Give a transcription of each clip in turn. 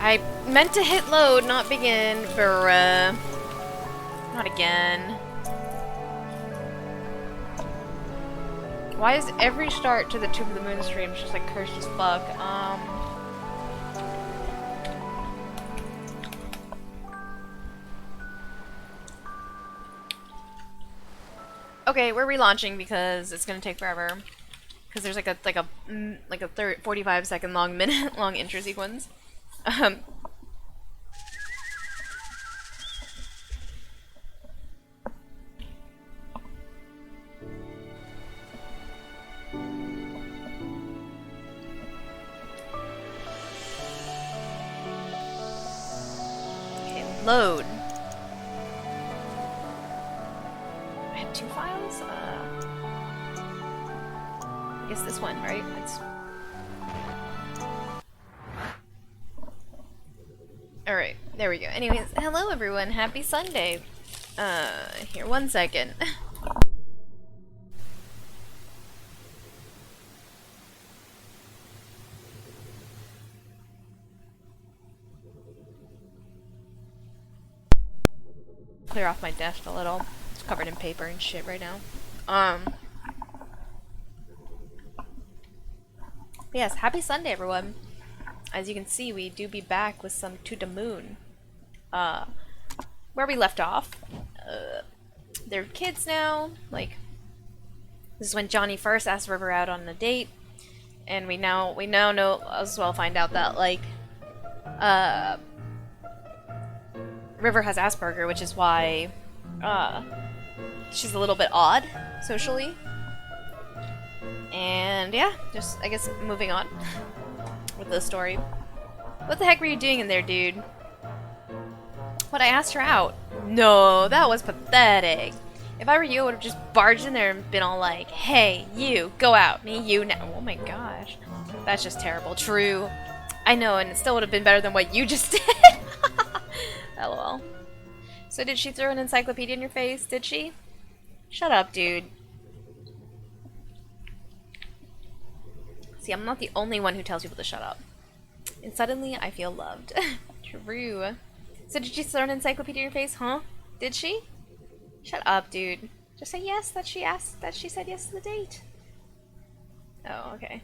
I meant to hit load, not begin, bruh. Not again. Why is every start to the Tomb of the Moon stream just like cursed as fuck? Okay, we're relaunching because it's gonna take forever. Because there's like a 45-second long minute long intro sequence. Okay, load. I have 2 files? I guess this one, right? It's... Alright, there we go. Anyways, hello everyone, happy Sunday. Here, 1 second. Clear off my desk a little. It's covered in paper and shit right now. Yes, happy Sunday everyone. As you can see, we do be back with some To the Moon. Where we left off. They're kids now. Like, this is when Johnny first asked River out on a date, and we now know as well find out that like, River has Asperger, which is why she's a little bit odd socially. And yeah, just I guess moving on with the story. What the heck were you doing in there, dude? What, I asked her out? No, that was pathetic. If I were you, I would have just barged in there and been all like, hey, you, go out. Me, you, now. Oh my gosh. That's just terrible. True. I know, and it still would have been better than what you just did. LOL. So did she throw an encyclopedia in your face? Did she? Shut up, dude. See, I'm not the only one who tells people to shut up. And suddenly, I feel loved. True. So did she throw an encyclopedia in your face, huh? Did she? Shut up, dude. Just say yes, that she said yes to the date. Oh, okay.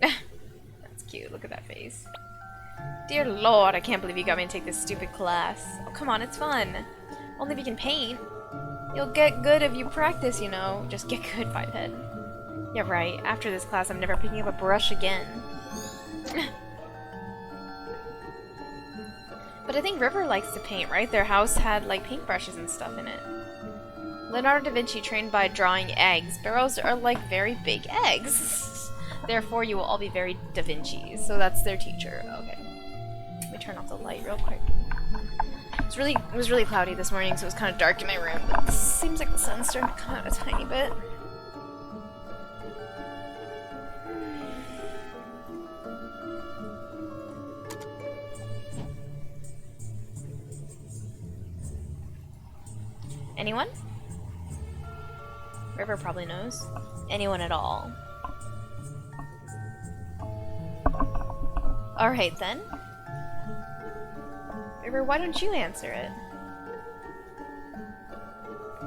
That's cute, look at that face. Dear Lord, I can't believe you got me to take this stupid class. Oh, come on, it's fun. Only if you can paint. You'll get good if you practice, you know. Just get good, Fivehead. Yeah, right. After this class, I'm never picking up a brush again. But I think River likes to paint, right? Their house had, like, paintbrushes and stuff in it. Leonardo da Vinci trained by drawing eggs. Barrels are like very big eggs. Therefore, you will all be very Da Vinci. So that's their teacher. Okay. Let me turn off the light real quick. It was really cloudy this morning, so it was kind of dark in my room, but it seems like the sun's starting to come out a tiny bit. Anyone? River probably knows. Anyone at all. Alright then. River, why don't you answer it?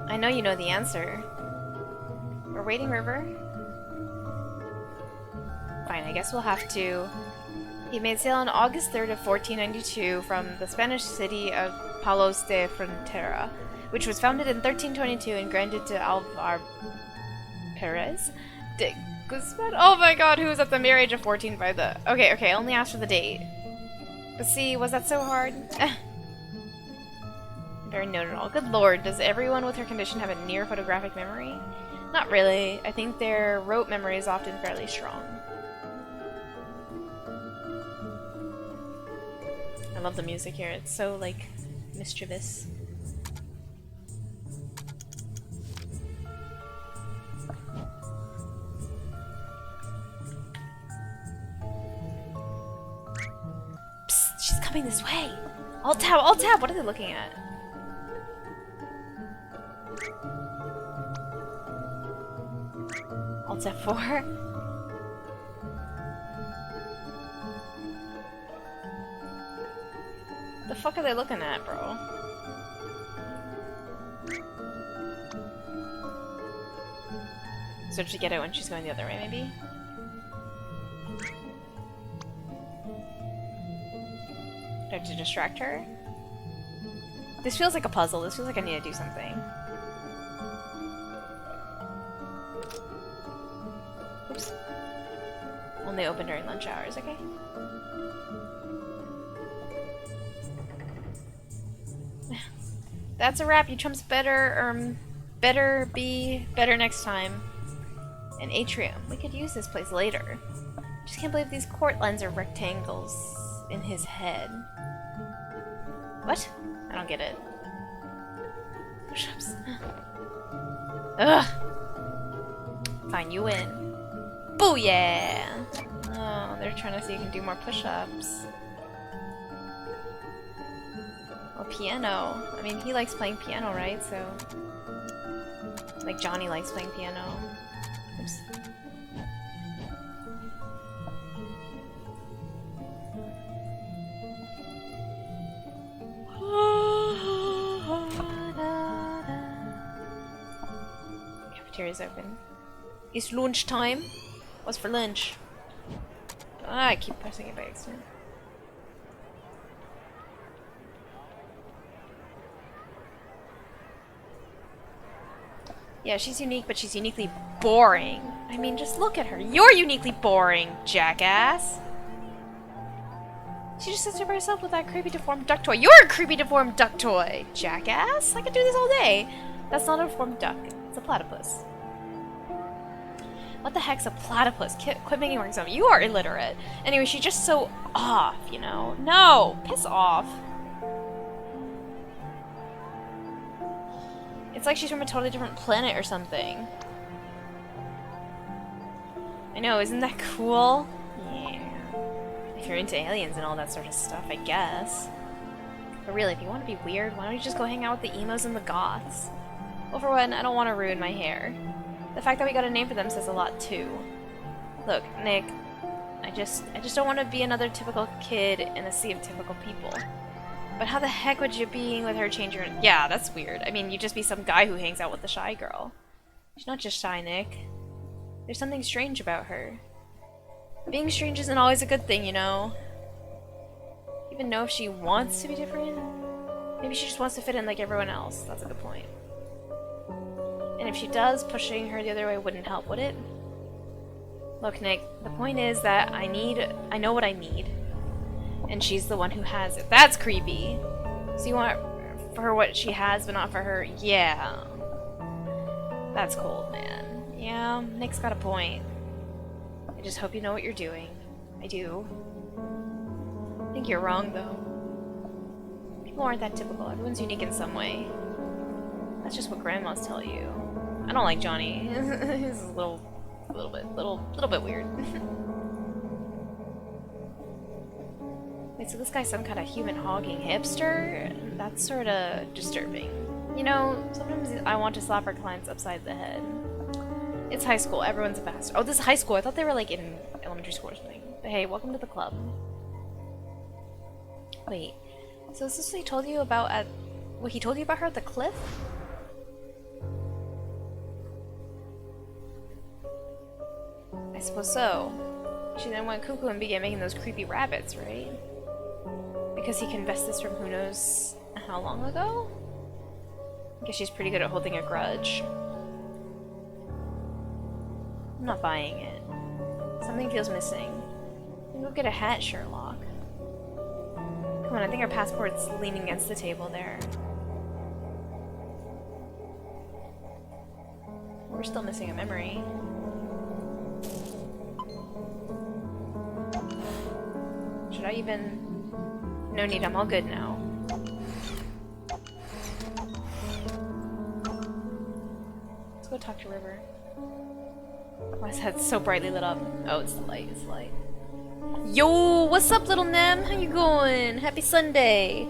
I know you know the answer. We're waiting, River. Fine, I guess we'll have to. He made sail on August 3rd of 1492 from the Spanish city of Palos de Frontera, which was founded in 1322 and granted to Alvar Perez de Guzman. Oh my god, who was at the mere age of 14 by the... Okay, only asked for the date. But see, was that so hard? Very note at all. Good lord, does everyone with her condition have a near photographic memory? Not really. I think their rote memory is often fairly strong. I love the music here. It's so, like, mischievous. Psst, she's coming this way! Alt tab, what are they looking at? Alt F4? The fuck are they looking at, bro? So did she get it when she's going the other way, maybe? Do I have to distract her? This feels like a puzzle. This feels like I need to do something. Oops. Only open during lunch hours, okay? That's a wrap. You chumps better be better next time. An atrium. We could use this place later. Just can't believe these court lines are rectangles in his head. What? I don't get it. Push-ups. Ugh. Fine, you win. Booyah! Oh, they're trying to see if you can do more push-ups. Or piano. I mean, he likes playing piano, right? So... like Johnny likes playing piano. Oops. Cafeteria's open. It's lunch time. What's for lunch? Ah, I keep pressing it by accident. Yeah, she's unique, but she's uniquely boring. I mean, just look at her. You're uniquely boring, jackass. She just sits there by herself with that creepy deformed duck toy. You're a creepy deformed duck toy, jackass. I could do this all day. That's not a deformed duck. It's a platypus. What the heck's a platypus? Quit making words of it. You are illiterate. Anyway, she's just so off, you know? No! Piss off. It's like she's from a totally different planet or something. I know, isn't that cool? Yeah. If you're into aliens and all that sort of stuff, I guess. But really, if you want to be weird, why don't you just go hang out with the emos and the goths? Well, for one, I don't want to ruin my hair. The fact that we got a name for them says a lot, too. Look, Nick, I just don't want to be another typical kid in a sea of typical people. But how the heck would you being with her change your... Yeah, that's weird. I mean, you'd just be some guy who hangs out with the shy girl. She's not just shy, Nick. There's something strange about her. Being strange isn't always a good thing, you know? Even know if she wants to be different? Maybe she just wants to fit in like everyone else. That's a good point. And if she does, pushing her the other way wouldn't help, would it? Look, Nick, the point is that I know what I need. And she's the one who has it. That's creepy. So you want for her what she has, but not for her? Yeah. That's cold, man. Yeah, Nick's got a point. I just hope you know what you're doing. I do. I think you're wrong, though. People aren't that typical. Everyone's unique in some way. That's just what grandmas tell you. I don't like Johnny. He's a little bit weird. Wait, so this guy's some kind of human hogging hipster? That's sort of disturbing. You know, sometimes I want to slap our clients upside the head. It's high school. Everyone's a bastard. Oh, this is high school. I thought they were like in elementary school or something. But hey, welcome to the club. Wait, so is this what he told you about at... What he told you about her at the cliff? I suppose so. She then went cuckoo and began making those creepy rabbits, right? Because he confessed this from who knows how long ago? I guess she's pretty good at holding a grudge. I'm not buying it. Something feels missing. Go get a hat, Sherlock. Come on, I think our passport's leaning against the table there. We're still missing a memory. Should I even... No need, I'm all good now. Let's go talk to River. Why is that so brightly lit up? Oh, it's the light, it's the light. Yo, what's up, little Nem? How you going? Happy Sunday!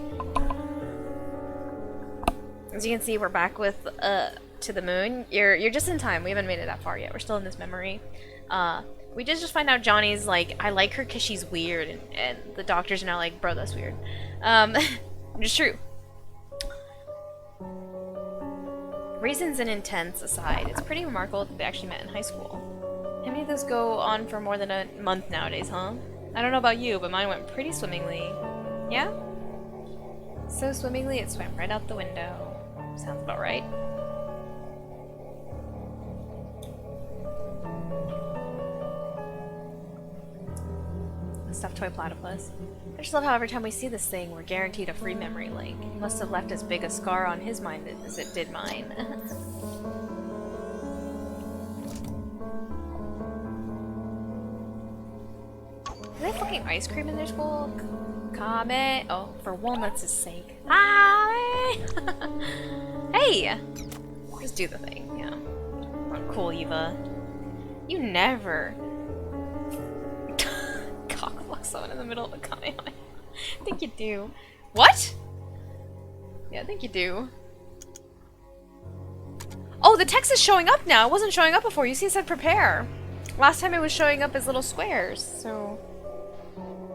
As you can see, we're back with, to the moon. You're just in time. We haven't made it that far yet. We're still in this memory. We did just find out Johnny's like, I like her because she's weird, and the doctors are now like, bro, that's weird. It's true. Reasons and intents aside, it's pretty remarkable that they actually met in high school. How many of those go on for more than a month nowadays, huh? I don't know about you, but mine went pretty swimmingly. Yeah? So swimmingly it swam right out the window. Sounds about right. A stuffed toy platypus. I just love how every time we see this thing, we're guaranteed a free memory link. It must have left as big a scar on his mind as it did mine. Do they have fucking ice cream in their school? Kame. Oh, for Walnuts' sake. Hi! Hey! Just do the thing, yeah. Oh, cool, Eva. You never cockblock someone in the middle of a Kamehameha. I think you do. What? Yeah, I think you do. Oh, the text is showing up now. It wasn't showing up before. You see it said prepare. Last time it was showing up as little squares, so...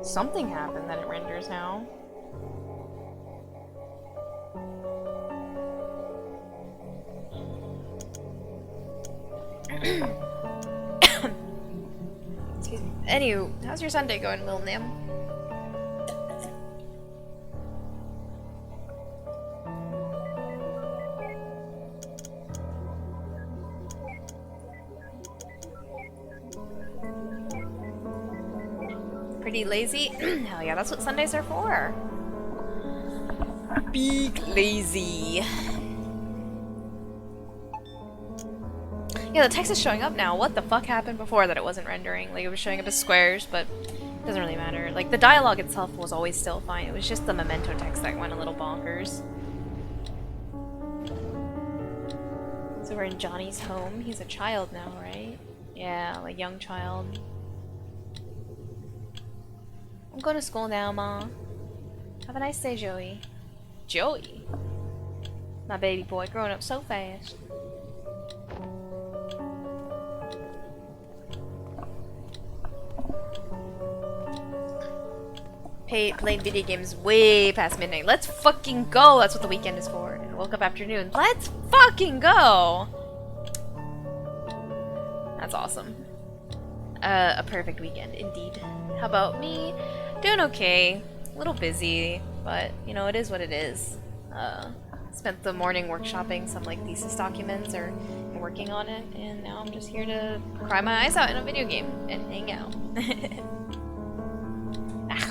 something happened that it renders now. Excuse me. Anywho, how's your Sunday going, Lil Nim? Pretty lazy? Hell yeah, that's what Sundays are for. Big lazy. Yeah, the text is showing up now. What the fuck happened before that it wasn't rendering? Like, it was showing up as squares, but it doesn't really matter. Like, the dialogue itself was always still fine. It was just the memento text that went a little bonkers. So we're in Johnny's home. He's a child now, right? Yeah, like young child. I'm going to school now, Ma. Have a nice day, Joey. Joey? My baby boy growing up so fast. Played video games way past midnight. Let's fucking go! That's what the weekend is for. And woke up after noon. Let's fucking go! That's awesome. A perfect weekend, indeed. How about me? Doing okay. A little busy, but, you know, it is what it is. Spent the morning workshopping some, like, thesis documents or working on it, and now I'm just here to cry my eyes out in a video game and hang out.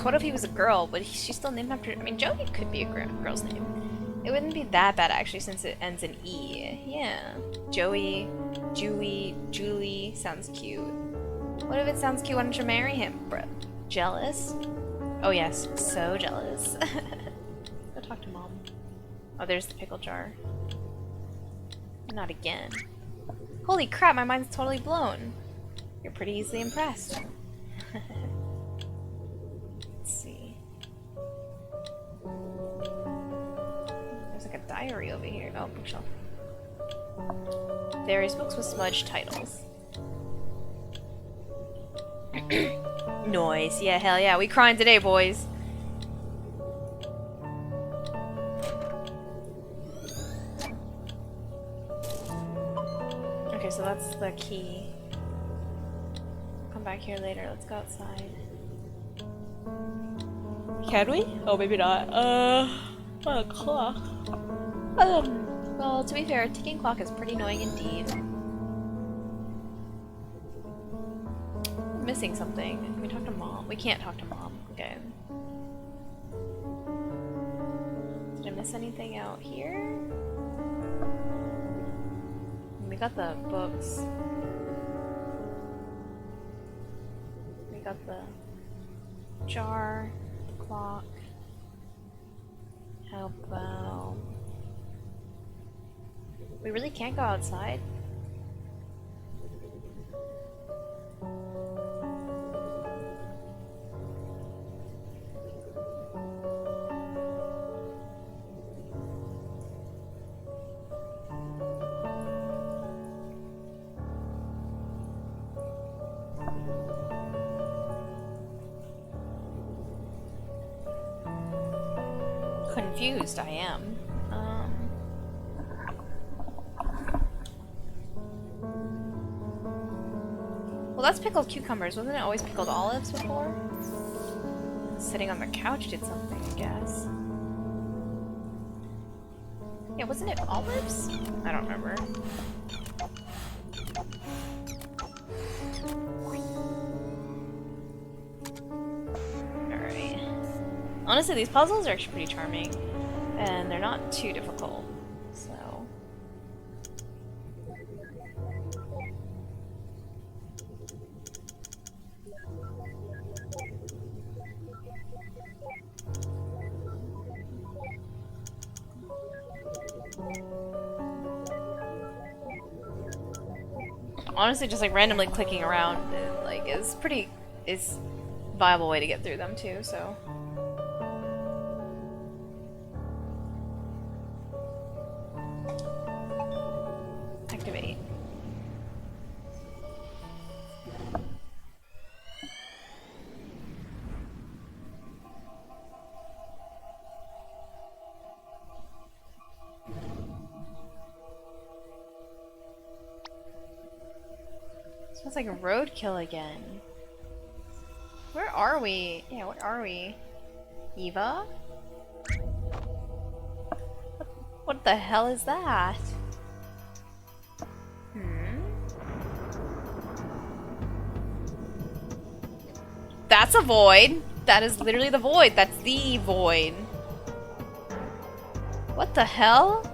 What if he was a girl, but she's still named after... I mean, Joey could be a girl's name. It wouldn't be that bad, actually, since it ends in E. Yeah. Joey, Julie, sounds cute. What if it sounds cute? Why don't you marry him, bro? Jealous? Oh yes, so jealous. Go talk to Mom. Oh, there's the pickle jar. Not again. Holy crap, my mind's totally blown. You're pretty easily impressed. Let's see. There's like a diary over here. Oh, bookshelf. Various books with smudged titles. Noise. Yeah, hell yeah. We crying today, boys. Okay, so that's the key. Come back here later. Let's go outside. Can we? Oh, maybe not. 1 o'clock. Well, to be fair, a ticking clock is pretty annoying indeed. I'm missing something. Can we talk to Mom? We can't talk to Mom. Okay. Did I miss anything out here? We got the books. We got the jar, the clock. How about... We really can't go outside? confused I am. Well, that's pickled cucumbers. Wasn't it always pickled olives before? Sitting on the couch did something, I guess. Yeah, wasn't it olives? I don't remember. Alright. Honestly, these puzzles are actually pretty charming. And they're not too difficult, so... Honestly, just like randomly clicking around, like, is a viable way to get through them too, so... Activate. Smells like a roadkill again. Where are we? Yeah, where are we? Eva? What the hell is that? That's a void. That is literally the void. That's the void. What the hell?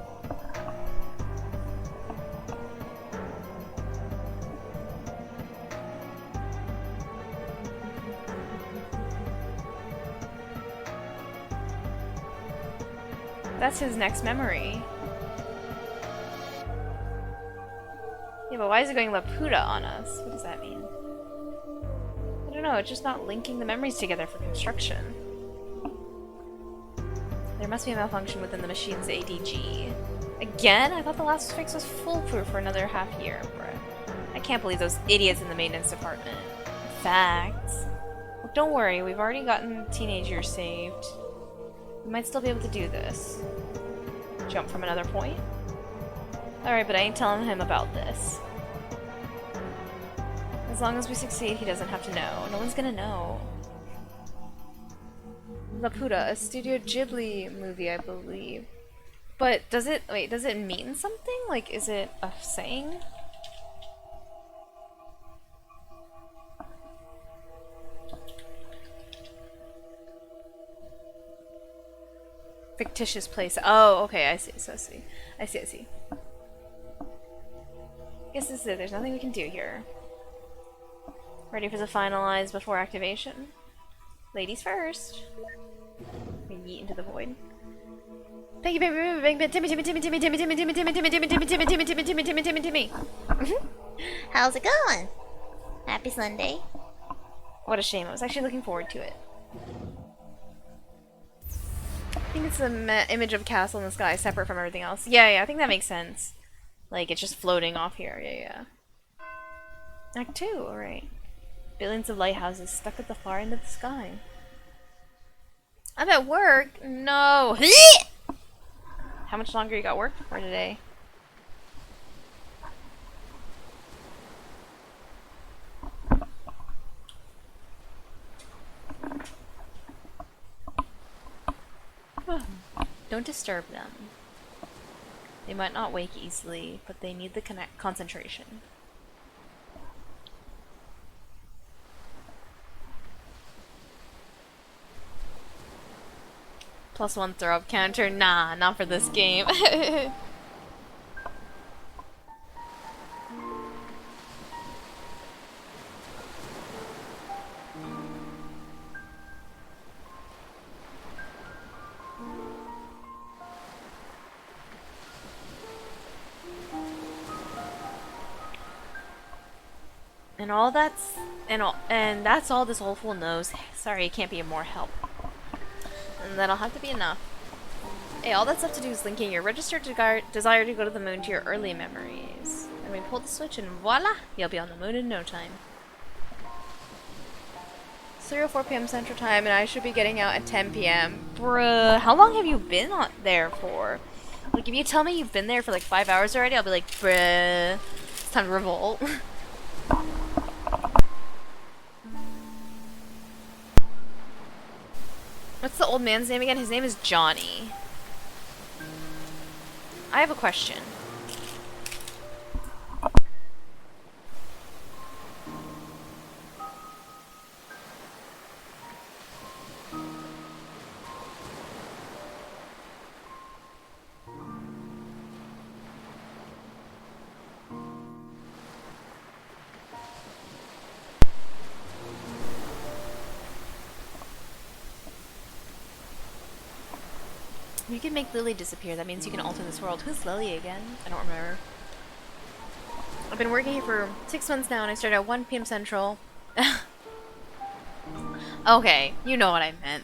That's his next memory. Yeah, but why is it going Laputa on us? What does that mean? I don't know, it's just not linking the memories together for construction. There must be a malfunction within the machine's ADG. Again? I thought the last fix was foolproof for another half year, bruh. I can't believe those idiots in the maintenance department. Facts. Look, don't worry, we've already gotten teenage years saved. We might still be able to do this. Jump from another point? Alright, but I ain't telling him about this. As long as we succeed, he doesn't have to know. No one's gonna know. Laputa, a Studio Ghibli movie, I believe. But does it, wait, does it mean something? Like, is it a saying? Fictitious place. Oh, okay, I see, so I see. Guess this is it. There's nothing we can do here. Ready for the finalize before activation? Ladies first. We yeet into the void. Piggy, baby, Timmy. How's it going? Happy Sunday. What a shame. I was actually looking forward to it. I think it's an image of a castle in the sky, separate from everything else. Yeah, I think that makes sense. Like, it's just floating off here. Yeah. Act 2, alright. Billions of lighthouses stuck at the far end of the sky. I'm at work? No! How much longer you got work for today? Don't disturb them. They might not wake easily, but they need the concentration. +1 throw up counter? Nah, not for this game. And that's all this old fool knows. Sorry, it can't be more help. And that'll have to be enough. Hey, all that's left to do is linking your registered desire to go to the moon to your early memories. And we pull the switch and voila! You'll be on the moon in no time. 3 or 4 p.m. Central Time, and I should be getting out at 10 p.m. Bruh, how long have you been on there for? Like, if you tell me you've been there for like 5 hours already, I'll be like, bruh, it's time to revolt. What's the old man's name again? His name is Johnny. I have a question. You can make Lily disappear. That means you can alter this world. Who's Lily again? I don't remember. I've been working here for 6 months now, and I started at 1 p.m. Central. Okay, you know what I meant.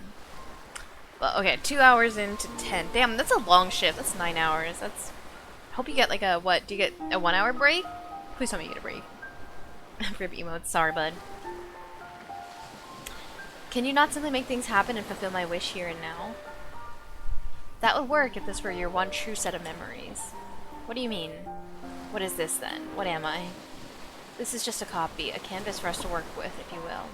Well, okay, 2 hours into 10. Damn, that's a long shift. That's 9 hours. That's... Hope you get like a, what? Do you get a 1 hour break? Please tell me you get a break. Rip emotes. Sorry, bud. Can you not simply make things happen and fulfill my wish here and now? That would work if this were your one true set of memories. What do you mean? What is this then? What am I? This is just a copy, a canvas for us to work with, if you will.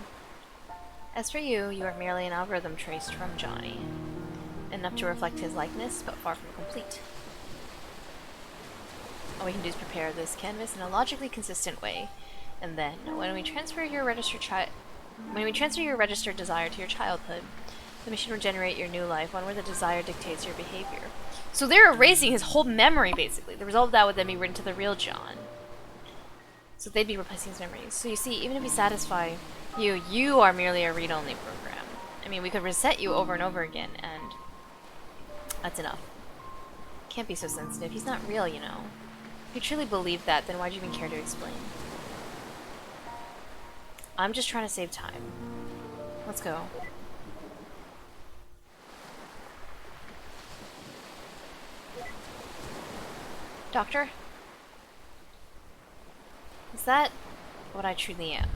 As for you, you are merely an algorithm traced from Johnny. Enough to reflect his likeness, but far from complete. All we can do is prepare this canvas in a logically consistent way, and then, when we transfer your registered desire to your childhood, the machine will generate your new life, one where the desire dictates your behavior. So they're erasing his whole memory, basically. The result of that would then be written to the real John. So they'd be replacing his memories. So you see, even if we satisfy you, you are merely a read-only program. I mean, we could reset you over and over again, and that's enough. Can't be so sensitive. He's not real, you know. If you truly believed that, then why'd you even care to explain? I'm just trying to save time. Let's go. Doctor? Is that what I truly am?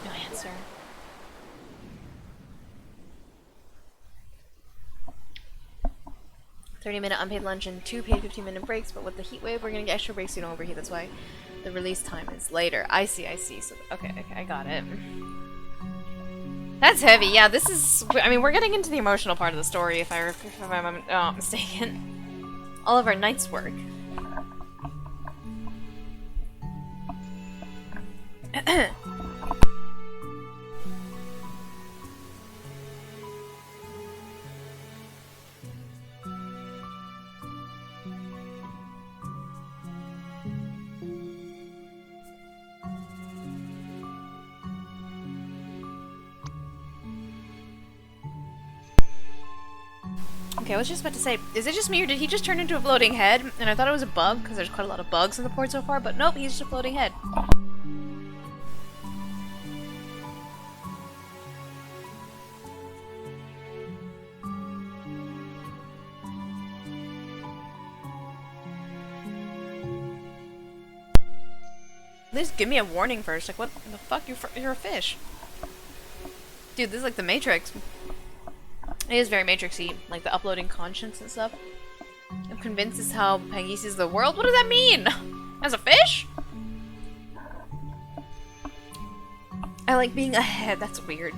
No answer. "30-minute unpaid lunch and 2 paid 15-minute breaks, but with the heat wave, we're gonna get extra breaks so you don't overheat. That's why the release time is later." I see, I see. So, okay, I got it. That's heavy. Yeah, this is... I mean, we're getting into the emotional part of the story, if I'm not mistaken. All of our night's work. Okay, I was just about to say, is it just me or did he just turn into a floating head? And I thought it was a bug, because there's quite a lot of bugs in the port so far, but nope, he's just a floating head. At least give me a warning first, like what the fuck, you're a fish. Dude, this is like the Matrix. It is very Matrixy, like the uploading conscience and stuff. I'm convinced this is how Peggy sees the world. What does that mean? As a fish? I like being ahead. That's weird.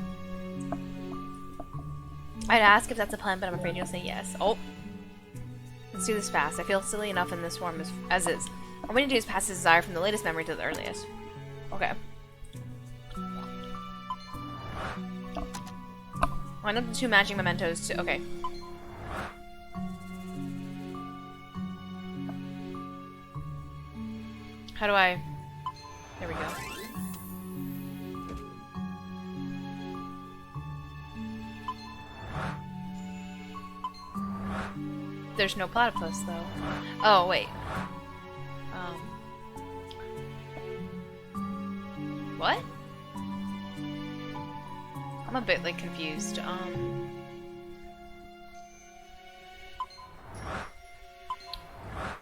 I'd ask if that's a plan, but I'm afraid you'll say yes. Oh. Let's do this fast. I feel silly enough in this form as is. All we need to do is pass his desire from the latest memory to the earliest. Okay. Line up the 2 matching mementos to... Okay. How do I... There we go. There's no platypus, though. Oh, wait. What? I'm a bit, like, confused.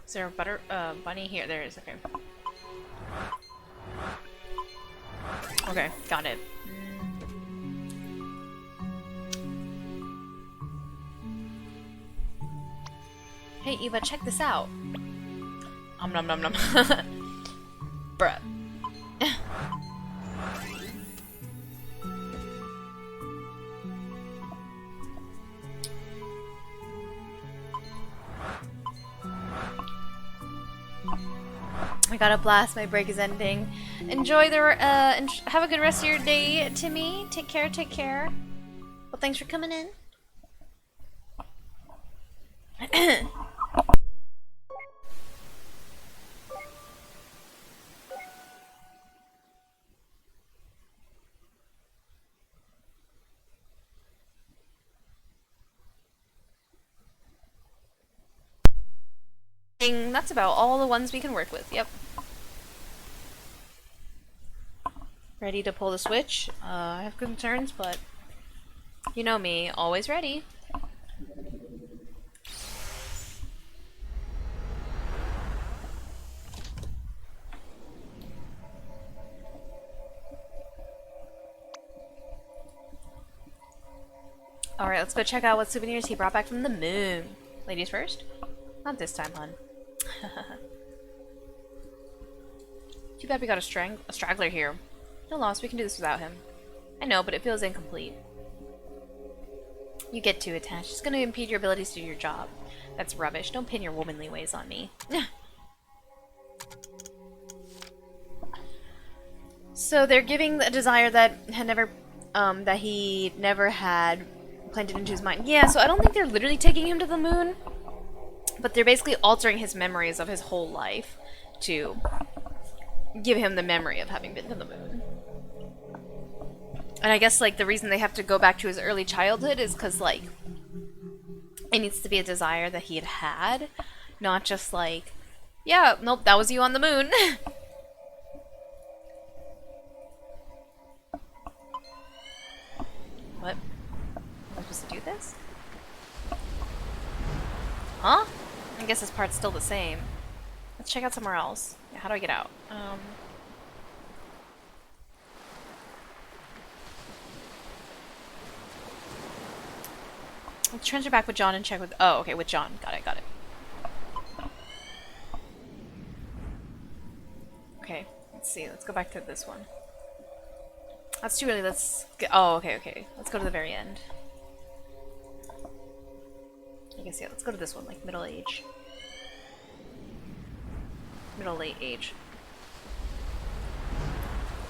Is there a bunny here? There is, okay. Okay, got it. Hey Eva, check this out. Nom nom nom. Bruh. I got a blast. My break is ending. Enjoy the have a good rest of your day, Timmy. Take care. Take care. Well, thanks for coming in. That's about all the ones we can work with. Yep. Ready to pull the switch? I have concerns, but you know me, always ready. Alright, let's go check out what souvenirs he brought back from the moon. Ladies first? Not this time, hun. Too bad we got a straggler here. No loss, we can do this without him. I know, but it feels incomplete. You get too attached. It's gonna impede your abilities to do your job. That's rubbish. Don't pin your womanly ways on me. So they're giving a desire that he never had planted into his mind. Yeah, so I don't think they're literally taking him to the moon, but they're basically altering his memories of his whole life to give him the memory of having been to the moon. And I guess, like, the reason they have to go back to his early childhood is because, like, it needs to be a desire that he had, not just like, yeah, nope, that was you on the moon. What? Am I supposed to do this? Huh? I guess this part's still the same. Let's check out somewhere else. Yeah, how do I get out? Let's transfer back with John and check with... Oh, okay, with John. Got it, got it. Okay, let's see. Let's go back to this one. That's too early. Let's get... Oh, okay, okay. Let's go to the very end. I guess, yeah, let's go to this one, like middle age. Middle late age.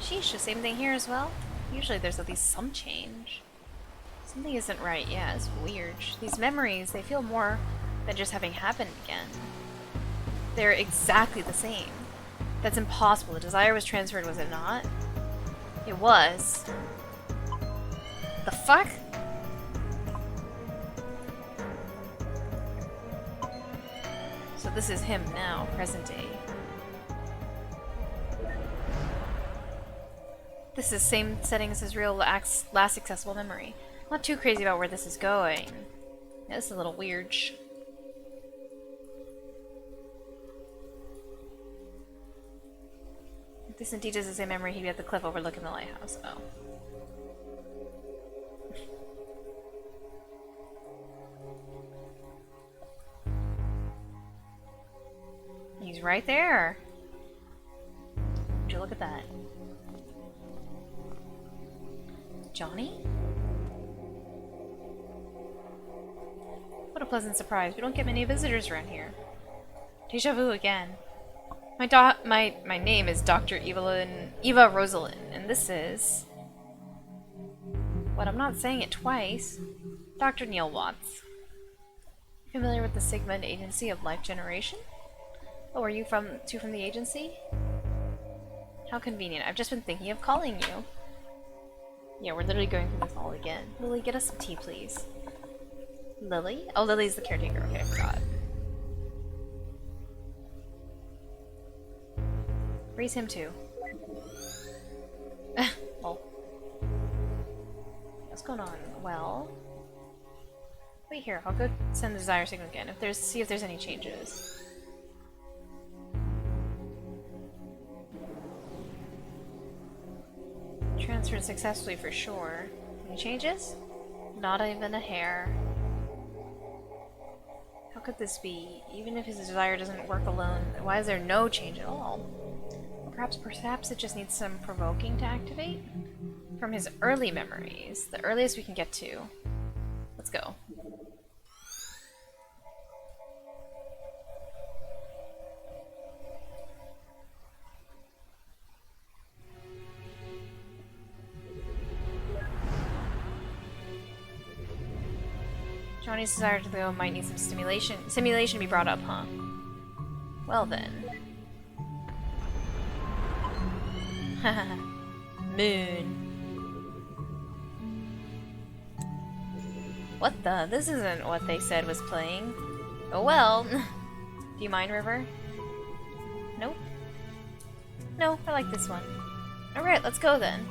Sheesh, the same thing here as well? Usually there's at least some change. Something isn't right, yeah, it's weird. These memories, they feel more than just having happened again. They're exactly the same. That's impossible. The desire was transferred, was it not? It was. The fuck? So this is him now, present day. This is same setting as his real last accessible memory. Not too crazy about where this is going. Yeah, this is a little weird. If this indeed is the same memory, he'd be at the cliff overlooking the lighthouse. Oh. He's right there. Would you look at that? Johnny? What a pleasant surprise. We don't get many visitors around here. Deja vu again. My name is Dr. Eva Rosalind, and this is... What, I'm not saying it twice. Dr. Neil Watts. Familiar with the Sigmund Agency of Life Generation? Oh, are you from the agency? How convenient. I've just been thinking of calling you. Yeah, we're literally going through this all again. Lily, get us some tea, please. Lily? Oh, Lily's the caretaker. Okay, I forgot. Raise him too. Well. What's going on? Well... Wait here, I'll go send the desire signal again. See if there's any changes. Transferred successfully for sure. Any changes? Not even a hair. How could this be? Even if his desire doesn't work alone, why is there no change at all? Perhaps it just needs some provoking to activate? From his early memories. The earliest we can get to. Let's go. Johnny's desire to go might need some simulation to be brought up, huh? Well then. Moon. What the? This isn't what they said was playing. Oh well. Do you mind, River? Nope. No, I like this one. Alright, let's go then.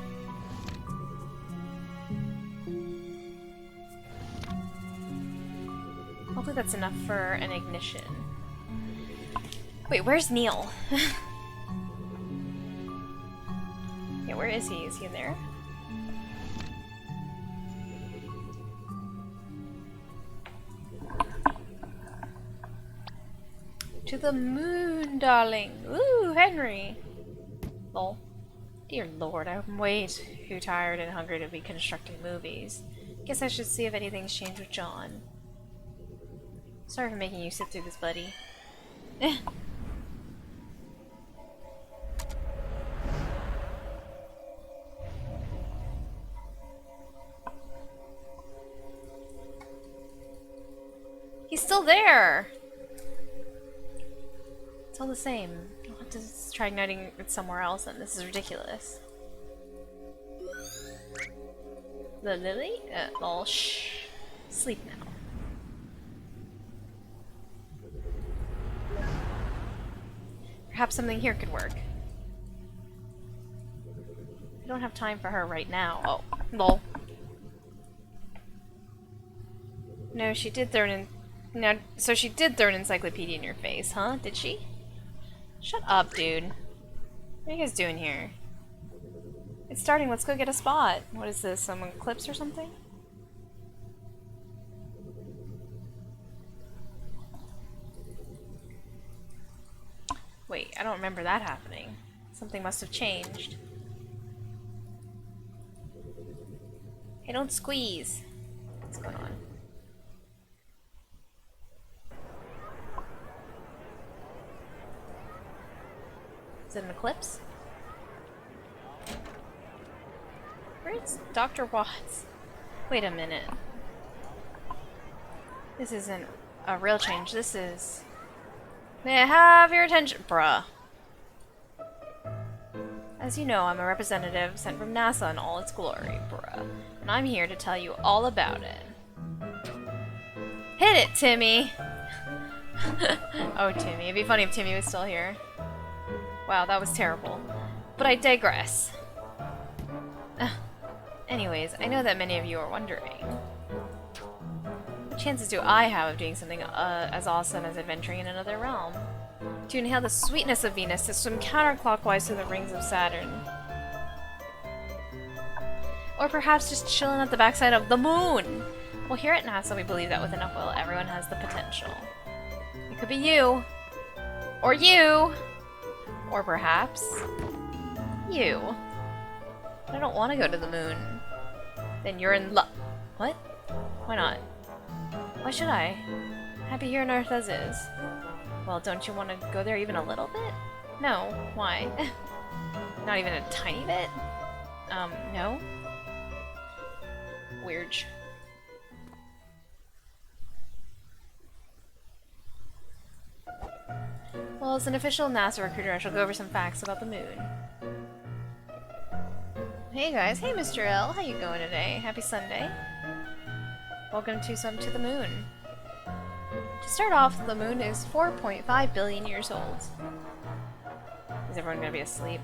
Hopefully that's enough for an ignition. Wait, where's Neil? Yeah, where is he? Is he in there? To the moon, darling! Ooh, Henry! Lol. Dear lord, I'm way too tired and hungry to be constructing movies. Guess I should see if anything's changed with John. Sorry for making you sit through this, buddy. He's still there! It's all the same. I'll have to try igniting it somewhere else then. This is ridiculous. The lily? Lol, shh. Sleep now. Perhaps something here could work. I don't have time for her right now. Oh, lol. No, she did throw an so she did throw an encyclopedia in your face, huh? Did she? Shut up, dude. What are you guys doing here? It's starting, let's go get a spot. What is this, some eclipse or something? Wait, I don't remember that happening. Something must have changed. Hey, don't squeeze. What's going on? Is it an eclipse? Where's Dr. Watts? Wait a minute. This isn't a real change, this is... May I have your attention? Bruh. As you know, I'm a representative sent from NASA in all its glory, bruh. And I'm here to tell you all about it. Hit it, Timmy! Oh, Timmy. It'd be funny if Timmy was still here. Wow, that was terrible. But I digress. Anyways, I know that many of you are wondering. What chances do I have of doing something as awesome as adventuring in another realm? To inhale the sweetness of Venus, to swim counterclockwise through the rings of Saturn. Or perhaps just chilling at the backside of the moon! Well, here at NASA we believe that with enough will, everyone has the potential. It could be you. Or you! Or perhaps... you. But I don't want to go to the moon. Then you're in luck. What? Why not? Why should I? Happy here on Earth as is. Well, don't you want to go there even a little bit? No. Why? Not even a tiny bit? No? Weird. Well, as an official NASA recruiter, I shall go over some facts about the moon. Hey guys, hey Mr. L, how you going today? Happy Sunday. Welcome to the moon. To start off, the moon is 4.5 billion years old. Is everyone gonna be asleep?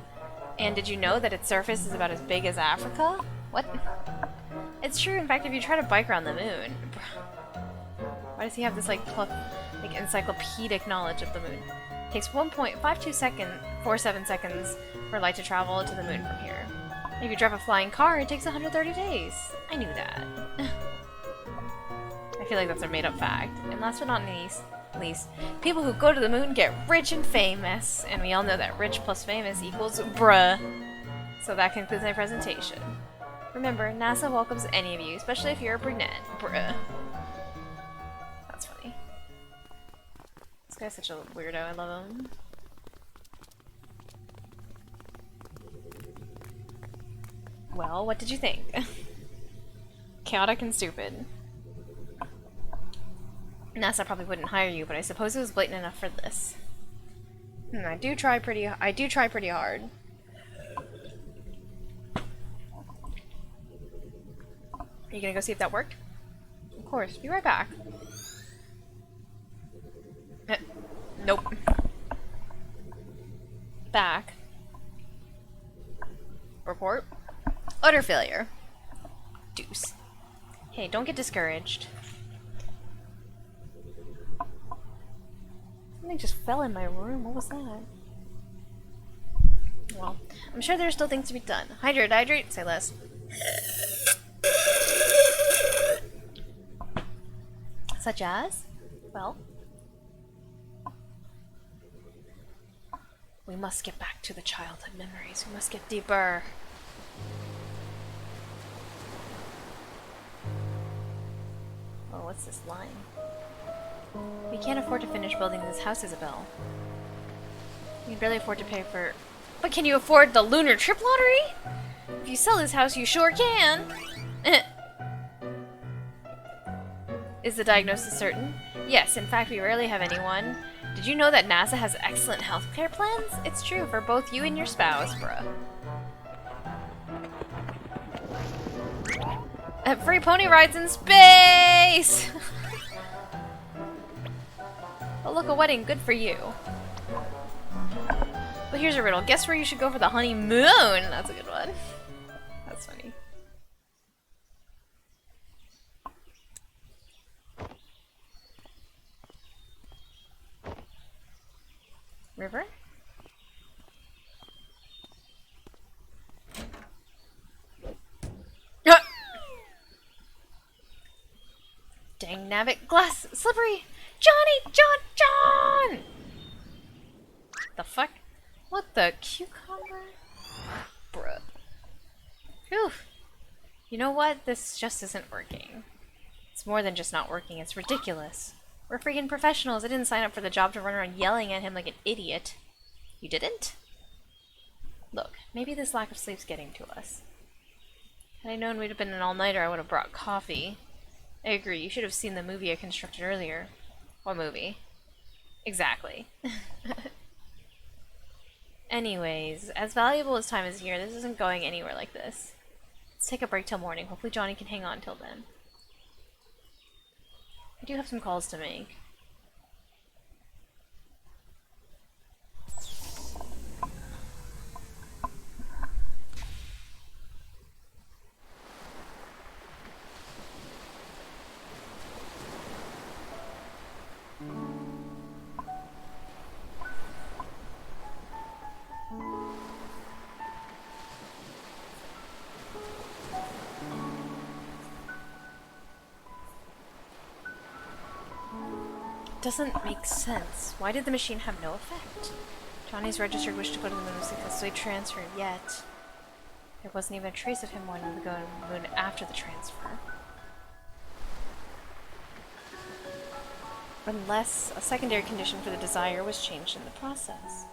And did you know that its surface is about as big as Africa? What? It's true, in fact, if you try to bike around the moon... Why does he have this, like encyclopedic knowledge of the moon? It takes 1.52 47 seconds for light to travel to the moon from here. If you drive a flying car, it takes 130 days. I knew that. I feel like that's a made-up fact. And last but not least, people who go to the moon get rich and famous. And we all know that rich plus famous equals bruh. So that concludes my presentation. Remember, NASA welcomes any of you, especially if you're a brunette. Bruh. That's funny. This guy's such a weirdo, I love him. Well, what did you think? Chaotic and stupid. NASA probably wouldn't hire you, but I suppose it was blatant enough for this. I do try pretty hard. Are you gonna go see if that worked? Of course. Be right back. Nope. Back. Report. Utter failure. Deuce. Hey, don't get discouraged. Something just fell in my room. What was that? Well, I'm sure there's still things to be done. Hydrate, say less. Such as? Well, we must get back to the childhood memories. We must get deeper. Oh, what's this line? We can't afford to finish building this house, Isabel. You can barely afford to pay for... But can you afford the lunar trip lottery? If you sell this house, you sure can. Is the diagnosis certain? Yes, in fact, we rarely have anyone. Did you know that NASA has excellent healthcare plans? It's true for both you and your spouse, bruh. Free pony rides in space! Oh, look, a wedding. Good for you. But here's a riddle. Guess where you should go for the honeymoon? That's a good one. That's funny. River? Dang nabbit. Glass. Slippery. Johnny! John! The fuck? What the cucumber? Bruh. Phew. You know what? This just isn't working. It's more than just not working. It's ridiculous. We're freaking professionals. I didn't sign up for the job to run around yelling at him like an idiot. You didn't? Look, maybe this lack of sleep's getting to us. Had I known we'd have been an all-nighter, I would have brought coffee. I agree. You should have seen the movie I constructed earlier. What movie? Exactly. Anyways, as valuable as time is here, this isn't going anywhere like this. Let's take a break till morning. Hopefully Johnny can hang on till then. I do have some calls to make. Doesn't make sense. Why did the machine have no effect? Johnny's registered wish to go to the moon was successfully transferred, yet there wasn't even a trace of him wanting to go to the moon after the transfer. Unless a secondary condition for the desire was changed in the process.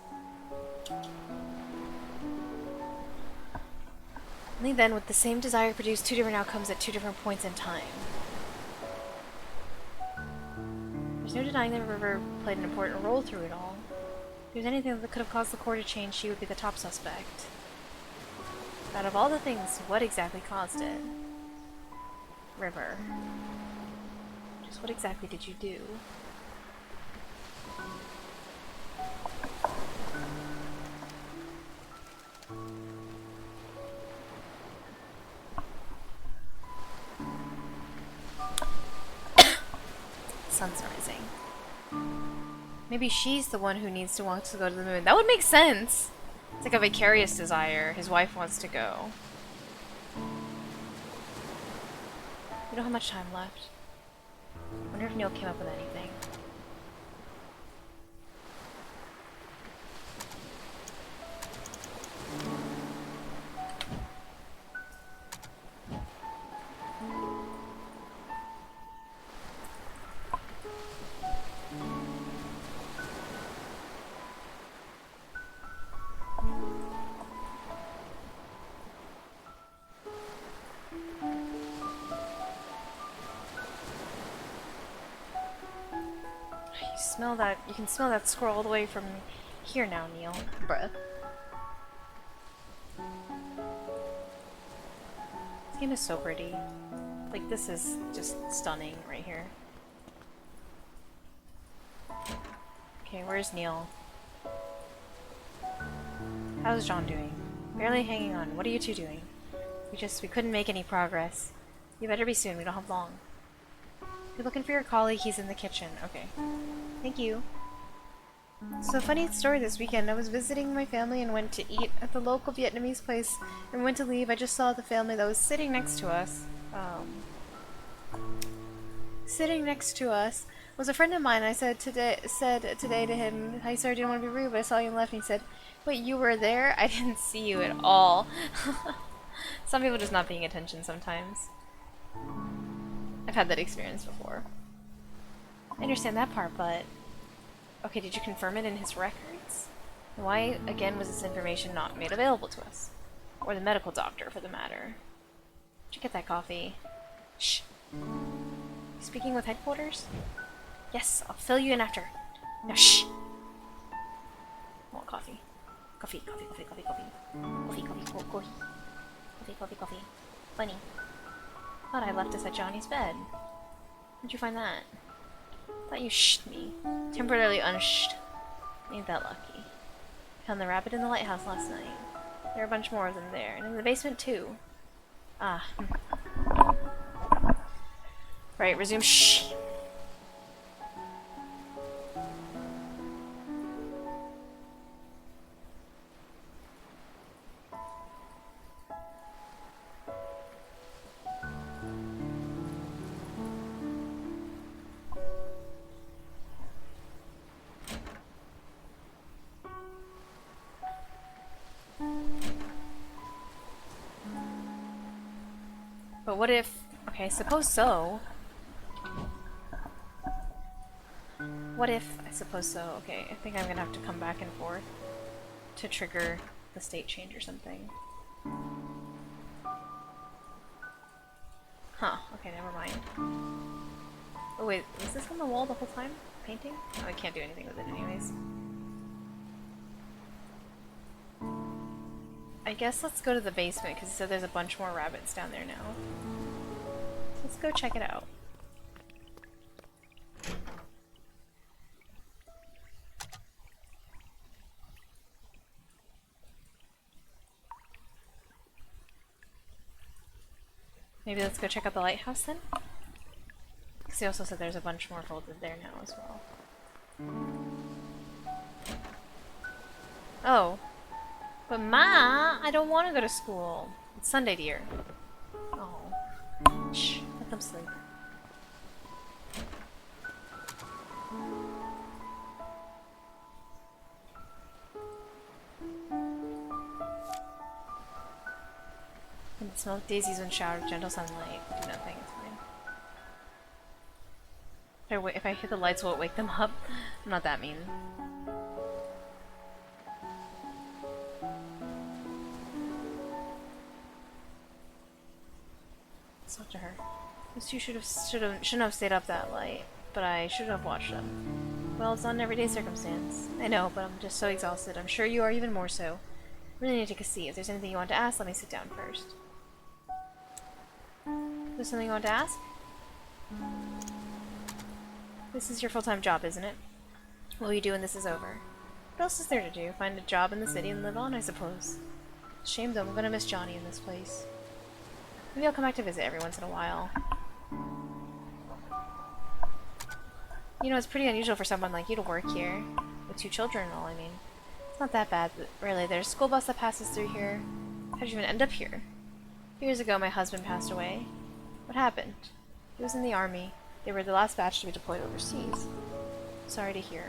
Only then would the same desire produce two different outcomes at two different points in time. There's no denying that River played an important role through it all. If there's anything that could have caused the core to change, she would be the top suspect. But out of all the things, what exactly caused it? River. Just what exactly did you do? Sun's rising. Maybe she's the one who needs to want to go to the moon. That would make sense! It's like a vicarious desire. His wife wants to go. We don't have much time left. Wonder if Neil came up with anything. Smell that. You can smell that squirrel all the way from here now, Neil. Bruh. This game is so pretty. Like, this is just stunning right here. Okay, where's Neil? How's John doing? Barely hanging on. What are you two doing? We couldn't make any progress. You better be soon. We don't have long. If you're looking for your colleague, he's in the kitchen. Okay. Thank you. So, funny story this weekend. I was visiting my family and went to eat at the local Vietnamese place and went to leave. I just saw the family that was sitting next to us. Sitting next to us was a friend of mine. I said today to him, "Hi, sorry, I didn't want to be rude, but I saw you and left." And he said, "Wait, you were there? I didn't see you at all." Some people just not paying attention sometimes. I've had that experience before. I understand that part, but... Okay, did you confirm it in his records? And why, again, was this information not made available to us? Or the medical doctor, for the matter. Did you get that coffee? Shh. You speaking with headquarters? Yes, I'll fill you in after. Now, shh! I want coffee. Coffee, coffee, coffee, coffee, coffee. Coffee, coffee, coffee, coffee. Coffee, coffee, coffee. Funny. Thought I left us at Johnny's bed. Where'd you find that? Thought you shed me. Temporarily unshed. Ain't that lucky. Found the rabbit in the lighthouse last night. There are a bunch more of them there, and in the basement too. Ah. Right, resume. Shh. But what if... Okay, suppose so. What if... I suppose so. Okay, I think I'm gonna have to come back and forth to trigger the state change or something. Huh, okay, never mind. Oh wait, was this on the wall the whole time? Painting? Oh, I can't do anything with it anyways. I guess let's go to the basement, because it said there's a bunch more rabbits down there now. Let's go check it out. Maybe let's go check out the lighthouse then? Because he also said there's a bunch more folded there now as well. Oh. But Ma, I don't want to go to school. It's Sunday, dear. Oh. Shh, let them sleep. I can smell daisies when showered with gentle sunlight. Do nothing, it's fine. If I hit the lights, will it wake them up? I'm not that mean. Talk to her. Those two shouldn't have stayed up that late, but I should have watched them. Well, it's not an everyday circumstance. I know, but I'm just so exhausted. I'm sure you are even more so. Really need to take a seat. If there's anything you want to ask, let me sit down first. There's something you want to ask? This is your full-time job, isn't it? What will you do when this is over? What else is there to do? Find a job in the city and live on, I suppose. Shame though, I'm gonna miss Johnny in this place. Maybe I'll come back to visit every once in a while. You know, it's pretty unusual for someone like you to work here. With 2 children and all, I mean. It's not that bad, but really. There's a school bus that passes through here. How'd you even end up here? Years ago, my husband passed away. What happened? He was in the army. They were the last batch to be deployed overseas. Sorry to hear.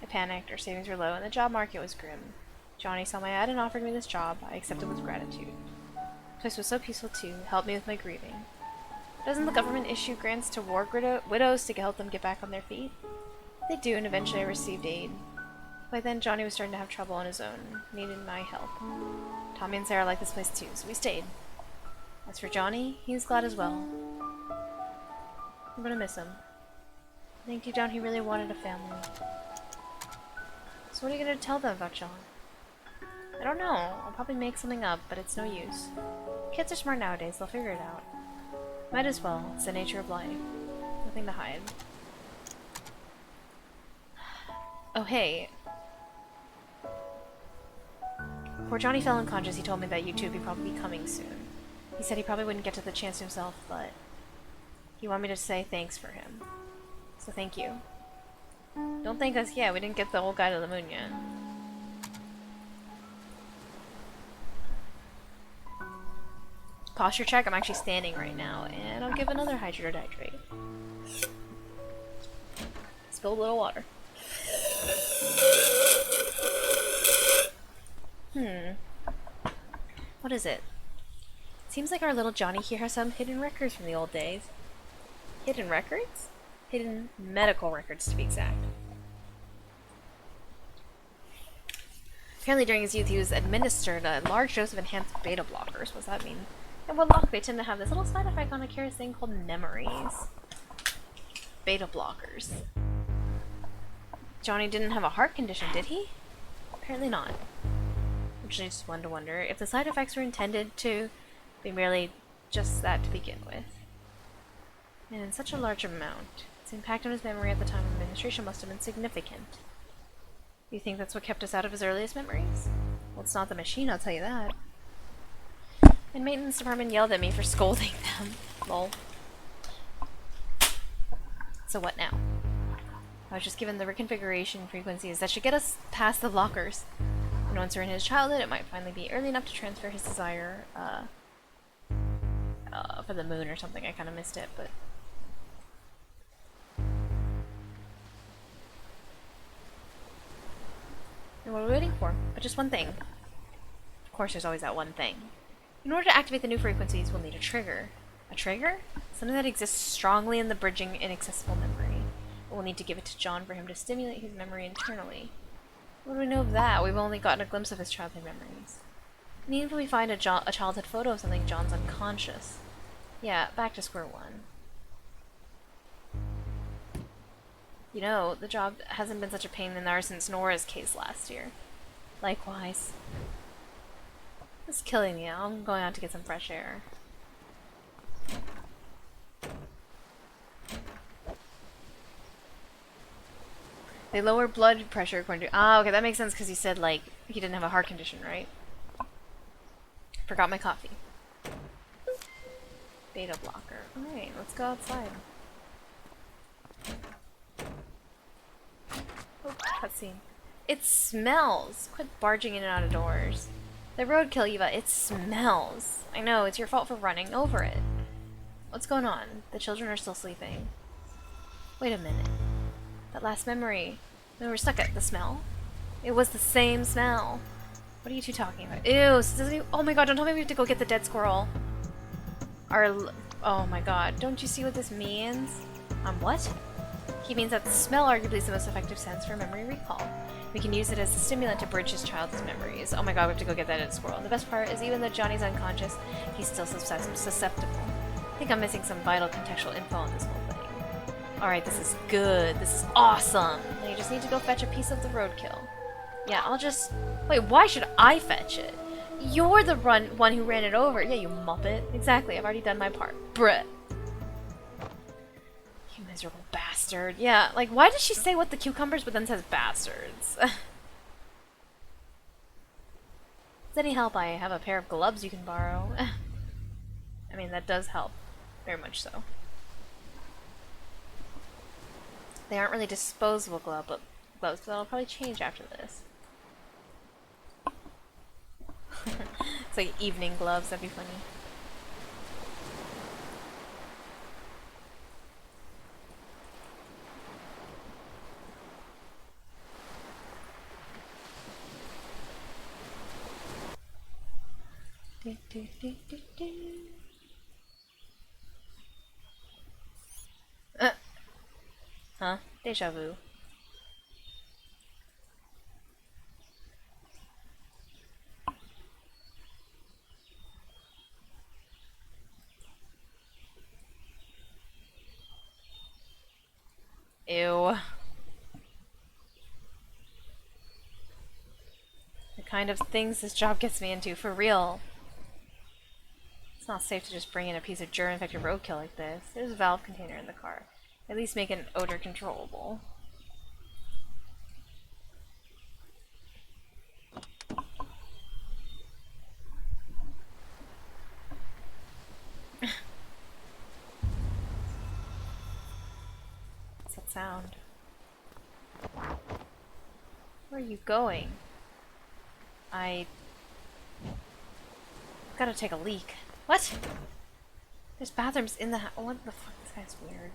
I panicked, our savings were low, and the job market was grim. Johnny saw my ad and offered me this job. I accepted with gratitude. The place was so peaceful too, helped me with my grieving. Doesn't the government issue grants to war widows to help them get back on their feet? They do, and eventually I received aid. By then, Johnny was starting to have trouble on his own, needed my help. Tommy and Sarah liked this place too, so we stayed. As for Johnny, he was glad as well. I'm gonna miss him. I think deep down he really wanted a family. So what are you gonna tell them about John? I don't know. I'll probably make something up, but it's no use. Kids are smart nowadays, they'll figure it out. Might as well. It's the nature of life. Nothing to hide. Oh, hey. Before Johnny fell unconscious, he told me that you two would probably be coming soon. He said he probably wouldn't get to the chance himself, but he wanted me to say thanks for him. So thank you. Don't thank us yet, we didn't get the whole guy to the moon yet. Posture check, I'm actually standing right now, and I'll give another hydrate. Spilled a little water. What is it? Seems like our little Johnny here has some hidden records from the old days. Hidden records? Hidden medical records, to be exact. Apparently during his youth he was administered a large dose of enhanced beta blockers. What does that mean? And what luck, they tend to have this little side effect on a curious thing called memories. Beta blockers. Johnny didn't have a heart condition, did he? Apparently not. Which leads one to wonder if the side effects were intended to be merely just that to begin with. And in such a large amount, its impact on his memory at the time of administration must have been significant. Do you think that's what kept us out of his earliest memories? Well, it's not the machine, I'll tell you that. And maintenance department yelled at me for scolding them. Lol. So what now? I was just given the reconfiguration frequencies that should get us past the blockers. And once we're in his childhood, it might finally be early enough to transfer his desire, for the moon or something. I kind of missed it, but... And what are we waiting for? But just one thing. Of course, there's always that one thing. In order to activate the new frequencies, we'll need a trigger. A trigger? Something that exists strongly in the bridging inaccessible memory. We'll need to give it to John for him to stimulate his memory internally. What do we know of that? We've only gotten a glimpse of his childhood memories. And even if we find a childhood photo of something, John's unconscious. Yeah, back to square one. You know, the job hasn't been such a pain in the arse since Nora's case last year. Likewise. It's killing me. I'm going out to get some fresh air. They lower blood pressure according to... Ah, okay, that makes sense because he said, like, he didn't have a heart condition, right? Forgot my coffee. Beta blocker. Alright, let's go outside. Oh, cutscene. It smells! Quit barging in and out of doors. The roadkill, Eva, it smells. I know, it's your fault for running over it. What's going on? The children are still sleeping. Wait a minute. That last memory. We were stuck at the smell? It was the same smell. What are you two talking about? Ew, oh my god, don't tell me we have to go get the dead squirrel. Oh my god, don't you see what this means? What? He means that the smell arguably is the most effective sense for memory recall. We can use it as a stimulant to bridge his childhood memories. Oh my god, we have to go get that dead squirrel. And the best part is even though Johnny's unconscious, he's still susceptible. I think I'm missing some vital contextual info on this whole thing. Alright, this is good. This is awesome. Now you just need to go fetch a piece of the roadkill. Yeah, I'll just... Wait, why should I fetch it? You're the one who ran it over. Yeah, you muppet. Exactly, I've already done my part. Bruh. You miserable bastard. Yeah, like, why does she say what the cucumbers but then says bastards? With any help, I have a pair of gloves you can borrow. I mean, that does help. Very much so. They aren't really disposable gloves, but that'll probably change after this. It's like evening gloves, that'd be funny. Do, do, do, do, do. Huh? Deja vu. Ew. The kind of things this job gets me into, for real. It's not safe to just bring in a piece of germ-infected roadkill like this. There's a valve container in the car. At least make an odor controllable. What's that sound? Where are you going? I gotta take a leak. What? There's bathrooms in the house. What the fuck? This guy's weird.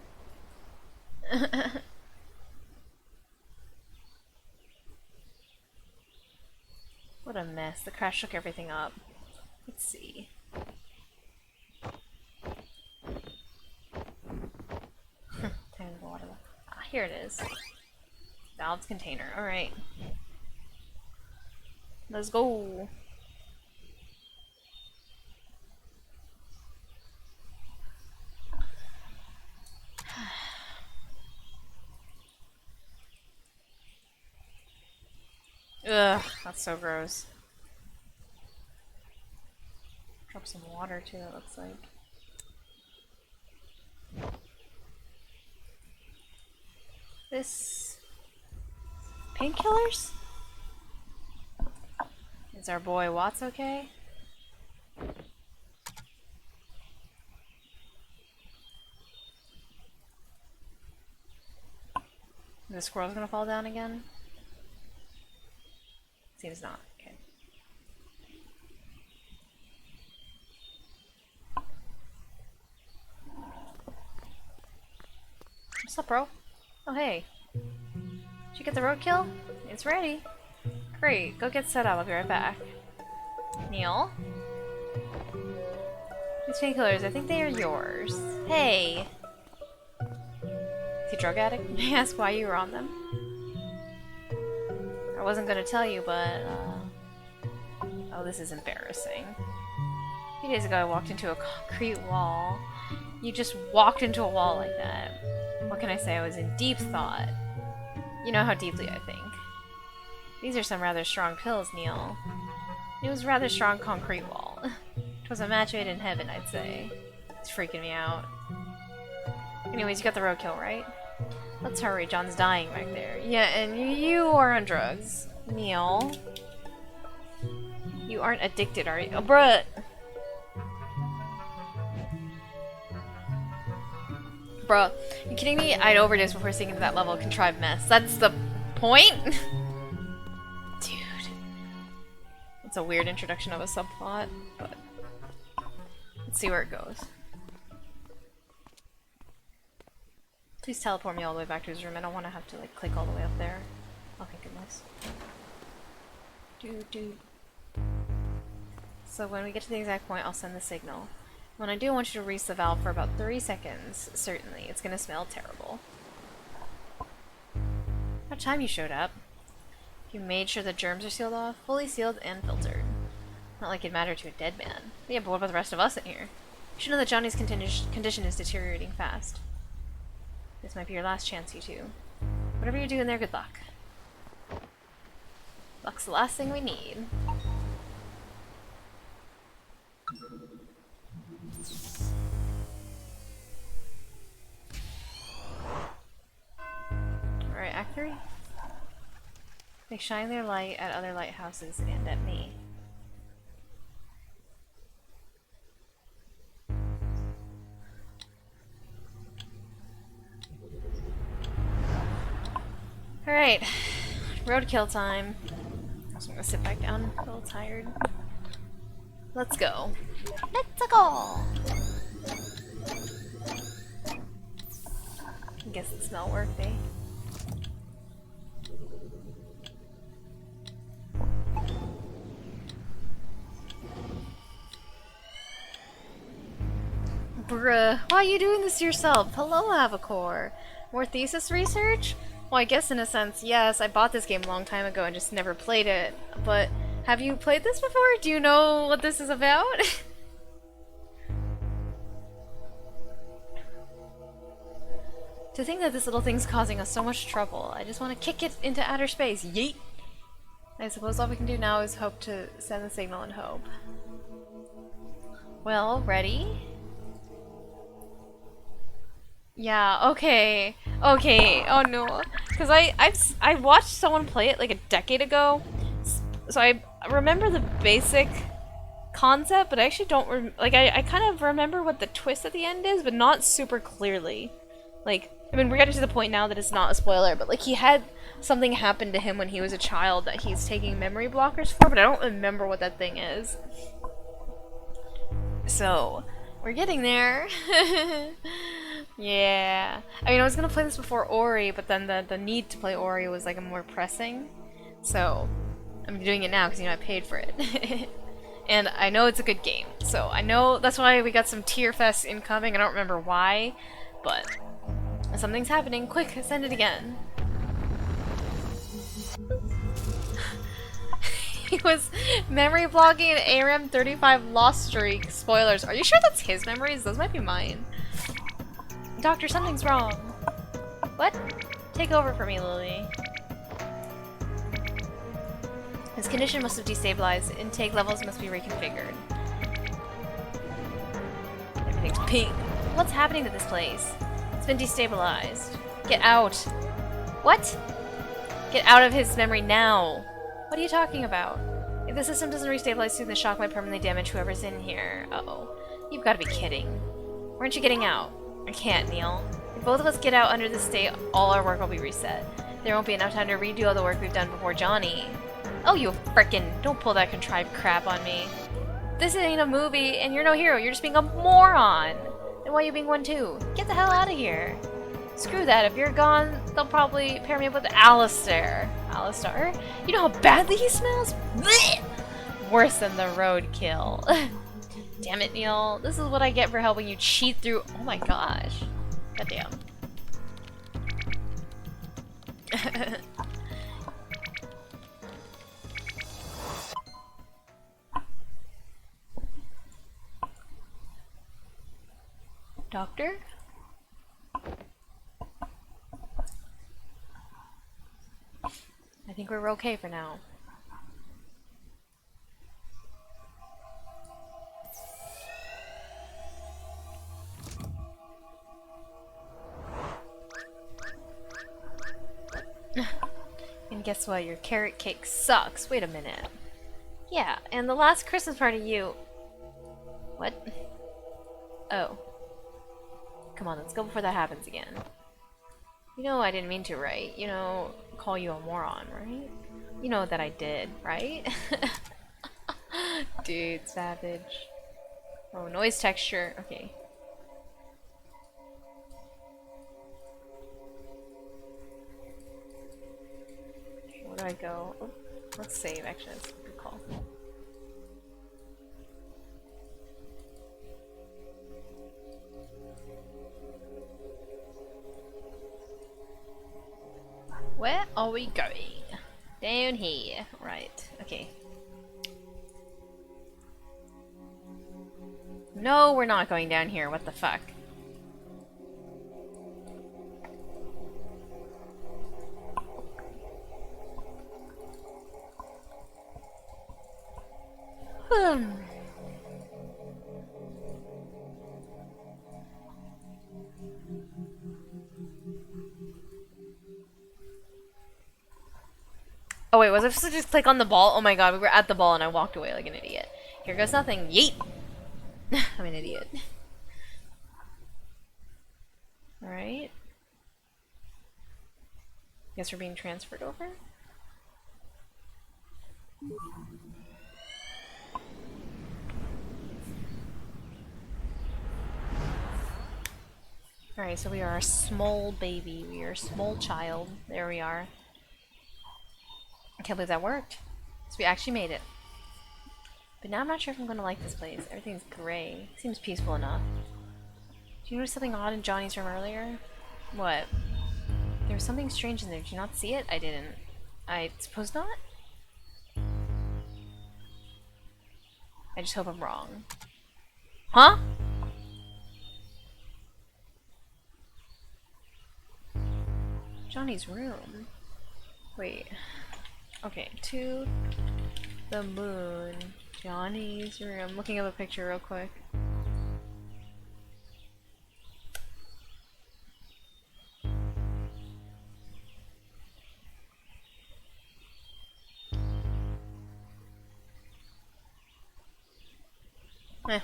What a mess. The crash shook everything up. Let's see. Tiny water. Ah, here it is. Valve's container. Alright. Let's go. Ugh, that's so gross. Drop some water too, it looks like. This... painkillers? Is our boy Watts okay? The squirrel's gonna fall down again? Seems not. Okay. What's up, bro? Oh, hey. Did you get the roadkill? It's ready. Great. Go get set up. I'll be right back. Neil? These painkillers, I think they are yours. Hey! Is he a drug addict? May I ask why you were on them? I wasn't gonna tell you, but, oh, this is embarrassing. A few days ago I walked into a concrete wall. You just walked into a wall like that. What can I say? I was in deep thought. You know how deeply I think. These are some rather strong pills, Neil. It was a rather strong concrete wall. It was a match made in heaven, I'd say. It's freaking me out. Anyways, you got the roadkill, right? Let's hurry, John's dying back there. Yeah, and you are on drugs. Neil. You aren't addicted, are you? Oh, bruh! Bruh, you kidding me? I'd overdose before sinking to that level of contrived mess. That's the point? Dude. It's a weird introduction of a subplot, but let's see where it goes. Please teleport me all the way back to his room. I don't want to have to like click all the way up there. Oh, thank goodness. So when we get to the exact point, I'll send the signal. When I do, I want you to release the valve for about 3 seconds. Certainly, it's gonna smell terrible. What time you showed up? You made sure the germs are sealed off, fully sealed and filtered. Not like it'd matter to a dead man. But yeah, but what about the rest of us in here? You should know that Johnny's condition is deteriorating fast. This might be your last chance, you two. Whatever you're doing there, good luck. Luck's the last thing we need. Alright, Act 3. They shine their light at other lighthouses and at me. Alright, roadkill time. Also, I'm gonna sit back down, a little tired. Let's go. Let's go. I guess the smell worked, eh? Bruh, why are you doing this to yourself? Hello, Avacor. More thesis research? Well, I guess in a sense, yes, I bought this game a long time ago and just never played it. But have you played this before? Do you know what this is about? To think that this little thing's causing us so much trouble. I just want to kick it into outer space. Yeet! I suppose all we can do now is hope to send the signal and hope. Well, ready? Yeah, okay. Okay, oh no. Because I watched someone play it like a decade ago, so I remember the basic concept, but I actually don't I kind of remember what the twist at the end is, but not super clearly. Like, I mean, we're getting to the point now that it's not a spoiler, but like he had something happen to him when he was a child that he's taking memory blockers for, but I don't remember what that thing is. So, we're getting there. Yeah. I mean, I was gonna play this before Ori, but then the need to play Ori was like more pressing. So, I'm doing it now because, you know, I paid for it. And I know it's a good game. So, I know that's why we got some Tearfest incoming. I don't remember why, but something's happening. Quick, send it again. He was memory blocking an ARM 35 lost streak. Spoilers. Are you sure that's his memories? Those might be mine. Doctor, something's wrong. What? Take over for me, Lily. His condition must have destabilized. Intake levels must be reconfigured. Everything's pink. What's happening to this place? It's been destabilized. Get out. What? Get out of his memory now. What are you talking about? If the system doesn't restabilize soon, the shock might permanently damage whoever's in here. Uh-oh. You've got to be kidding. Weren't you getting out? I can't, Neil. If both of us get out under this state, all our work will be reset. There won't be enough time to redo all the work we've done before Johnny. Oh, you frickin'... Don't pull that contrived crap on me. This ain't a movie, and you're no hero. You're just being a moron. Then why are you being one too? Get the hell out of here. Screw that. If you're gone, they'll probably pair me up with Alistair. Alistair? You know how badly he smells? Blech! Worse than the roadkill. Damn it, Neil. This is what I get for helping you cheat through... Oh my gosh. Goddamn. Doctor? I think we're okay for now. And guess what? Your carrot cake sucks. Wait a minute. Yeah, and the last Christmas party you... What? Oh. Come on, let's go before that happens again. You know I didn't mean to, right? You know, call you a moron, right? You know that I did, right? Dude, savage. Oh, noise texture. Okay. Where do I go? Oh, let's save, actually. That's a good call. Where are we going? Down here. Right. Okay. No, we're not going down here. What the fuck? Oh wait, was I supposed to just click on the ball? Oh my god, we were at the ball and I walked away like an idiot. Here goes nothing. Yeet! I'm an idiot. Alright. Guess we're being transferred over? Alright, so we are a small baby. We are a small child. There we are. I can't believe that worked. So we actually made it. But now I'm not sure if I'm gonna like this place. Everything's gray. Seems peaceful enough. you notice something odd in Johnny's room earlier? What? There was something strange in there. Did you not see it? I didn't. I suppose not? I just hope I'm wrong. Huh? Johnny's room. Wait. Okay, to the moon. Johnny's room. Looking up a picture real quick.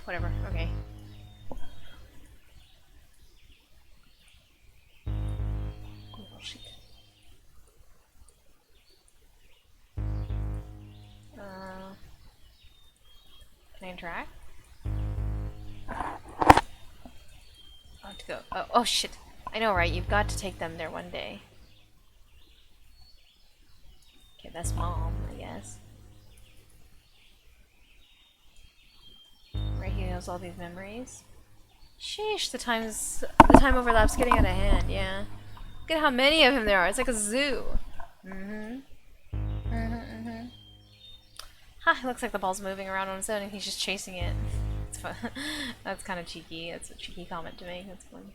Whatever. Okay. Oh, shit. Can I interact? I have to go. Oh shit. I know, right? You've got to take them there one day. Okay, that's mom, I guess. Right, he knows all these memories. Sheesh, the time overlap's getting out of hand, yeah. Look at how many of him there are. It's like a zoo. Ha, it looks like the ball's moving around on its own and he's just chasing it. It's fun. That's kind of cheeky. That's a cheeky comment to make. That's fun.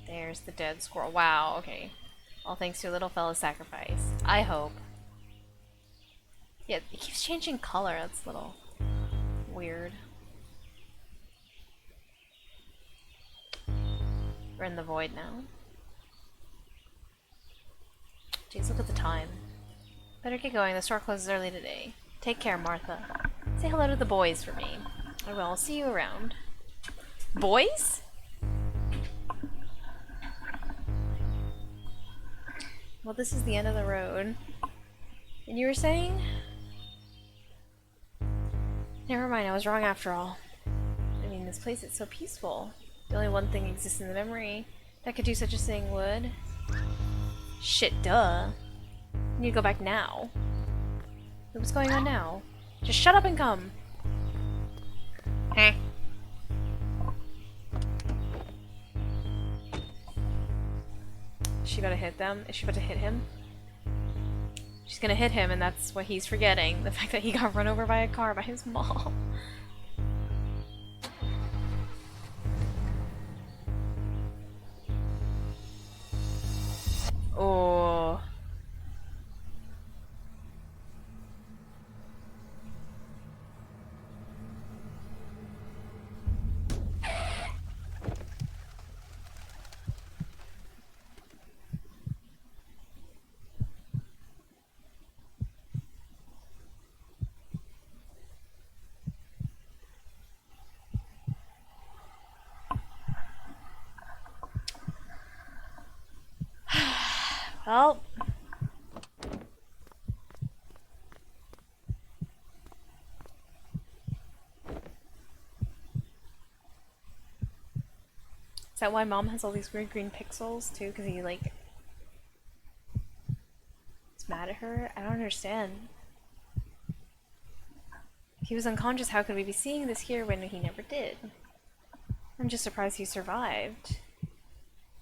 There's the dead squirrel. Wow, okay. All thanks to a little fella's sacrifice. I hope. Yeah, it keeps changing color. That's a little weird. We're in the void now. Jeez, look at the time. Better get going. The store closes early today. Take care, Martha. Say hello to the boys for me. I will. I'll see you around. Boys? Well, this is the end of the road. And you were saying? Never mind, I was wrong after all. I mean, this place is so peaceful. The only one thing exists in the memory that could do such a thing would... Shit, duh. I need to go back now. What's going on now? Just shut up and come. Heh. Is she about to hit them? Is she about to hit him? She's gonna hit him, and that's what he's forgetting. The fact that he got run over by a car by his mom. Oh. Well. Is that why mom has all these weird green pixels too? Because he like is mad at her? I don't understand. If he was unconscious, how could we be seeing this here when he never did? I'm just surprised he survived.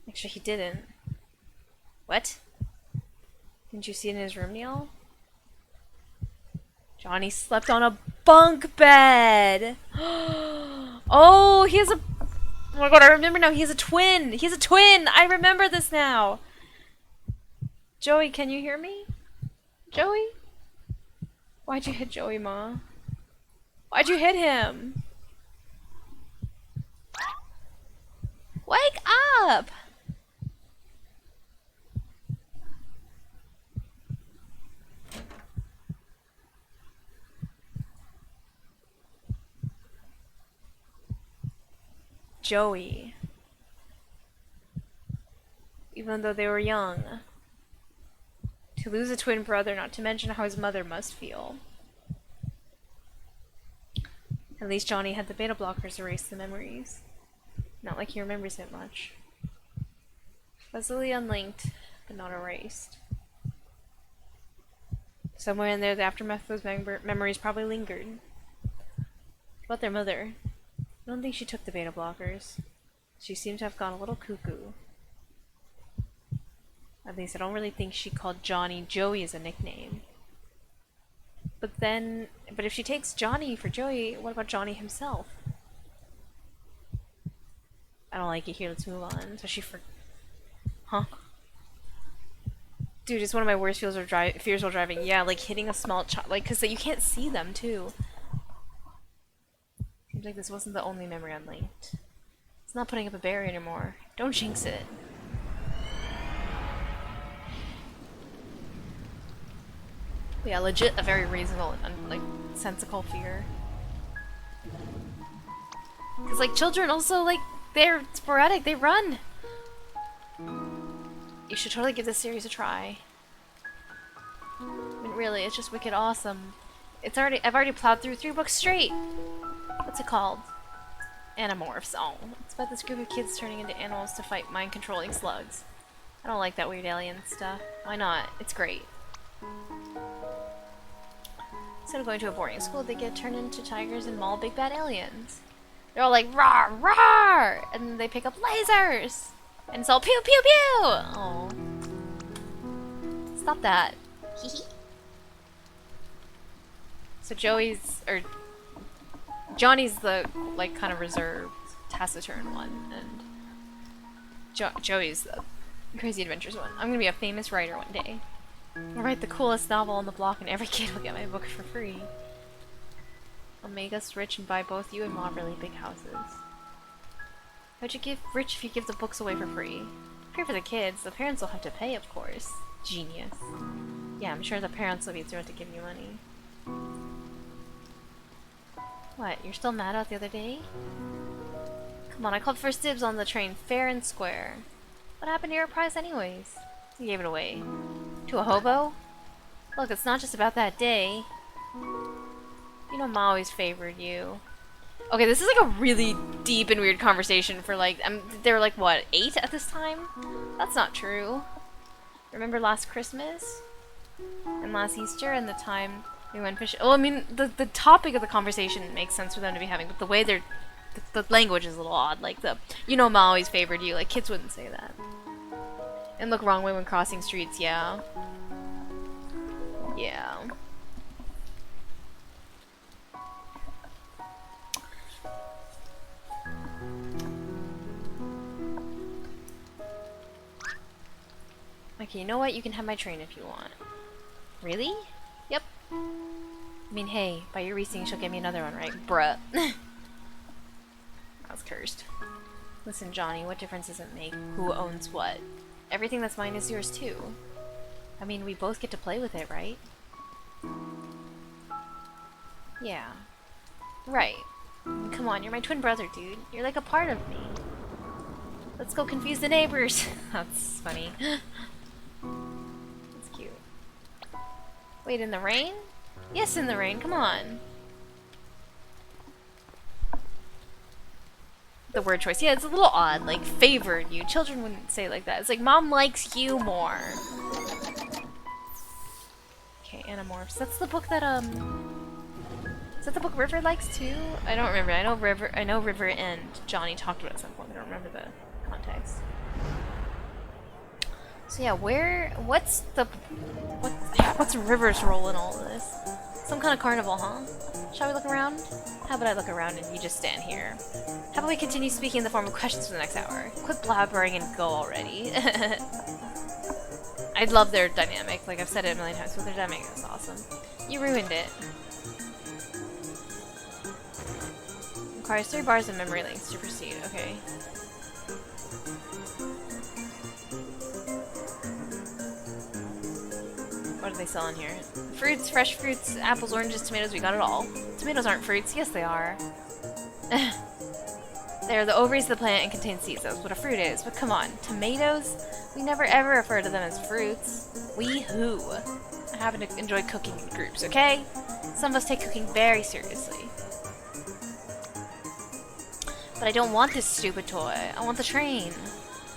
Actually, he didn't. What? Didn't you see it in his room, Neil? Johnny slept on a bunk bed! Oh, he has a... Oh my god, I remember now. He has a twin! He has a twin! I remember this now! Joey, can you hear me? Joey? Why'd you hit Joey, Ma? Why'd you hit him? Wake up! Joey. Even though they were young. To lose a twin brother, not to mention how his mother must feel. At least Johnny had the beta blockers erase the memories. Not like he remembers it much. Fuzzily unlinked, but not erased. Somewhere in there, the aftermath of those memories probably lingered. What about their mother? I don't think she took the beta blockers. She seemed to have gone a little cuckoo. At least I don't really think she called Johnny Joey as a nickname. But if she takes Johnny for Joey, what about Johnny himself? I don't like it here, let's move on. Especially for... Huh? Dude, it's one of my worst fears while driving. Yeah, like hitting a small child, like, cause you can't see them too. Seems like this wasn't the only memory unlinked. It's not putting up a barrier anymore. Don't jinx it. Yeah, legit a very reasonable and like sensical fear. Cause like children also like they're sporadic, they run. You should totally give this series a try. I mean, really, it's just wicked awesome. I've already plowed through 3 books straight. What's it called? Animorphs. Oh, it's about this group of kids turning into animals to fight mind-controlling slugs. I don't like that weird alien stuff. Why not? It's great. Instead of going to a boarding school, they get turned into tigers and maul big bad aliens. They're all like, rawr, rawr! And then they pick up lasers! And it's all pew pew pew! Oh. Stop that. So Johnny's the, like, kind of reserved, taciturn one, and Joey's the crazy adventures one. I'm gonna be a famous writer one day. I'll write the coolest novel on the block and every kid will get my book for free. I'll make us rich and buy both you and Mom really big houses. How'd you get rich if you give the books away for free? Free for the kids, the parents will have to pay, of course. Genius. Yeah, I'm sure the parents will be thrilled to give you money. What, you're still mad about the other day? Come on, I called first dibs on the train fair and square. What happened to your prize anyways? You gave it away. To a hobo? Look, it's not just about that day. You know Ma always favored you. Okay, this is like a really deep and weird conversation for like, they were like, what, 8 at this time? That's not true. Remember last Christmas? And last Easter and the time we went fishing? Well, I mean, the topic of the conversation makes sense for them to be having, but the way the language is a little odd. Like you know Ma always favored you, like kids wouldn't say that. And look wrong way when crossing streets, yeah. Yeah. Okay, you know what? You can have my train if you want. Really? Yep. I mean, hey, by your reasoning, she'll give me another one, right? Bruh. I was cursed. Listen, Johnny, what difference does it make who owns what? Everything that's mine is yours, too. I mean, we both get to play with it, right? Yeah. Right. Come on, you're my twin brother, dude. You're like a part of me. Let's go confuse the neighbors. That's funny. That's cute. Wait, in the rain? Yes, in the rain. Come on. The word choice. Yeah, it's a little odd. Like, favored you. Children wouldn't say it like that. It's like, Mom likes you more. Okay, Animorphs. That's the book that, is that the book River likes too? I don't remember. I know River and Johnny talked about it at some point. I don't remember the context. So yeah, what's River's role in all of this? Some kind of carnival, huh? Shall we look around? How about I look around and you just stand here? How about we continue speaking in the form of questions for the next hour? Quit blabbering and go already. I love their dynamic. Like I've said it a million times, but their dynamic is awesome. You ruined it. Requires 3 bars of memory links to proceed. Okay. What do they sell in here? Fruits, fresh fruits, apples, oranges, tomatoes, we got it all. Tomatoes aren't fruits. Yes, they are. They're the ovaries of the plant and contain seeds. That's what a fruit is. But come on, tomatoes? We never ever refer to them as fruits. We who? I happen to enjoy cooking in groups, okay? Some of us take cooking very seriously. But I don't want this stupid toy. I want the train.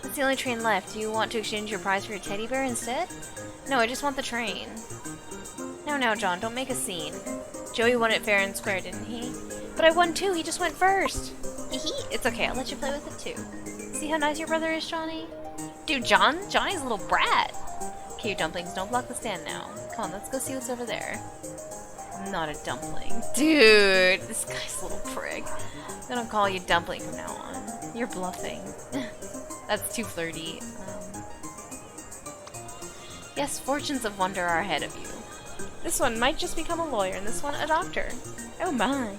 It's the only train left. Do you want to exchange your prize for your teddy bear instead? No, I just want the train. Now, John, don't make a scene. Joey won it fair and square, didn't he? But I won too, he just went first! It's okay, I'll let you play with it too. See how nice your brother is, Johnny? Dude, Johnny's a little brat. Okay, you dumplings, don't block the stand now. Come on, let's go see what's over there. I'm not a dumpling. Dude, this guy's a little prick. I'm gonna call you dumpling from now on. You're bluffing. That's too flirty. Yes, fortunes of wonder are ahead of you. This one might just become a lawyer, and this one a doctor. Oh my.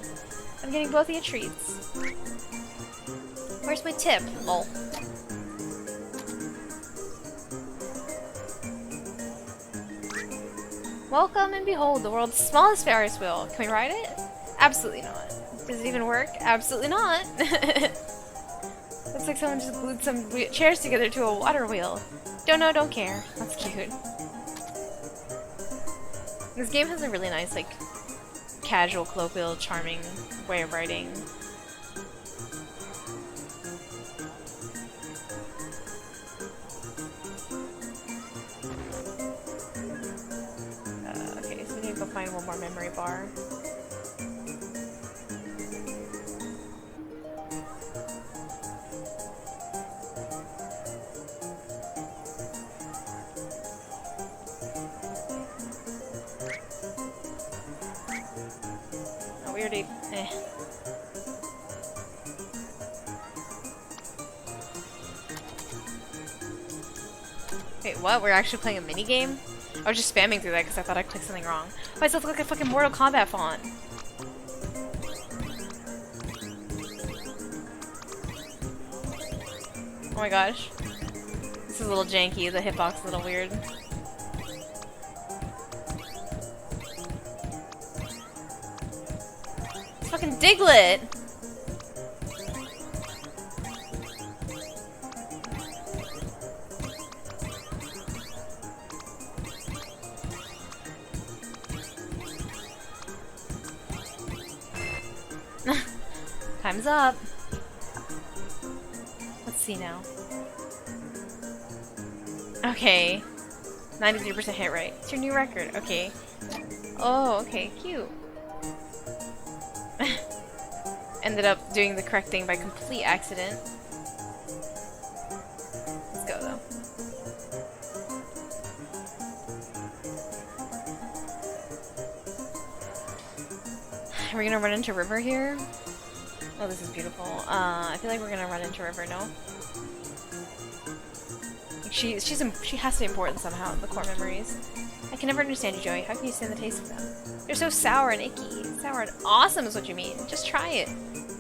I'm getting both of you treats. Where's my tip? Lol. Welcome and behold the world's smallest Ferris wheel. Can we ride it? Absolutely not. Does it even work? Absolutely not. Looks like someone just glued some chairs together to a water wheel. Don't know, don't care. That's cute. This game has a really nice, like, casual, colloquial, charming way of writing. Okay, so we need to go find one more memory bar. Oh, we already... Wait, what? We're actually playing a minigame? I was just spamming through that because I thought I clicked something wrong. Why does it look like a fucking Mortal Kombat font? Oh my gosh. This is a little janky, the hitbox is a little weird. It's fucking Diglett! Time's up. Let's see now. Okay. 93% hit rate. It's your new record. Okay. Oh, okay. Cute. Ended up doing the correct thing by complete accident. Let's go, though. Are we gonna run into River here? Oh, this is beautiful. I feel like we're gonna run into River, no? Like she has to be important somehow in the core memories. I can never understand you, Joey. How can you stand the taste of them? They're so sour and icky. Sour and awesome is what you mean. Just try it.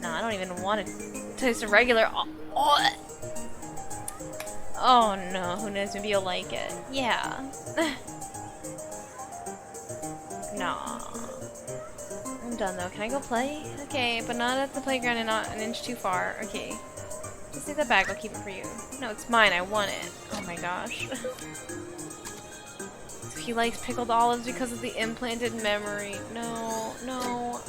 No, I don't even want to taste a regular. Oh no, who knows? Maybe you'll like it. Yeah. Nah. I'm done though. Can I go play? Okay, but not at the playground and not an inch too far. Okay. Just take that back. I'll keep it for you. No, it's mine. I want it. Oh my gosh. He likes pickled olives because of the implanted memory. No, no.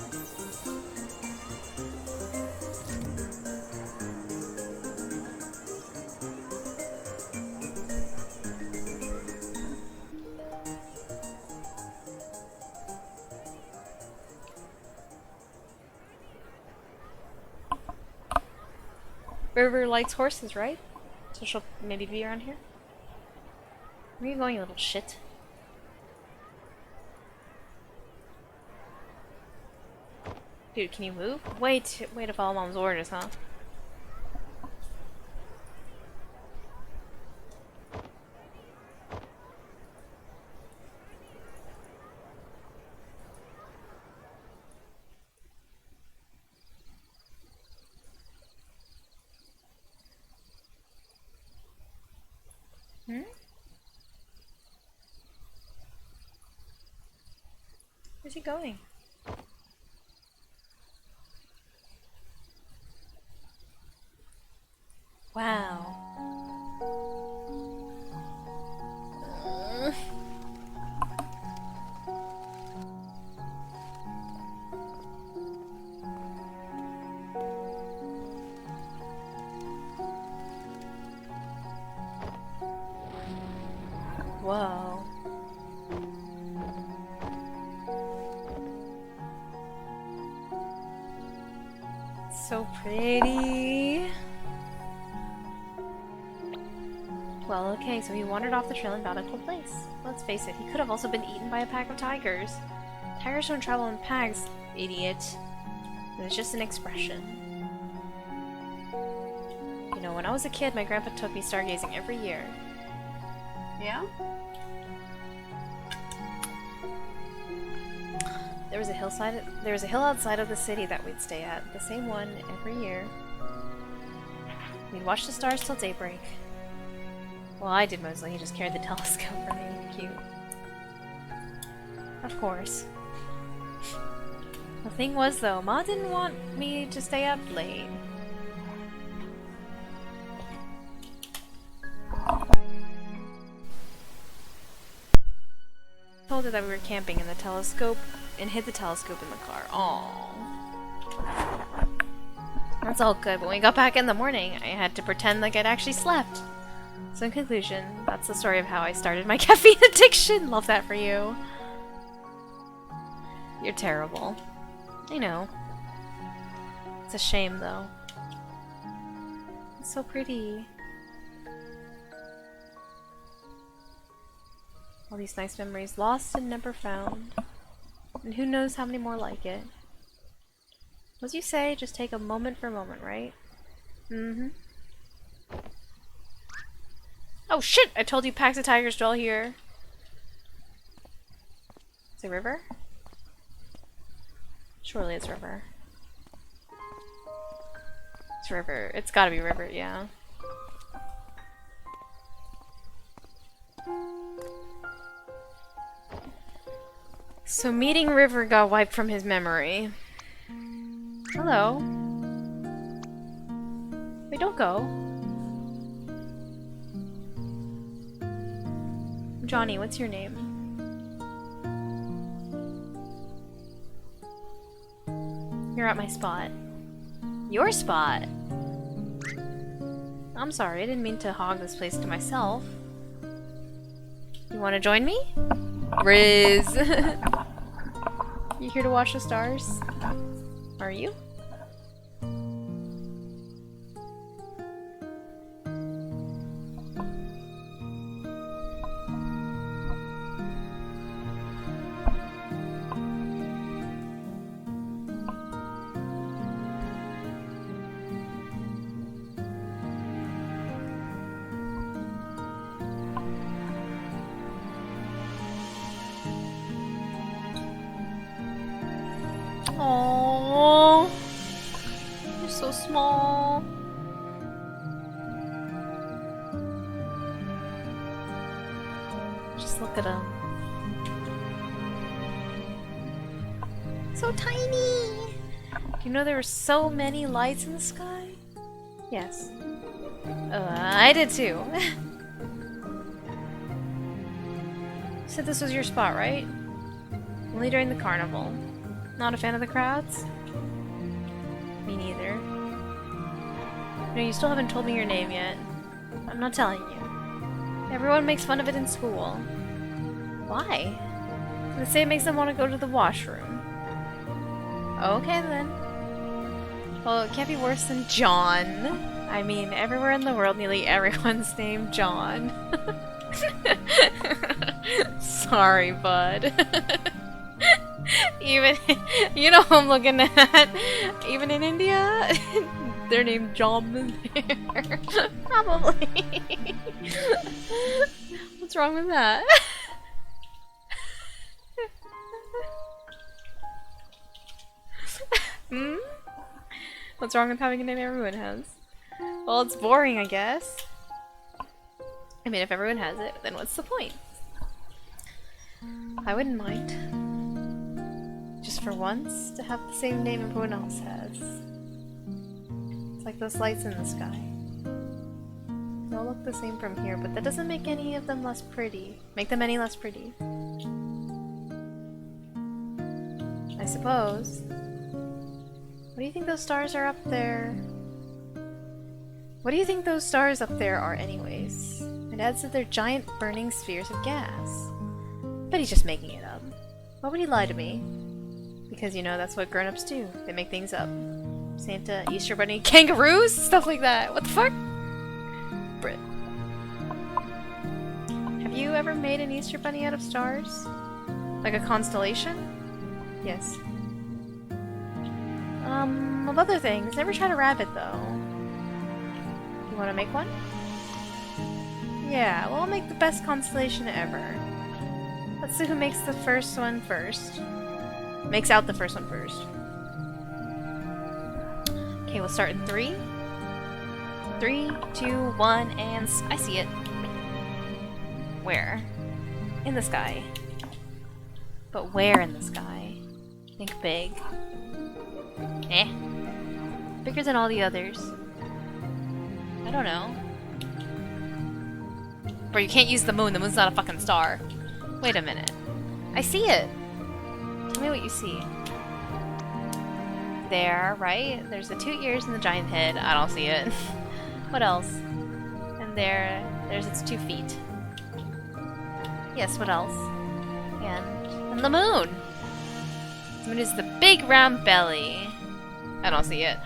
River likes horses, right? So she'll maybe be around here? Where are you going, you little shit? Dude, can you move? Wait to follow mom's orders, huh? Hmm? Where's he going? Wow. Whoa. So pretty. Well, okay, so he wandered off the trail and found a cool place. Let's face it, he could have also been eaten by a pack of tigers. Tigers don't travel in packs, idiot. It was just an expression. You know, when I was a kid, my grandpa took me stargazing every year. Yeah? There was a hill outside of the city that we'd stay at, the same one every year. We'd watch the stars till daybreak. Well, I did mostly. He just carried the telescope for me. Cute. Of course. The thing was, though, Ma didn't want me to stay up late. Told her that we were camping in the telescope and hid the telescope in the car. Aww. That's all good, but when we got back in the morning, I had to pretend like I'd actually slept. So in conclusion, that's the story of how I started my caffeine addiction. Love that for you. You're terrible. I know. It's a shame, though. It's so pretty. All these nice memories lost and never found. And who knows how many more like it. What you say? Just take a moment for a moment, right? Mm-hmm. Oh shit! I told you packs of tigers dwell here. Is it river? Surely it's river. It's river. It's gotta be river, yeah. So meeting River got wiped from his memory. Hello. Wait, don't go. Johnny, what's your name? You're at my spot. Your spot? I'm sorry, I didn't mean to hog this place to myself. You want to join me? Riz! You here to watch the stars? Are you? Aww, you're so small. Just look at him. So tiny. Do you know there were so many lights in the sky? Yes. I did too. You said this was your spot, right? Only during the carnival. Not a fan of the crowds? Me neither. No, you still haven't told me your name yet. I'm not telling you. Everyone makes fun of it in school. Why? They say it makes them want to go to the washroom. Okay then. Well, it can't be worse than John. I mean, everywhere in the world, nearly everyone's named John. Sorry, bud. Even, you know who I'm looking at? Even in India, they're named John there. Probably. What's wrong with that? Hmm? What's wrong with having a name everyone has? Well, it's boring, I guess. I mean, if everyone has it, then what's the point? I wouldn't mind. Just for once, to have the same name everyone else has. It's like those lights in the sky. They all look the same from here, but that doesn't make any of them less pretty. Make them any less pretty. I suppose. What do you think those stars are up there? What do you think those stars up there are anyways? My dad said they're giant burning spheres of gas. But he's just making it up. Why would he lie to me? Because, you know, that's what grown-ups do. They make things up. Santa, Easter Bunny, kangaroos, stuff like that. What the fuck? Brit. Have you ever made an Easter Bunny out of stars? Like a constellation? Yes. Of other things. Never tried a rabbit though. You want to make one? Yeah, well, I'll make the best constellation ever. Let's see who makes the first one first. Makes out the first one first. Okay, we'll start in 3. 3, 2, 1, and I see it. Where? In the sky. But where in the sky? Think big. Eh. Bigger than all the others. I don't know. Bro, you can't use the moon. The moon's not a fucking star. Wait a minute. I see it. Tell me what you see. There, right? There's the 2 ears and the giant head. I don't see it. What else? And there's its 2 feet. Yes, what else? And the moon! The moon is the big round belly. I don't see it.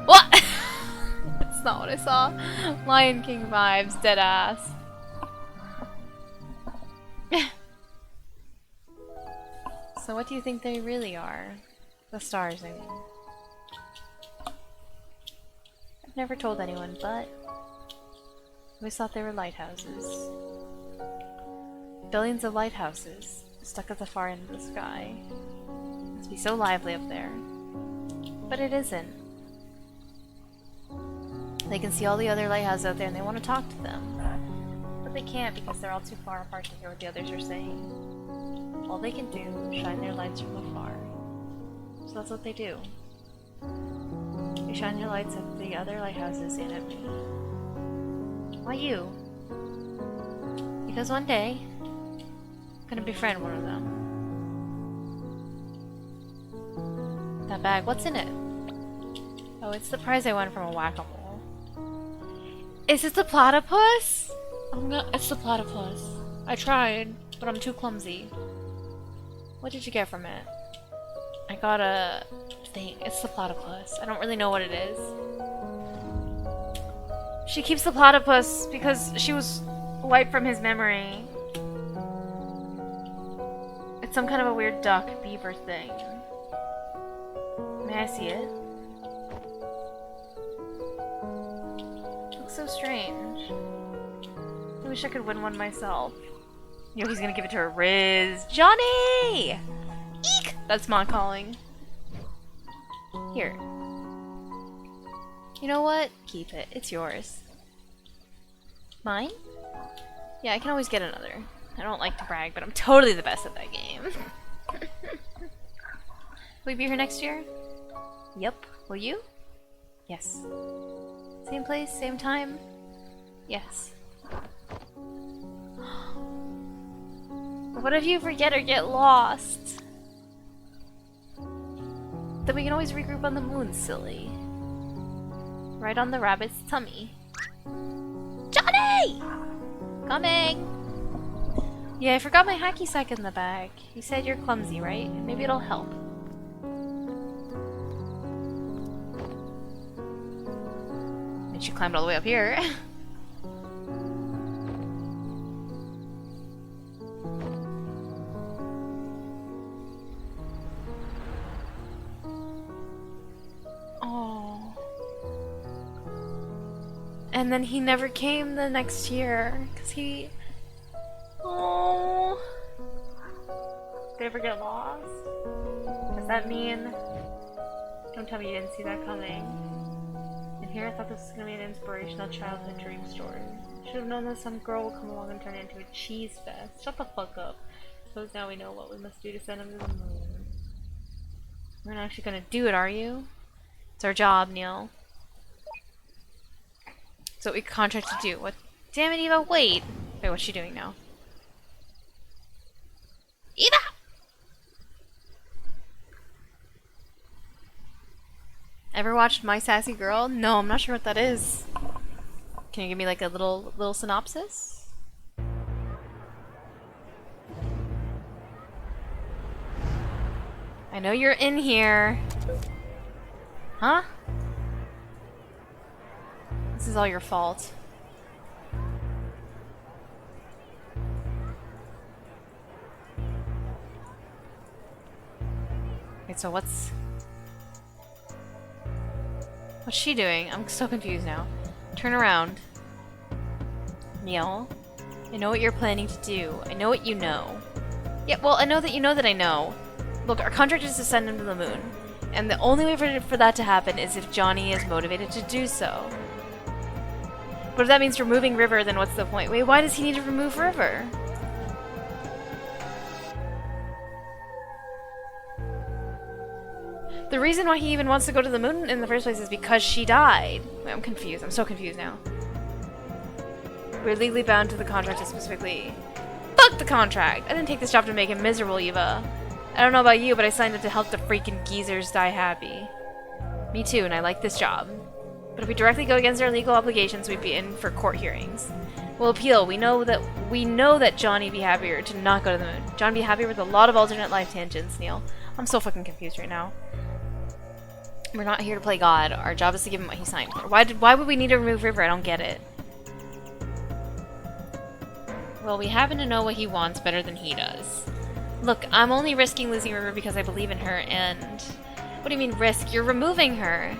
What? That's not what I saw. Lion King vibes, dead ass. So what do you think they really are? The stars, I mean. I've never told anyone, but I always thought they were lighthouses. Billions of lighthouses stuck at the far end of the sky. Must be so lively up there. But it isn't. They can see all the other lighthouses out there and they want to talk to them. But they can't because they're all too far apart to hear what the others are saying. All they can do is shine their lights from afar. So that's what they do. They shine their lights at the other lighthouses and at me. Why you? Because one day, I'm gonna befriend one of them. That bag, what's in it? Oh, it's the prize I won from a whack-a-mole. Is it the platypus? Oh no, it's the platypus. I tried, but I'm too clumsy. What did you get from it? I got a thing. It's the platypus. I don't really know what it is. She keeps the platypus because she was wiped from his memory. It's some kind of a weird duck beaver thing. May I see it? Looks so strange. I wish I could win one myself. Yo, he's gonna give it to her. Riz. Johnny! Eek! That's Mom calling. Here. You know what? Keep it. It's yours. Mine? Yeah, I can always get another. I don't like to brag, but I'm totally the best at that game. Will you be here next year? Yep. Will you? Yes. Same place, same time? Yes. What if you forget or get lost? Then we can always regroup on the moon, silly. Right on the rabbit's tummy. Johnny! Coming! Yeah, I forgot my hacky sack in the bag. You said you're clumsy, right? Maybe it'll help. And she climbed all the way up here. And then he never came the next year, because he... Oh. Did I ever get lost? Does that mean... Don't tell me you didn't see that coming. And here I thought this was going to be an inspirational childhood dream story. Should have known that some girl would come along and turn it into a cheese fest. Shut the fuck up. Suppose now we know what we must do to send him to the moon. You're not actually going to do it, are you? It's our job, Neil. So we contract to do. What? Damn it, Eva, wait! Wait, what's she doing now? Eva! Ever watched My Sassy Girl? No, I'm not sure what that is. Can you give me like a little synopsis? I know you're in here. Huh? This is all your fault. Wait, so what's she doing? I'm so confused now. Turn around. Neil, I know what you're planning to do. I know what you know. Yeah, well, I know that you know that I know. Look, our contract is to send him to the moon. And the only way for that to happen is if Johnny is motivated to do so. But if that means removing River, then what's the point? Wait, why does he need to remove River? The reason why he even wants to go to the moon in the first place is because she died. Wait, I'm confused. I'm so confused now. We're legally bound to the contract to specifically... Fuck the contract! I didn't take this job to make him miserable, Eva. I don't know about you, but I signed up to help the freaking geezers die happy. Me too, and I like this job. But if we directly go against our legal obligations, we'd be in for court hearings. We'll appeal. We know that Johnny'd be happier to not go to the moon. John'd be happier with a lot of alternate life tangents, Neil. I'm so fucking confused right now. We're not here to play God. Our job is to give him what he signed for. Why would we need to remove River? I don't get it. Well, we happen to know what he wants better than he does. Look, I'm only risking losing River because I believe in her, and... What do you mean risk? You're removing her.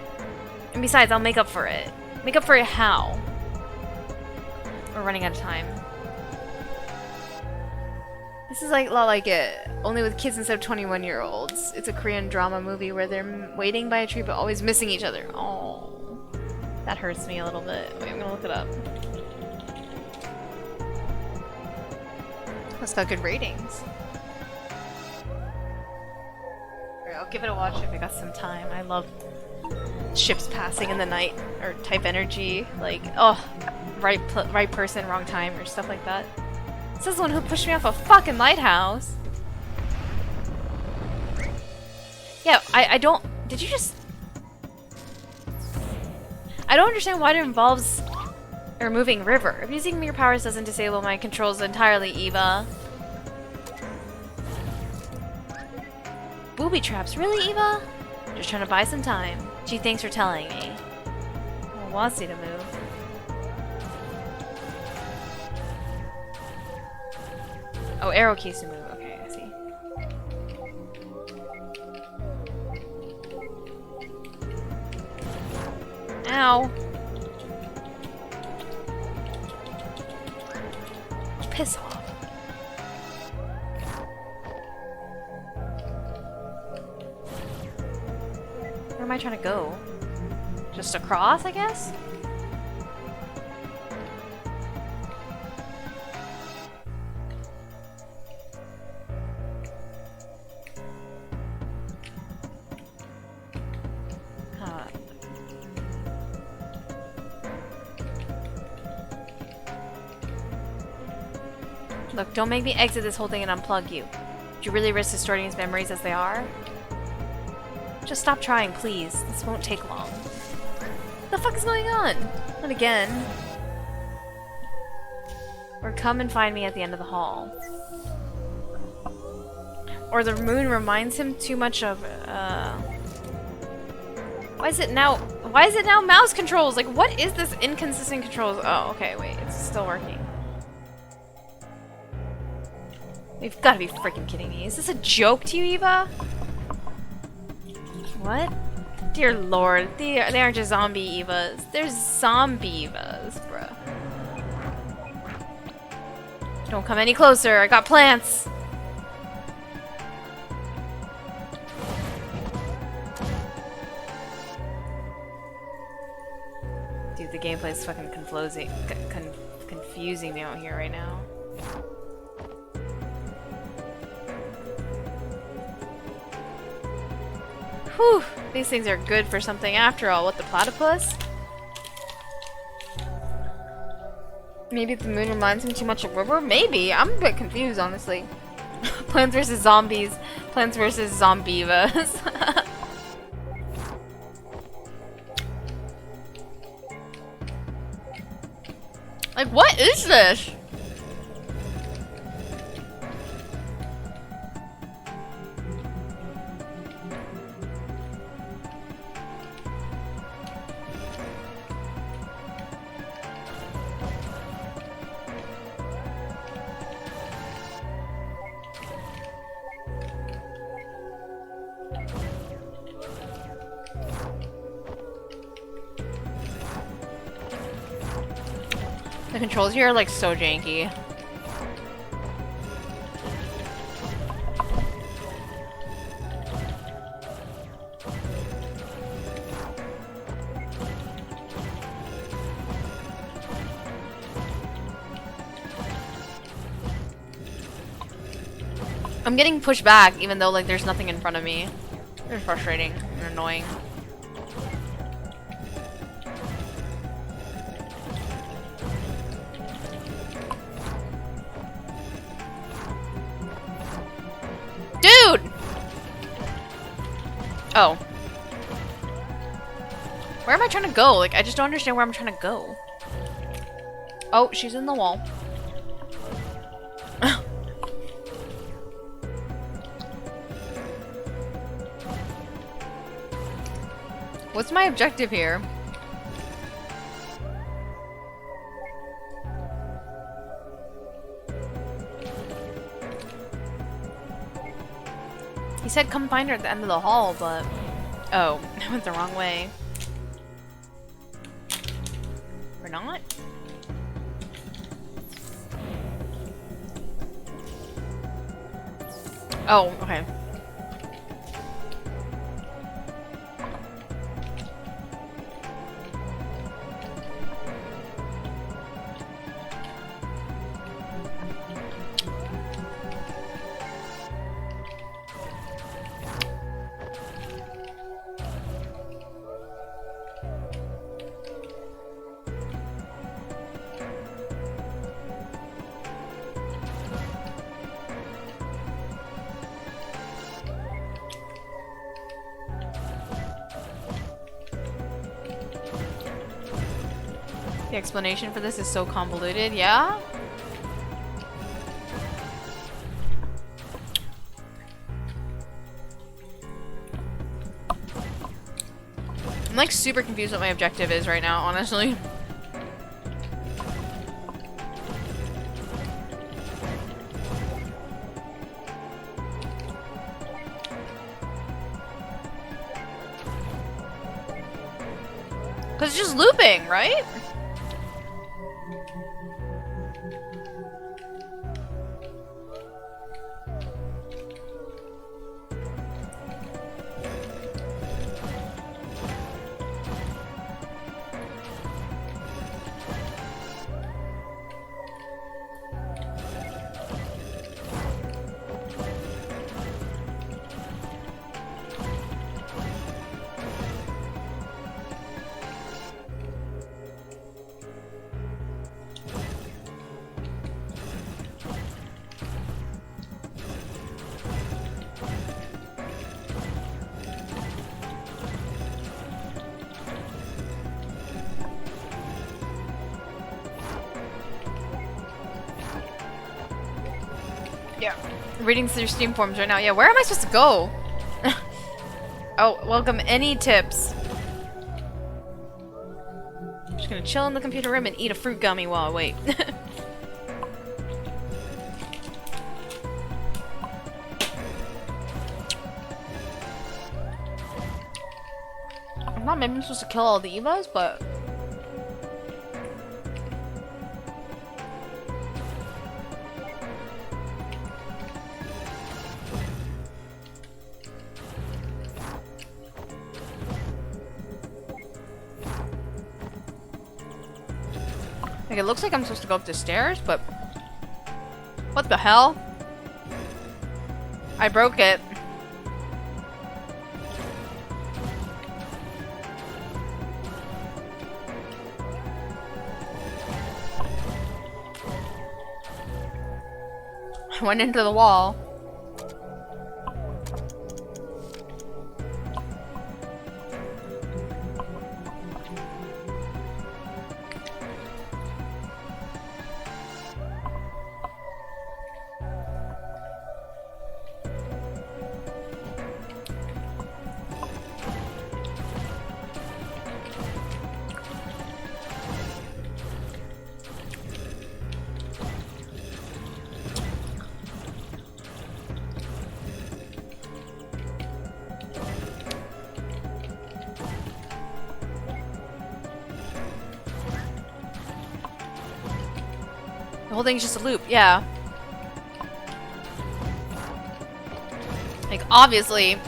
And besides, I'll make up for it. Make up for it how? We're running out of time. This is like a lot like it, only with kids instead of 21-year-olds. It's a Korean drama movie where they're waiting by a tree but always missing each other. Oh, that hurts me a little bit. Wait, I'm gonna look it up. It's got good ratings. Alright, I'll give it a watch if I got some time. I love ships passing in the night, or type energy, like, oh, right person, wrong time, or stuff like that. This is the one who pushed me off a fucking lighthouse. Yeah, I don't... Did you just... I don't understand why it involves removing River. If using your powers doesn't disable my controls entirely, Eva. Booby traps? Really, Eva? Just trying to buy some time. Gee, thanks for telling me. Well, wants you to move. Oh, arrow keys to move. Okay, I see. Ow. Piss off. Where am I trying to go? Just across, I guess? Look, don't make me exit this whole thing and unplug you. Would you really risk distorting his memories as they are? Just stop trying, please. This won't take long. What the fuck is going on? Not again. Or come and find me at the end of the hall. Or the moon reminds him too much of, Why is it now mouse controls? Like, what is this inconsistent controls? Oh, okay, wait, it's still working. You've got to be freaking kidding me. Is this a joke to you, Eva? What? Dear lord, they aren't just zombie Evas. They're zombie Evas, bruh. Don't come any closer, I got plants! Dude, the gameplay is fucking confusing me out here right now. Whew, these things are good for something after all. What, the platypus? Maybe the moon reminds him too much of River? Maybe. I'm a bit confused, honestly. Plants vs. Zombies. Plants vs. Zombievas. Like, what is this? controls here are like so janky. I'm getting pushed back even though like there's nothing in front of me. It's frustrating and annoying. Dude! Oh. Where am I trying to go? Like, I just don't understand where I'm trying to go. Oh, she's in the wall. What's my objective here? He said come find her at the end of the hall, but... Oh, I went the wrong way. Or not? Oh, okay. The explanation for this is so convoluted, yeah? I'm like super confused what my objective is right now, honestly. Cause it's just looping, right? Yeah. Reading through Steam forms right now. Yeah, where am I supposed to go? Oh, welcome any tips. I'm just gonna chill in the computer room and eat a fruit gummy while I wait. I'm not maybe I'm supposed to kill all the Evas, but... Like, it looks like I'm supposed to go up the stairs, but... What the hell? I broke it. I went into the wall. The whole thing's just a loop, yeah. Like, obviously.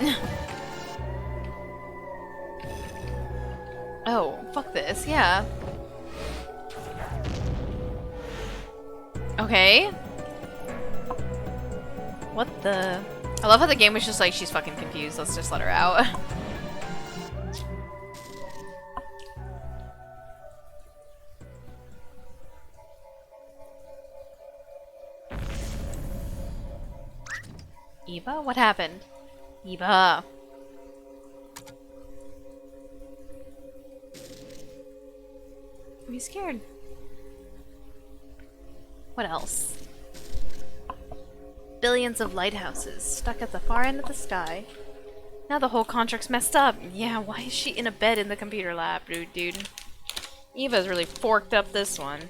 Oh, fuck this, yeah. Okay. What the? I love how the game was just like, she's fucking confused, let's just let her out. Eva? What happened? Eva. Are you scared? What else? Billions of lighthouses stuck at the far end of the sky. Now the whole contract's messed up. Yeah, why is she in a bed in the computer lab, dude? Eva's really forked up this one.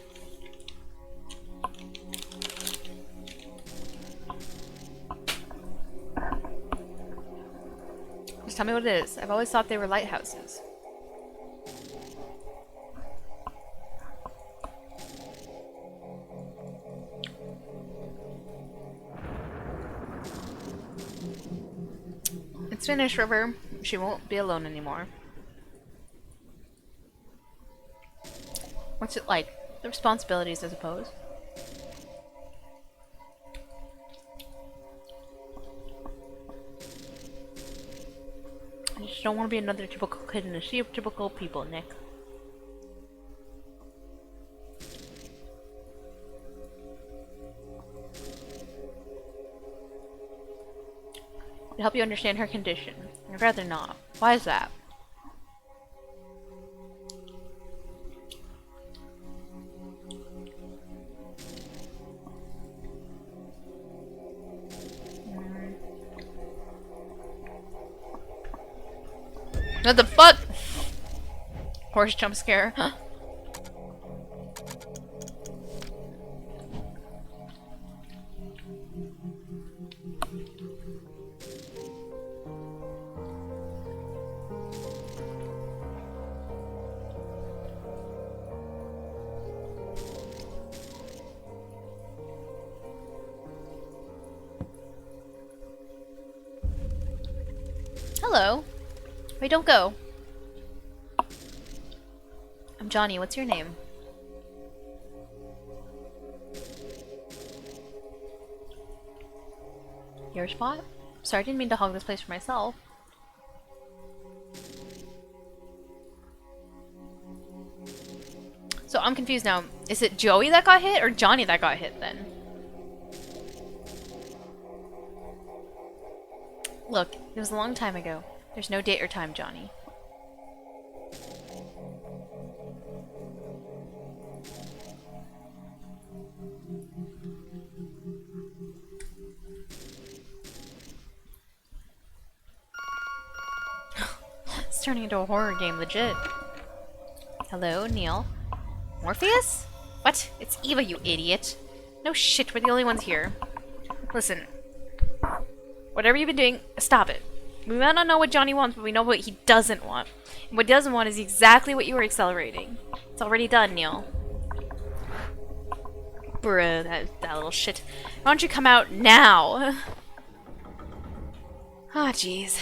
Just tell me what it is. I've always thought they were lighthouses. It's finished, River. She won't be alone anymore. What's it like? The responsibilities, I suppose. I just don't want to be another typical kid in a sea of typical people, Nick. To help you understand her condition. I'd rather not. Why is that? What the fuck? Horse jump scare. Hello. Wait, don't go. I'm Johnny. What's your name? Your spot? Sorry, I didn't mean to hog this place for myself. So I'm confused now. Is it Joey that got hit or Johnny that got hit then? Look, it was a long time ago. There's no date or time, Johnny. It's turning into a horror game, legit. Hello, Neil. Morpheus? What? It's Eva, you idiot. No shit, we're the only ones here. Listen. Whatever you've been doing, stop it. We might not know what Johnny wants, but we know what he doesn't want. And what he doesn't want is exactly what you were accelerating. It's already done, Neil. Bruh, that little shit. Why don't you come out now? Ah, jeez.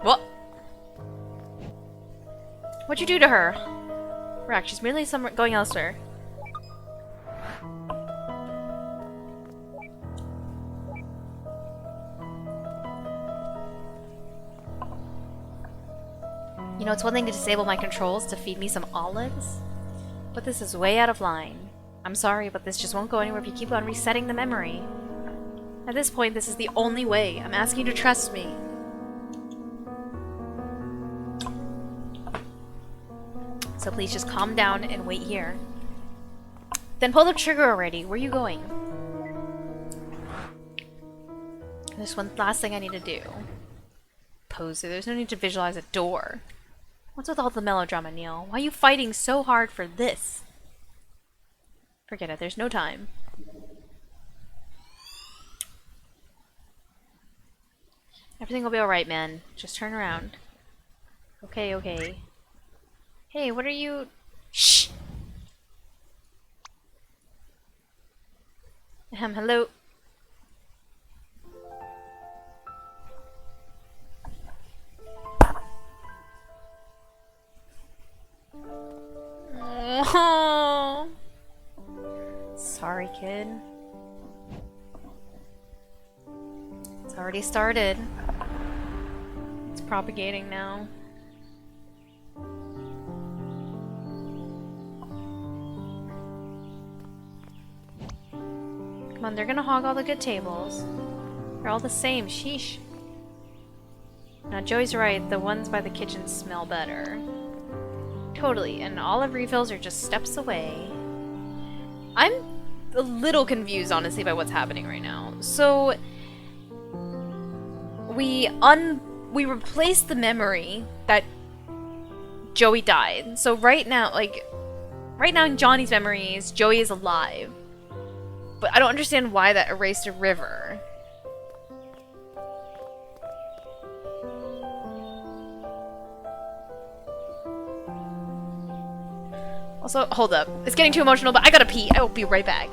What? What'd you do to her? Rack, she's merely somewhere going elsewhere. You know, it's one thing to disable my controls to feed me some olives, but this is way out of line. I'm sorry, but this just won't go anywhere if you keep on resetting the memory. At this point, this is the only way. I'm asking you to trust me. So please just calm down and wait here. Then pull the trigger already. Where are you going? There's one last thing I need to do. Poser, there's no need to visualize a door. What's with all the melodrama, Neil? Why are you fighting so hard for this? Forget it, there's no time. Everything will be alright, man. Just turn around. Okay, okay. Hey, what are you... Shh! Hello? Oh. Sorry, kid. It's already started. It's propagating now. Come on, they're gonna hog all the good tables. They're all the same, sheesh. Now, Joey's right, the ones by the kitchen smell better. Totally, and olive refills are just steps away. I'm a little confused, honestly, by what's happening right now. So, we replaced the memory that Joey died. So right now, in Johnny's memories, Joey is alive. But I don't understand why that erased a river. Also, hold up. It's getting too emotional, but I gotta pee. I will be right back.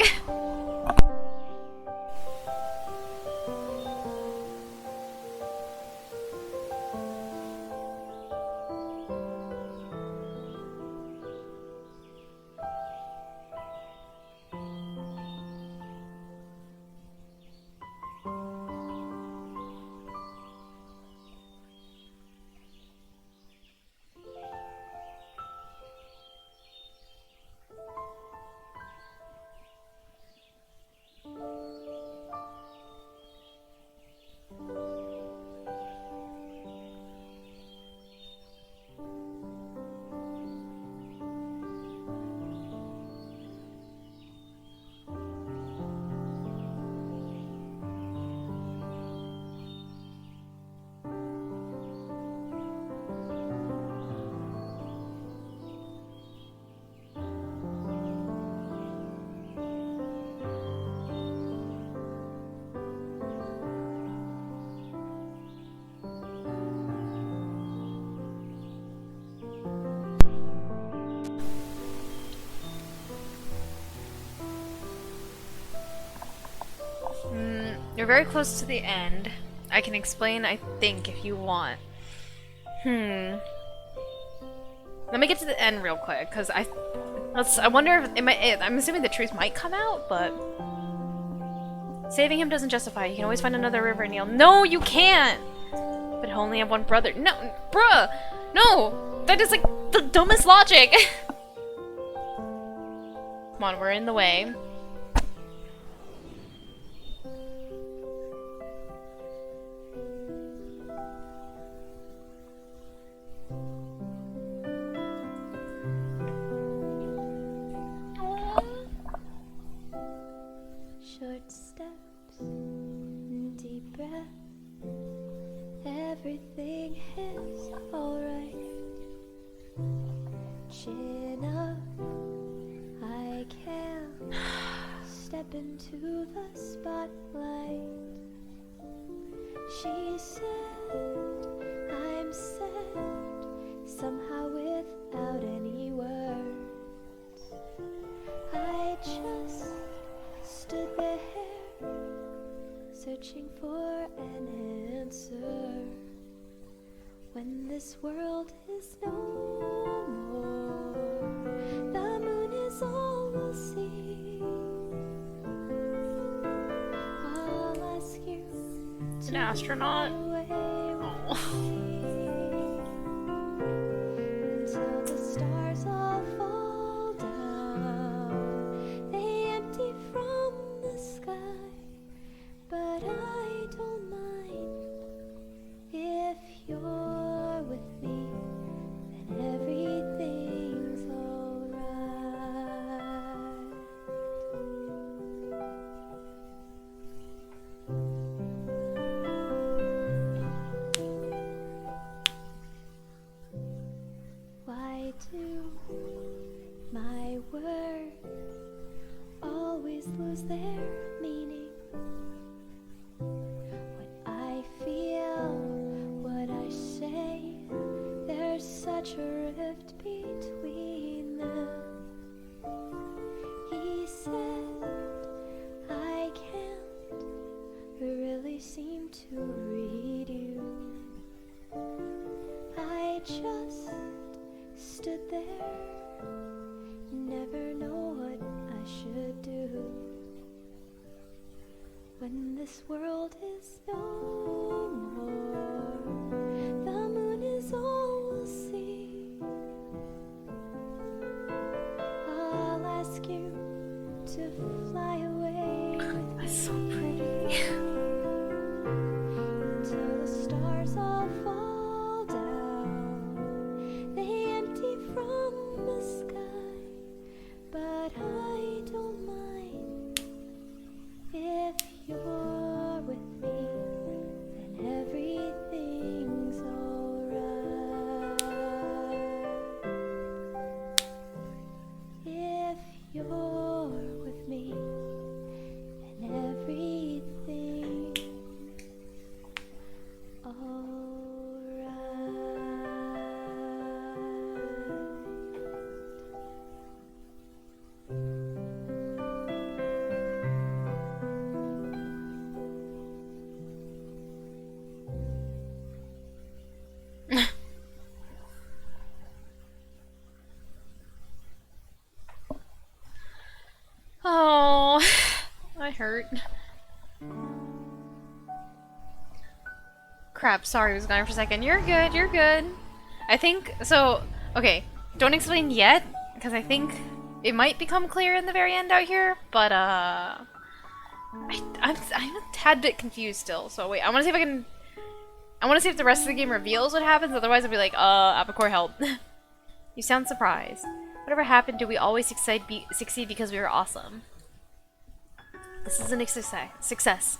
You're very close to the end. I can explain, I think, if you want. Let me get to the end real quick, because I wonder if I'm assuming the truth might come out, but saving him doesn't justify. You can always find another river, Neil. No, you can't. But I only have one brother. No, bruh, no, that is like the dumbest logic. Come on, we're in the way. Short steps, deep breath. Everything is alright. Chin up, I can step into the spotlight. She said, I'm sad, somehow without any words. I just stood there, searching for an answer. When this world is no more, the moon is all we'll see. I'll ask you to An astronaut. fly away with me until the stars all fall down. They empty from the sky, but I don't mind. If you're with me, then everything's alright. is their meaning. What I feel, what I say, there's such a rift between them. He said, I can't really seem to read you. I just stood there, never know what I should do. When this world is no more, the moon is all we'll see. I'll ask you to fly away with That's so me pretty. until the stars all fall down. They empty from the sky, but I don't mind. If you're with me, then everything's alright. If you're with me, then everything's Oh, I hurt. Crap, sorry, I was gone for a second. You're good, you're good. I think, so, okay, don't explain yet, because I think it might become clear in the very end out here, but, I'm a tad bit confused still, so wait, I want to see if I can, I want to see if the rest of the game reveals what happens, otherwise I'll be like, Apicore, help. You sound surprised. Whatever happened, do we always succeed because we were awesome? This isn't a success.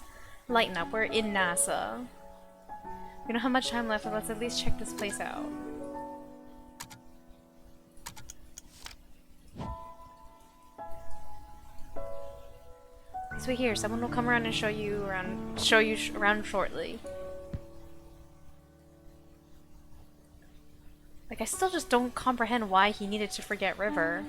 Lighten up, we're in NASA. We don't have much time left, but let's at least check this place out. Please wait here, someone will come around and show you around shortly. Like, I still just don't comprehend why he needed to forget River.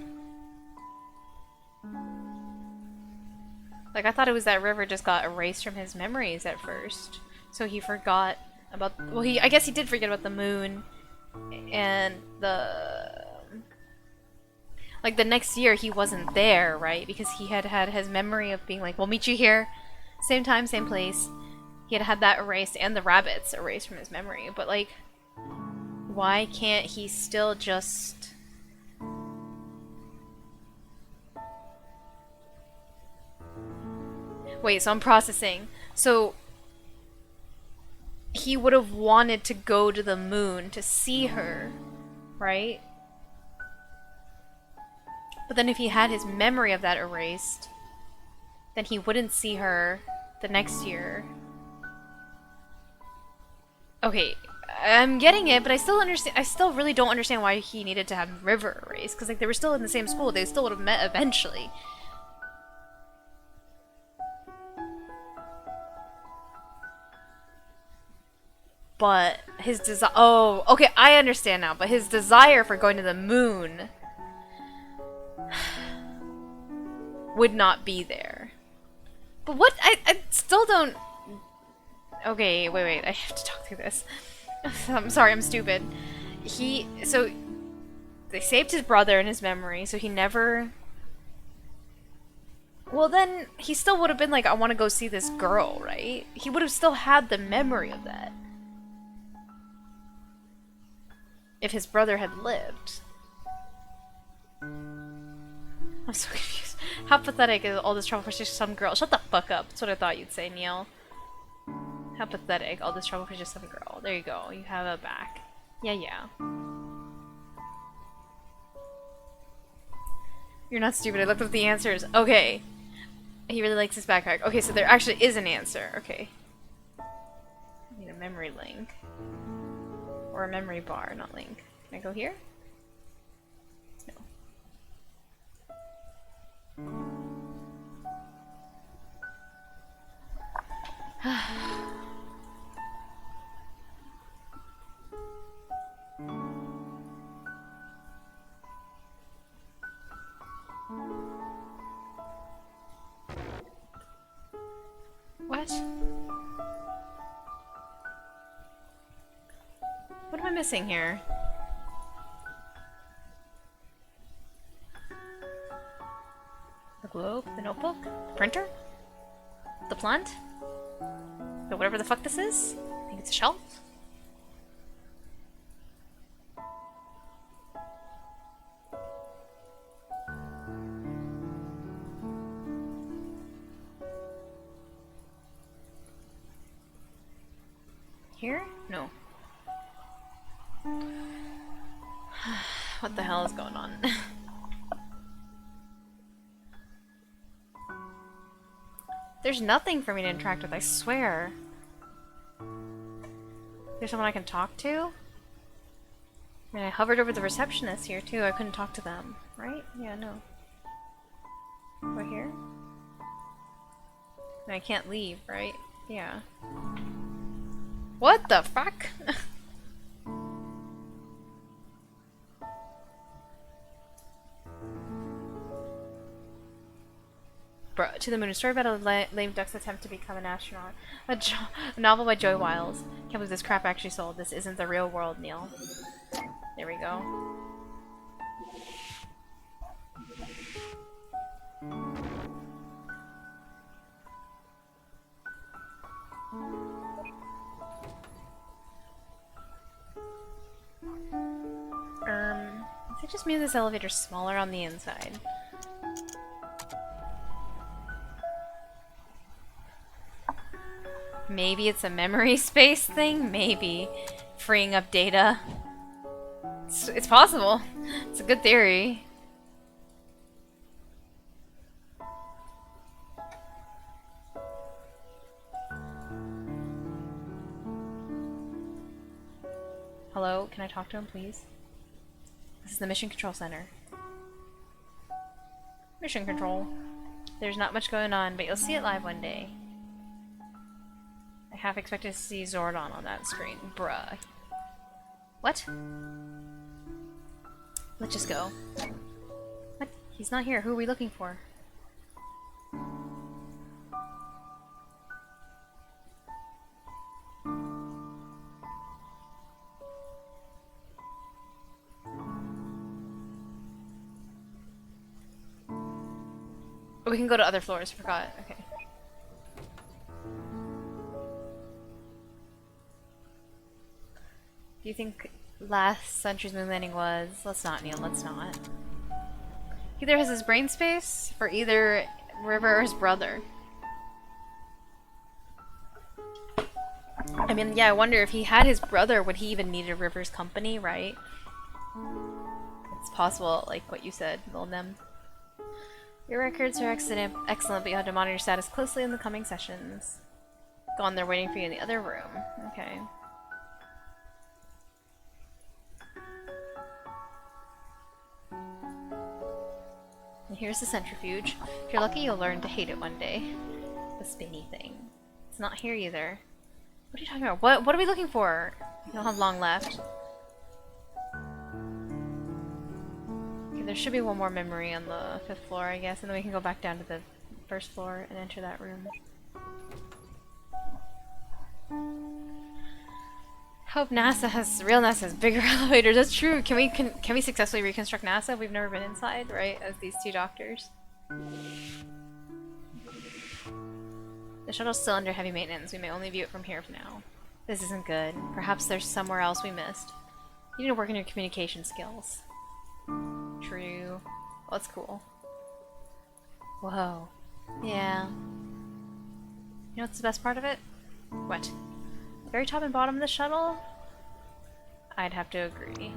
Like, I thought it was that River just got erased from his memories at first. So he forgot about, well, I guess he did forget about the moon and like the next year he wasn't there, right? Because he had his memory of being like, we'll meet you here, same time, same place. He had that erased and the rabbits erased from his memory, but like, why can't he still just... Wait, so I'm processing. So he would have wanted to go to the moon to see her, right? But then if he had his memory of that erased, then he wouldn't see her the next year. Okay, I'm getting it, but I still really don't understand why he needed to have River erased, because like they were still in the same school, they still would have met eventually. But his desire, oh, okay, I understand now, but his desire for going to the moon would not be there. But what, I still don't, okay, wait, I have to talk through this. I'm sorry, I'm stupid. So, they saved his brother in his memory, so he never... Well then, he still would have been like, I want to go see this girl, right? He would have still had the memory of that. If his brother had lived. I'm so confused. How pathetic is all this trouble for just some girl? Shut the fuck up. That's what I thought you'd say, Neil. How pathetic. All this trouble for just some girl. There you go. You have it back. Yeah. You're not stupid. I looked up the answers. Okay. He really likes his backpack. Okay, so there actually is an answer. Okay. I need a memory link. Or a memory bar, not link. Can I go here? No. missing here? The globe? The notebook? The printer? The plant? The whatever the fuck this is? I think it's a shelf? Here? No. What the hell is going on? There's nothing for me to interact with, I swear. There's someone I can talk to? I mean, I hovered over the receptionist here too. I couldn't talk to them, right? Yeah, no. We're here? And I can't leave, right? Yeah. What the fuck? Bro, to the moon. A story about a lame duck's attempt to become an astronaut. A novel by Joy Wiles. Can't believe this crap actually sold. This isn't the real world, Neil. There we go. Is it just me this elevator's smaller on the inside? Maybe it's a memory space thing? Maybe. Freeing up data. It's possible. It's a good theory. Hello? Can I talk to him, please? This is the Mission Control Center. Mission Control. There's not much going on, but you'll see it live one day. I half expected to see Zordon on that screen. Bruh. What? Let's just go. What? He's not here. Who are we looking for? Oh, we can go to other floors. Forgot. Okay. Do you think last century's moon landing was? Let's not, Neil. Let's not. He either has his brain space for either River or his brother. I mean, yeah, I wonder if he had his brother, would he even need a River's company, right? It's possible, like what you said, Milnem. Your records are excellent, but you have to monitor your status closely in the coming sessions. Go on, they're waiting for you in the other room. Okay. And here's the centrifuge. If you're lucky, you'll learn to hate it one day. The spinny thing. It's not here either. What are you talking about? What are we looking for? We don't have long left. Okay, there should be one more memory on the 5th floor, I guess, and then we can go back down to the 1st floor and enter that room. Hope NASA has bigger elevators. That's true. Can we successfully reconstruct NASA? We've never been inside, right? As these two doctors. The shuttle's still under heavy maintenance. We may only view it from here for now. This isn't good. Perhaps there's somewhere else we missed. You need to work on your communication skills. True. Well, that's cool. Whoa. Yeah. You know what's the best part of it? What? The very top and bottom of the shuttle? I'd have to agree.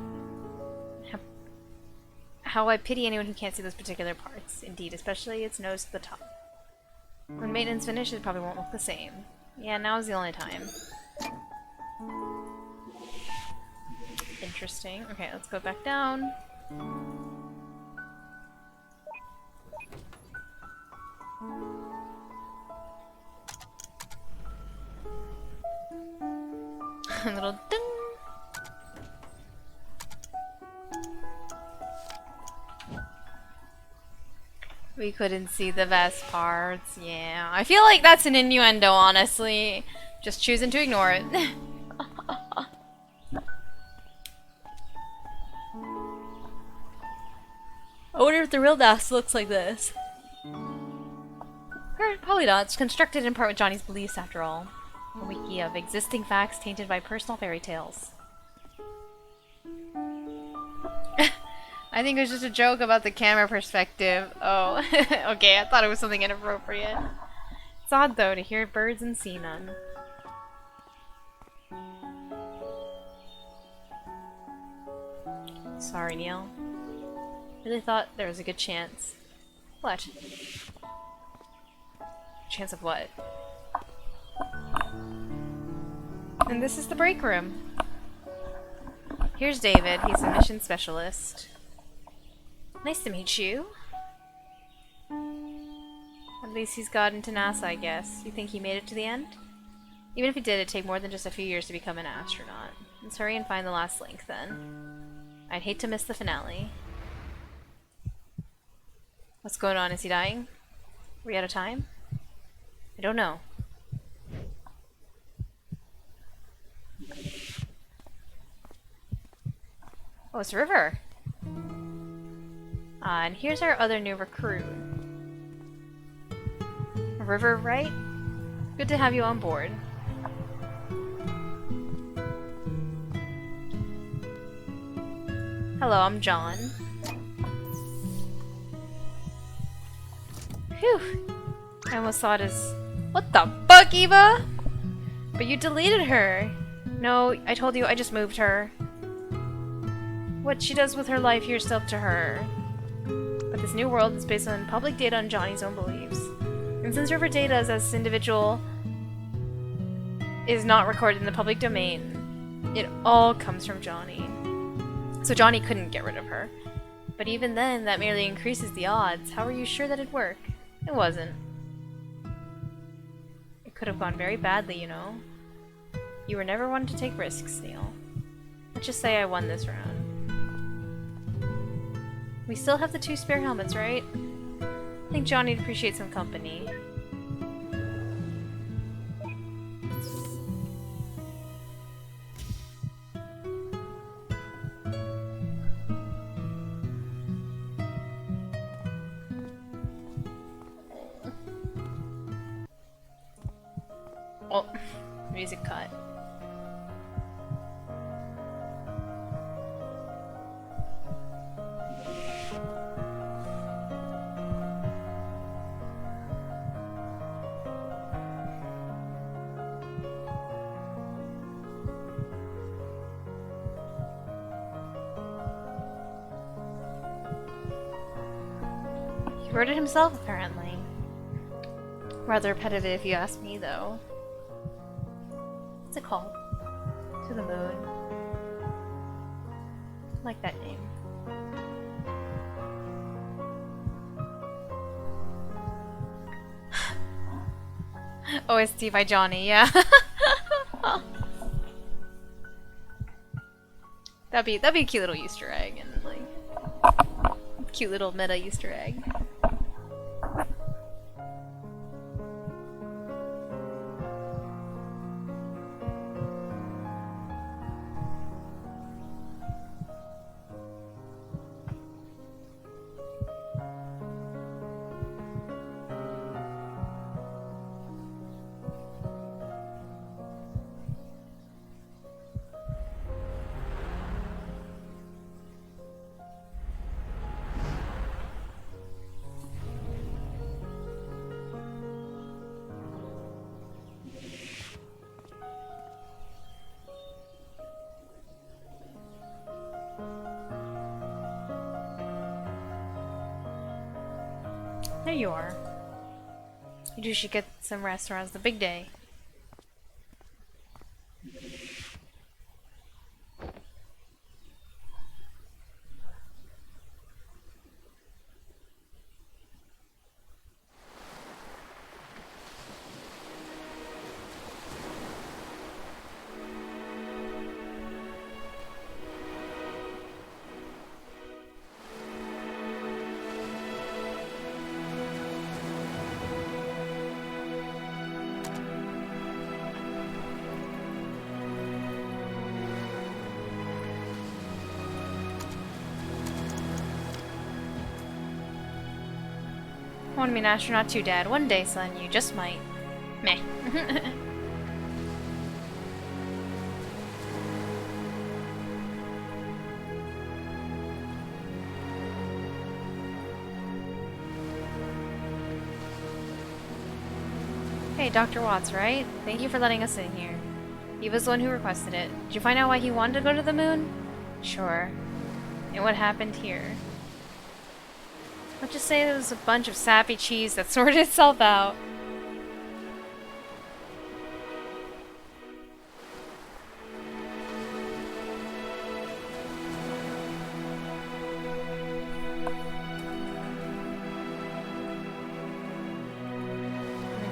How I pity anyone who can't see those particular parts. Indeed, especially its nose to the top. When maintenance finishes, it probably won't look the same. Yeah, now is the only time. Interesting. Okay, let's go back down. A little ding! We couldn't see the best parts. Yeah, I feel like that's an innuendo, honestly. Just choosing to ignore it. the real nest looks like this. Probably not. It's constructed in part with Johnny's beliefs, after all. A wiki of existing facts tainted by personal fairy tales. I think it was just a joke about the camera perspective. Oh, okay, I thought it was something inappropriate. It's odd, though, to hear birds and see none. Sorry, Neil. Really thought there was a good chance. What? Chance of what? And this is the break room. Here's David. He's a mission specialist. Nice to meet you. At least he's got into NASA, I guess. You think he made it to the end? Even if he did, it'd take more than just a few years to become an astronaut. Let's hurry and find the last link, then. I'd hate to miss the finale. What's going on? Is he dying? Are we out of time? I don't know. Oh, it's River. And here's our other new recruit. River, right? Good to have you on board. Hello, I'm John. Phew. I almost saw it as... What the fuck, Eva? But you deleted her. No, I told you I just moved her. What she does with her life here's still up to her. But this new world is based on public data on Johnny's own beliefs. And since River data as this individual is not recorded in the public domain, it all comes from Johnny. So Johnny couldn't get rid of her. But even then, that merely increases the odds. How are you sure that it'd work? It wasn't. It could have gone very badly, you know. You were never one to take risks, Neil. Let's just say I won this round. We still have the 2 spare helmets, right? I think Johnny'd appreciate some company. Oh, music cut. He wrote it himself, apparently. Rather repetitive if you ask me, though. What's it called? To the Moon. I like that name. OST by Johnny, yeah. that'd be a cute little Easter egg, and like cute little meta Easter egg. There you are. You two should get some rest or else the big day. I want to be an astronaut too, Dad. One day, son, you just might. Meh. Hey, Dr. Watts, right? Thank you for letting us in here. He was the one who requested it. Did you find out why he wanted to go to the moon? Sure. And what happened here? Let's just say there was a bunch of sappy cheese that sorted itself out.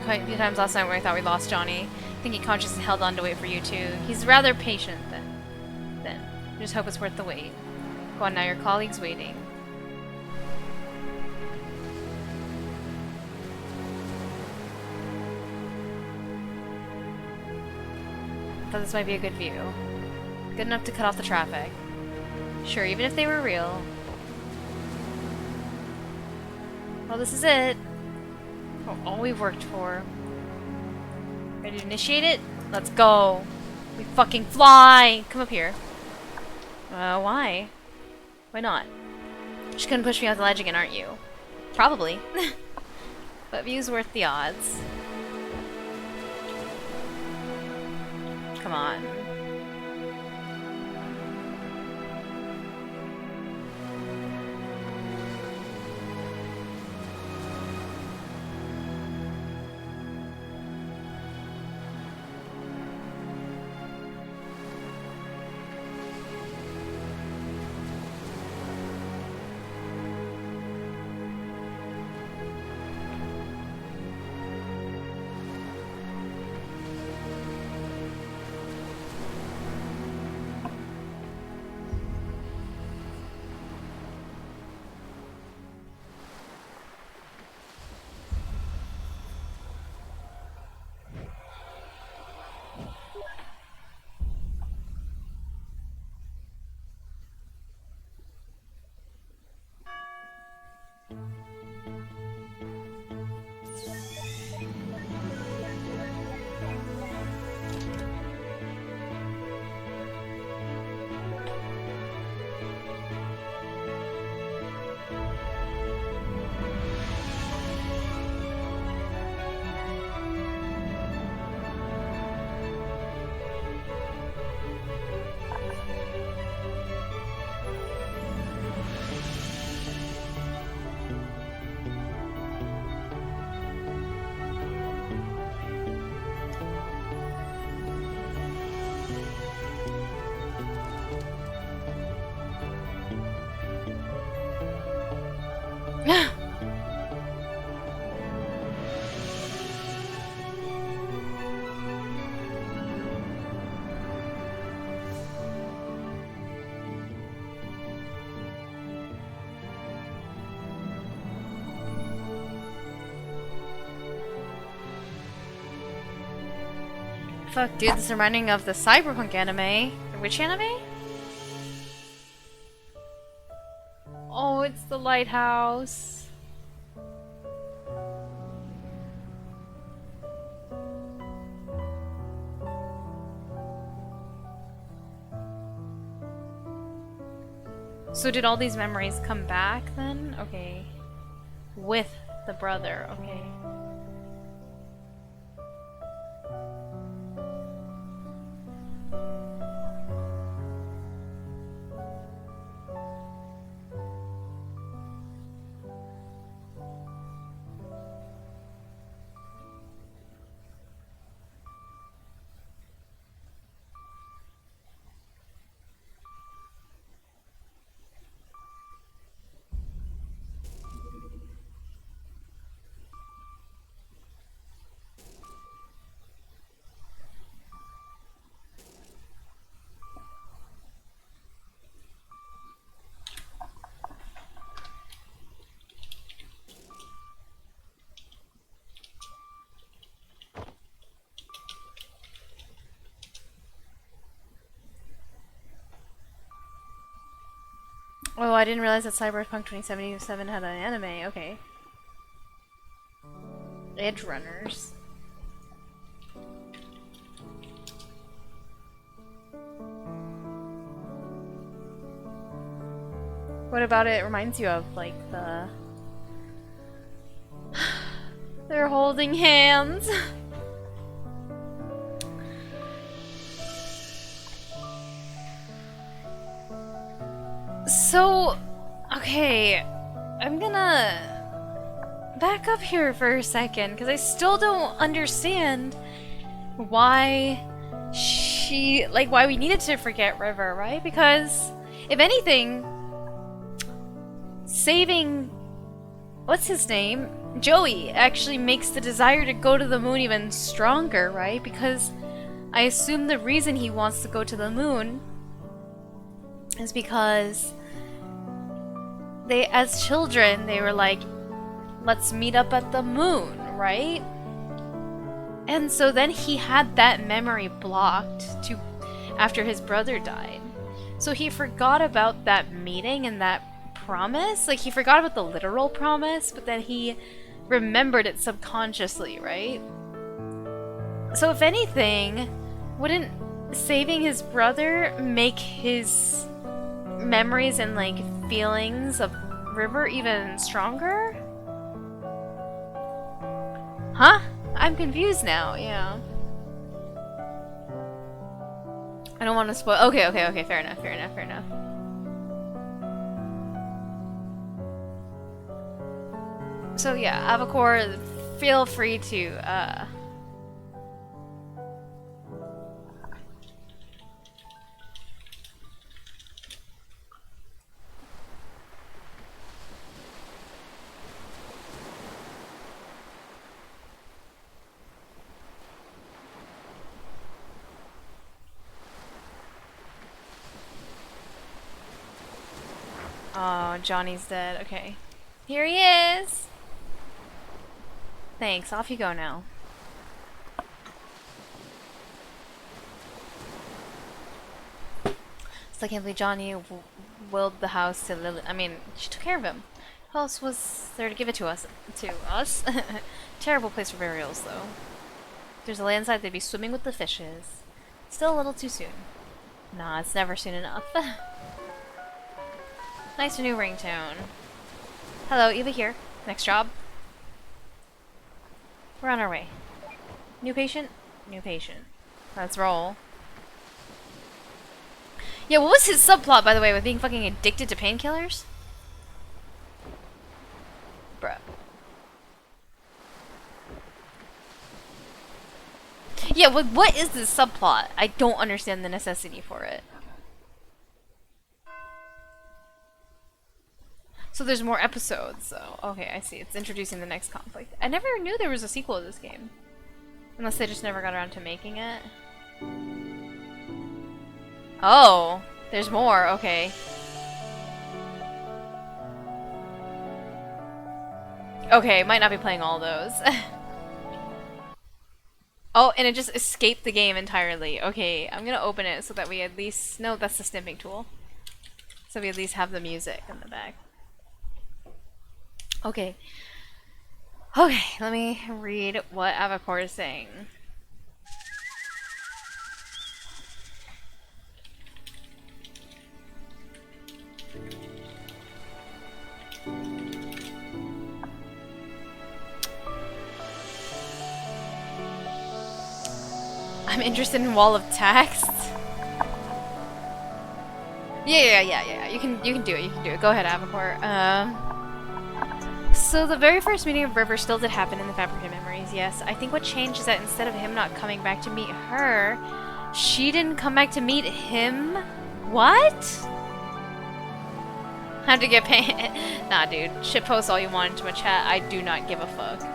Quite a few times last night when I thought we lost Johnny. I think he consciously held on to wait for you too. He's rather patient then. Just hope it's worth the wait. Go on now, your colleague's waiting. Thought this might be a good view. Good enough to cut off the traffic. Sure, even if they were real. Well, this is it. All we've worked for. Ready to initiate it? Let's go. We fucking fly! Come up here. Why? Why not? Just gonna push me off the ledge again, aren't you? Probably. But view's worth the odds. Come on. Fuck, dude, this is reminding of the Cyberpunk anime. Which anime? Oh, it's the lighthouse. So did all these memories come back then? Okay. With the brother, okay. Oh, I didn't realize that Cyberpunk 2077 had an anime. Okay. Edge runners. What about it reminds you of, like, the... They're holding hands. So, okay, I'm gonna back up here for a second, because I still don't understand why why we needed to forget River, right? Because, if anything, saving, what's his name? Joey actually makes the desire to go to the moon even stronger, right? Because I assume the reason he wants to go to the moon is because they, as children, they were like, let's meet up at the moon, right? And so then he had that memory blocked after his brother died. So he forgot about that meeting and that promise. Like, he forgot about the literal promise, but then he remembered it subconsciously, right? So if anything, wouldn't saving his brother make his memories and, like, feelings of River even stronger? Huh? I'm confused now, yeah. I don't want to spoil. Okay, fair enough. So yeah, Avacor, feel free to, Oh, Johnny's dead. Okay. Here he is! Thanks, off you go now. Still can't believe Johnny willed the house to Lily. I mean, she took care of him. Who else was there to give it to us? Terrible place for burials, though. If there's a landslide, they'd be swimming with the fishes. Still a little too soon. Nah, it's never soon enough. Nice new ringtone. Hello, Eva here. Next job. We're on our way. New patient? New patient. Let's roll. Yeah, what was his subplot, by the way, with being fucking addicted to painkillers? Bruh. Yeah, what is this subplot? I don't understand the necessity for it. So there's more episodes, so okay, I see. It's introducing the next conflict. I never knew there was a sequel to this game. Unless they just never got around to making it. Oh, there's more, okay. Okay, might not be playing all those. Oh, and it just escaped the game entirely. Okay, I'm gonna open it so that we at least... No, that's the snipping tool. So we at least have the music in the back. Okay. Okay, let me read what Avacor is saying. I'm interested in Wall of Text. Yeah. You can do it. You can do it. Go ahead, Avacor. So the very first meeting of River still did happen in the Fabricated Memories, yes. I think what changed is that instead of him not coming back to meet her, she didn't come back to meet him? What? Have to get paid. Nah, dude. Shitpost all you want into my chat. I do not give a fuck.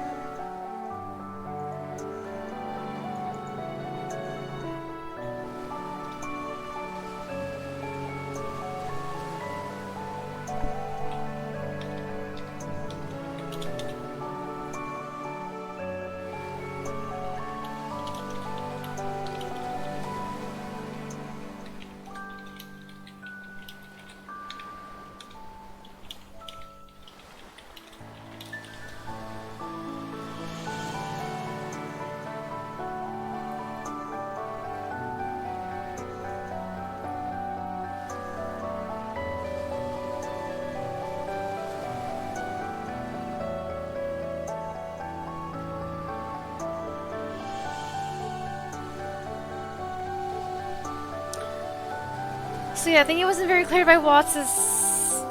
So yeah, I think it wasn't very clear by Watts's...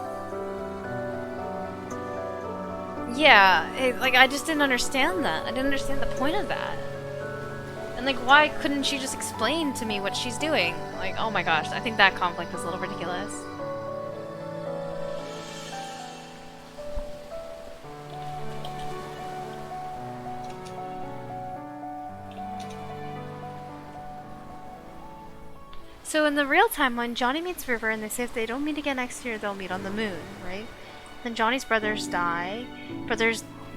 Yeah, like, I just didn't understand that. I didn't understand the point of that. And, like, why couldn't she just explain to me what she's doing? Like, oh my gosh, I think that conflict was a little ridiculous. So in the real timeline, Johnny meets River and they say if they don't meet again next year, they'll meet on the moon, right? Then Johnny's brothers die.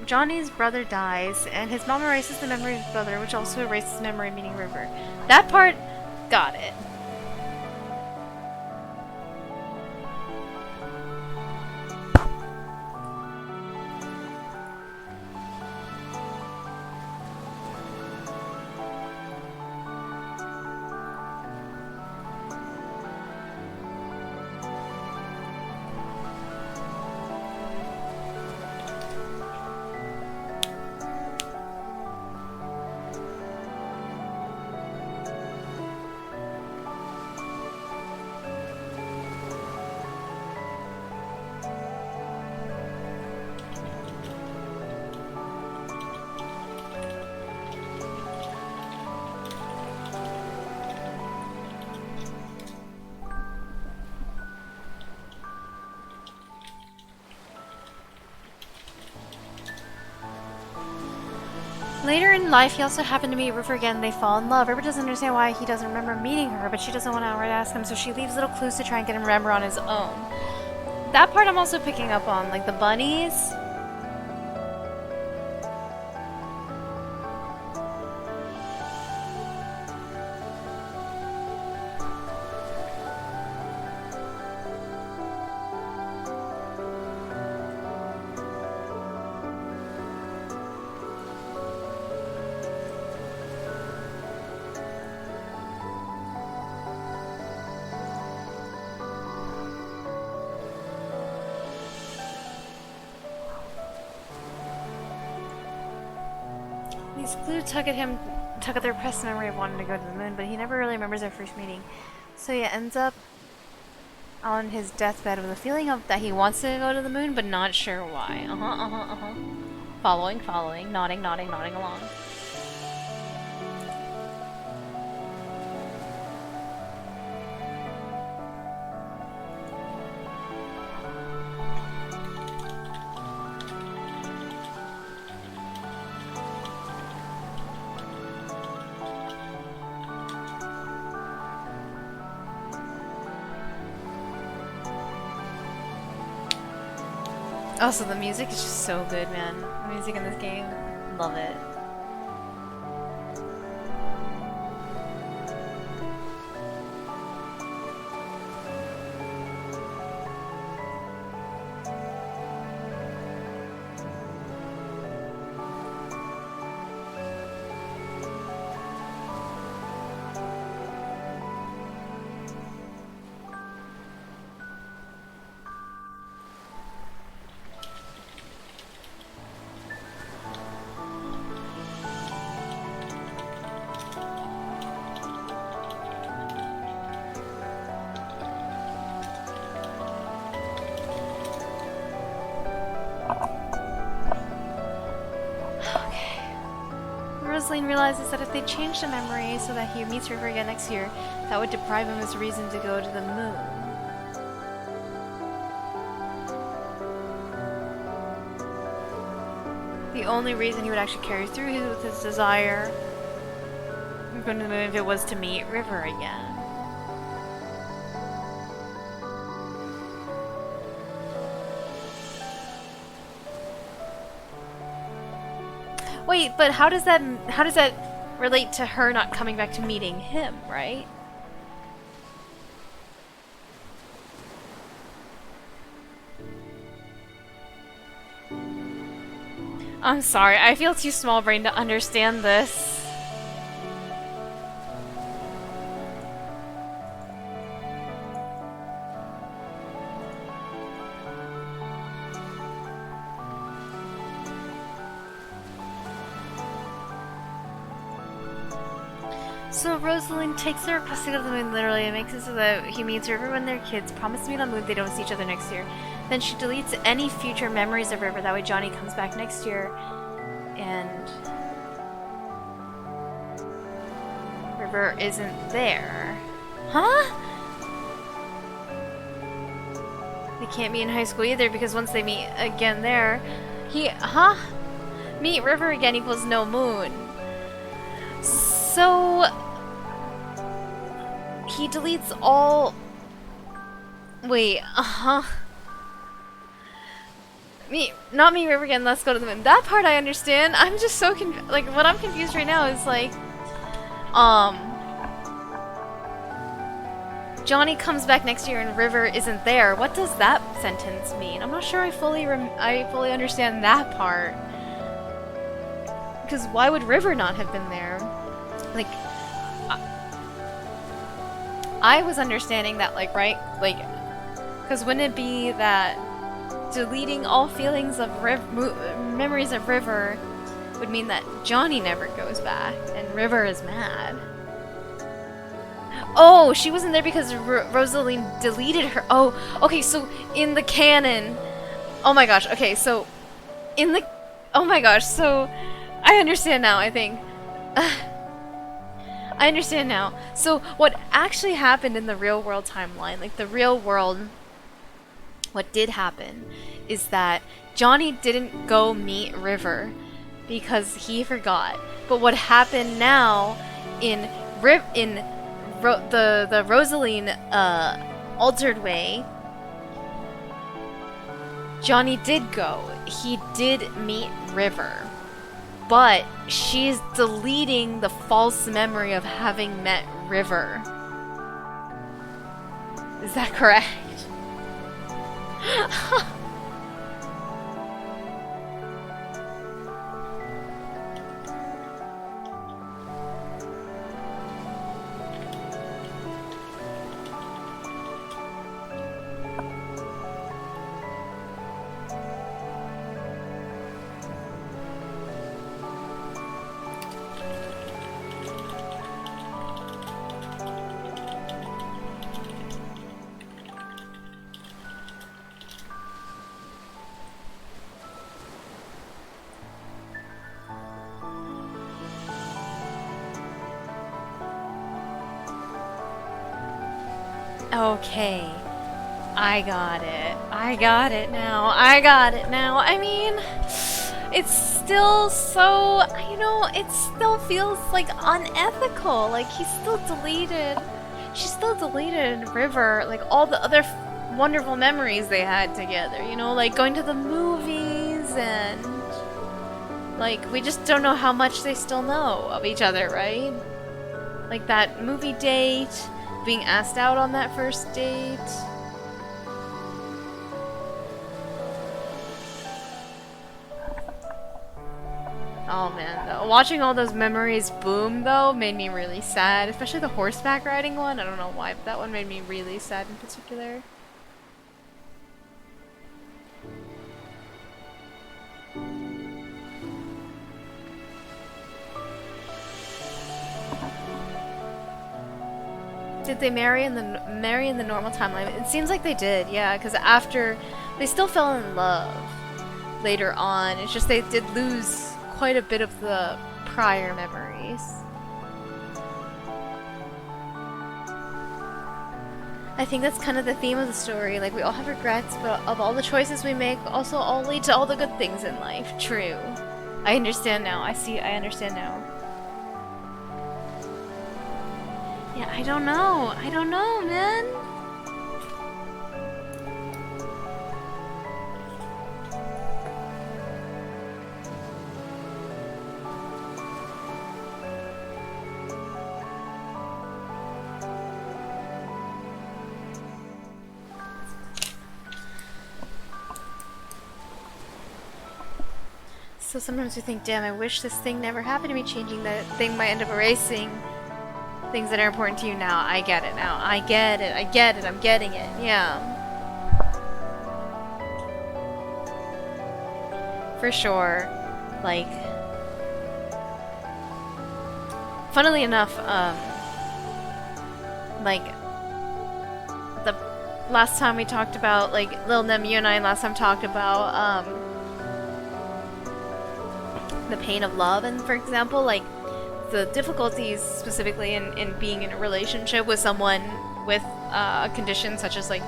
Johnny's brother dies, and his mom erases the memory of his brother, which also erases memory of meeting River. That part, got it. Later in life, he also happened to meet River again. They fall in love. River doesn't understand why he doesn't remember meeting her, but she doesn't want to outright ask him, so she leaves little clues to try and get him to remember on his own. That part I'm also picking up on, like the bunnies. These clues tug at their repressed memory of wanting to go to the moon, but he never really remembers their first meeting. So he ends up on his deathbed with a feeling of that he wants to go to the moon, but not sure why. Following, nodding along. Also, the music is just so good, man. The music in this game, love it. Rosaline realizes that if they change the memory so that he meets River again next year, that would deprive him of his reason to go to the moon. The only reason he would actually carry through with his desire of going to the moon if it was to meet River again. Wait, but how does that relate to her not coming back to meeting him, right? I'm sorry, I feel too small-brained to understand this. So Rosalind takes the request to go to the moon literally and makes it so that he meets River when they're kids, promise to meet on the moon, they don't see each other next year. Then she deletes any future memories of River, that way Johnny comes back next year and River isn't there. Huh? They can't be in high school either because once they meet again there, meet River again equals no moon. So he deletes all. Wait, not meet River again. Let's go to the moon. That part I understand. I'm just so like what I'm confused right now is like, Johnny comes back next year and River isn't there. What does that sentence mean? I'm not sure I fully understand that part. Because why would River not have been there? Like, I was understanding that, like, right? Like, because wouldn't it be that deleting all feelings of memories of River would mean that Johnny never goes back and River is mad? Oh, she wasn't there because Rosaline deleted her. Oh, okay, so in the canon. Oh my gosh, okay, so in the. Oh my gosh, so I understand now, I think. I understand now. So what actually happened in the real world timeline, like the real world, what did happen is that Johnny didn't go meet River because he forgot. But what happened now in the Rosaline altered way, Johnny did go. He did meet River. But she's deleting the false memory of having met River. Is that correct? Okay. I got it. I got it now. I got it now. I mean, it's still so, you know, it still feels like unethical. Like she still deleted River, like all the other wonderful memories they had together, you know, like going to the movies and like we just don't know how much they still know of each other, right? Like that movie date, being asked out on that first date. Oh man, though. Watching all those memories boom though made me really sad, especially the horseback riding one. I don't know why, but that one made me really sad in particular. Did they marry in the normal timeline? It seems like they did, yeah, because after they still fell in love later on. It's just they did lose quite a bit of the prior memories. I think that's kind of the theme of the story. Like we all have regrets, but of all the choices we make, also all lead to all the good things in life. True. I understand now. I understand now. Yeah, I don't know. I don't know, man. So sometimes we think, damn, I wish this thing never happened to me. Changing that thing might end up erasing things that are important to you now. I get it now. I get it. I get it. I'm getting it. Yeah. For sure. Like, funnily enough, like, the last time we talked about, like, Lil Nem, you and I last time talked about, the pain of love, and for example, like, the difficulties specifically in being in a relationship with someone with a condition such as, like,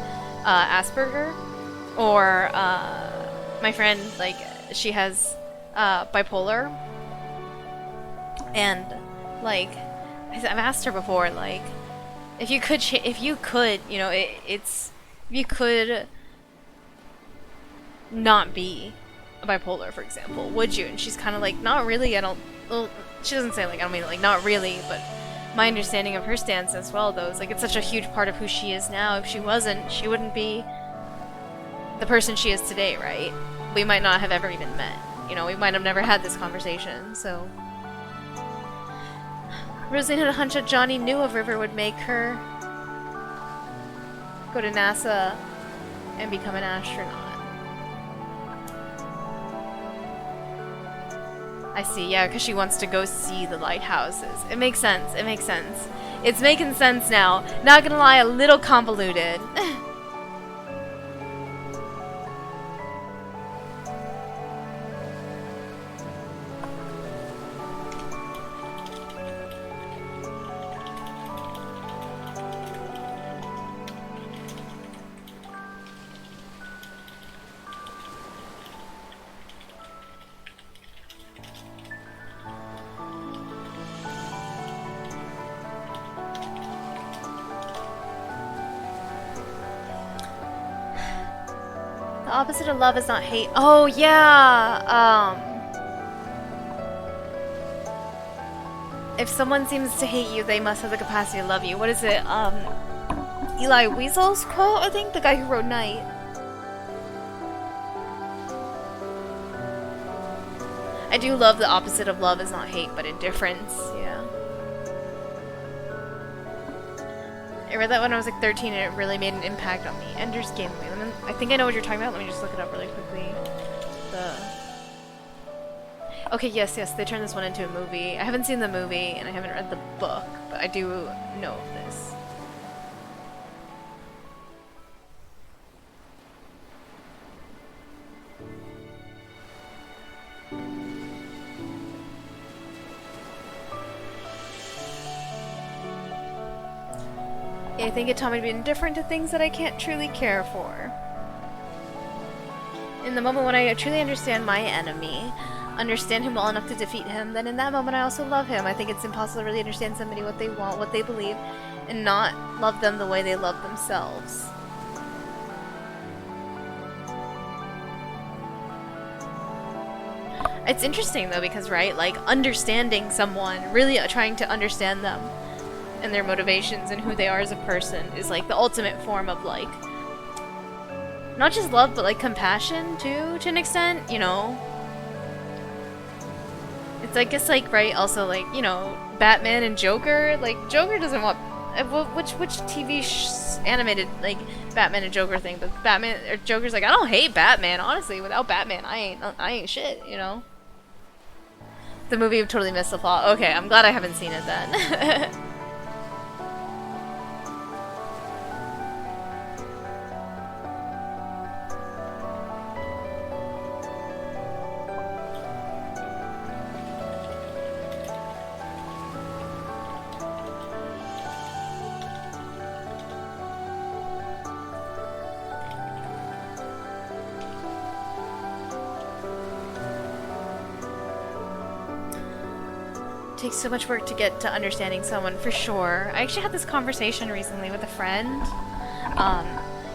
Asperger, or, my friend, like, she has, bipolar, and, like, I've asked her before, like, if you could, you know, if you could not be bipolar, for example, would you? And she's kind of like, not really, I don't, well, she doesn't say, like, I don't mean, like, not really, but my understanding of her stance as well, though, is, like, it's such a huge part of who she is now. If she wasn't, she wouldn't be the person she is today, right? We might not have ever even met. You know, we might have never had this conversation, so... Roseanne had a hunch that Johnny knew of River would make her go to NASA and become an astronaut. I see, yeah, because she wants to go see the lighthouses. It makes sense, it makes sense. It's making sense now. Not gonna lie, a little convoluted. The opposite of love is not hate. Oh, yeah! If someone seems to hate you, they must have the capacity to love you. What is it? Eli Weasel's quote, I think? The guy who wrote Night. I do love the opposite of love is not hate, but indifference. Yeah. I read that when I was like 13 and it really made an impact on me. Ender's Game. I think I know what you're talking about. Let me just look it up really quickly. Okay, yes, they turned this one into a movie. I haven't seen the movie and I haven't read the book, but I do know of this. I think it taught me to be indifferent to things that I can't truly care for. In the moment when I truly understand my enemy, understand him well enough to defeat him, then in that moment I also love him. I think it's impossible to really understand somebody, what they want, what they believe, and not love them the way they love themselves. It's interesting though, because, right, like, understanding someone, really trying to understand them, and their motivations and who they are as a person is like the ultimate form of like not just love but like compassion too, to an extent, you know. It's I guess like, right, also like, you know, Batman and Joker, like Joker doesn't want which TV animated like Batman and Joker thing, but Batman or Joker's like, I don't hate Batman, honestly, without Batman I ain't shit, you know. The movie totally missed the plot. Okay, I'm glad I haven't seen it then. Takes so much work to get to understanding someone, for sure. I actually had this conversation recently with a friend.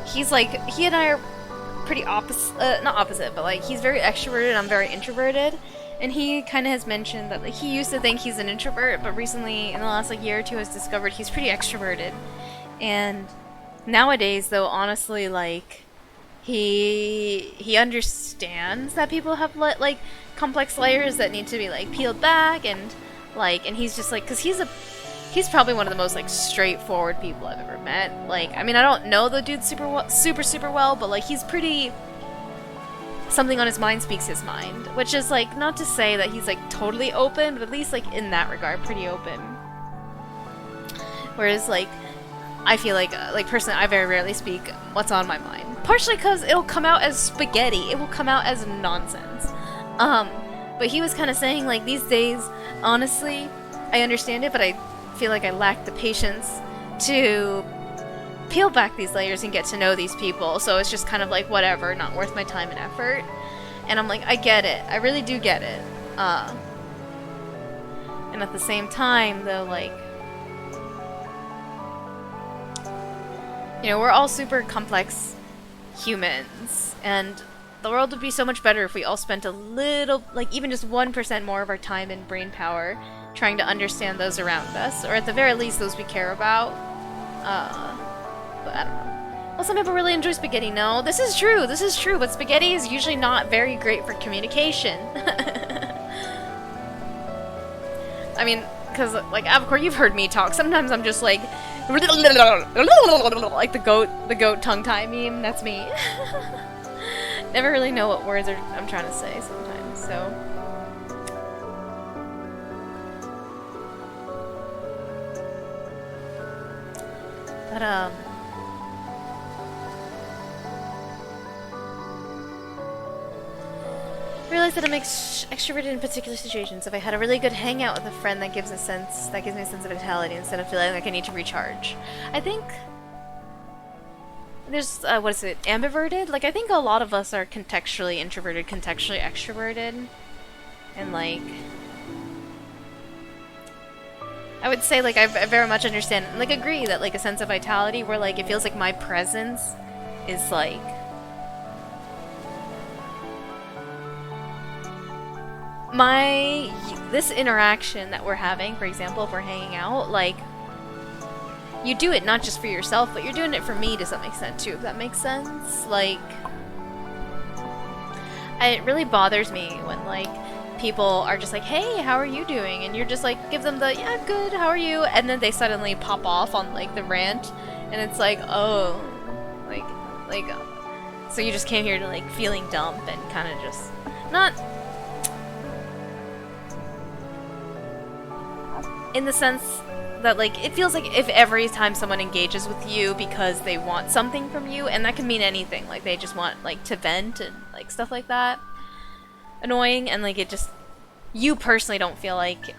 He's like, he and I are pretty opposite, not opposite, but like he's very extroverted and I'm very introverted. And he kind of has mentioned that like he used to think he's an introvert, but recently in the last like year or two has discovered he's pretty extroverted. And nowadays though, honestly, like he understands that people have like complex layers that need to be like peeled back, and like, and he's just like, cause he's probably one of the most like straightforward people I've ever met. Like, I mean, I don't know the dude super well, but like he's pretty, something on his mind speaks his mind, which is like not to say that he's like totally open, but at least like in that regard pretty open. Whereas, like, I feel like personally, I very rarely speak what's on my mind. Partially because it'll come out as spaghetti. It will come out as nonsense. But he was kind of saying, like, these days, honestly, I understand it, but I feel like I lack the patience to peel back these layers and get to know these people. So it's just kind of like, whatever, not worth my time and effort. And I'm like, I get it. I really do get it. And at the same time, though, like, you know, we're all super complex humans, and the world would be so much better if we all spent a little, like, even just 1% more of our time and brain power trying to understand those around us, or at the very least, those we care about. But I don't know. Well, some people really enjoy spaghetti. No, this is true, but spaghetti is usually not very great for communication. I mean, because, like, of course, you've heard me talk. Sometimes I'm just like, like the goat tongue-tie meme. That's me. Never really know what words I'm trying to say sometimes, so. But, I realized that I'm extroverted in particular situations. If I had a really good hangout with a friend, that gives me a sense of vitality instead of feeling like I need to recharge. I think there's what is it? Ambiverted? Like, I think a lot of us are contextually introverted, contextually extroverted, and like, I would say, like, I very much understand, like, agree that, like, a sense of vitality where, like, it feels like my presence is like this interaction that we're having, for example, if we're hanging out, like, you do it not just for yourself, but you're doing it for me to some extent too, if that makes sense. Like, it really bothers me when, like, people are just like, hey, how are you doing? And you're just like, give them the, yeah, good, how are you? And then they suddenly pop off on, like, the rant, and it's like, oh, like, so you just came here to, like, feeling dumb and kind of just, not in the sense that, like, it feels like if every time someone engages with you because they want something from you, and that can mean anything, like, they just want, like, to vent and, like, stuff like that, annoying, and, like, it just, you personally don't feel like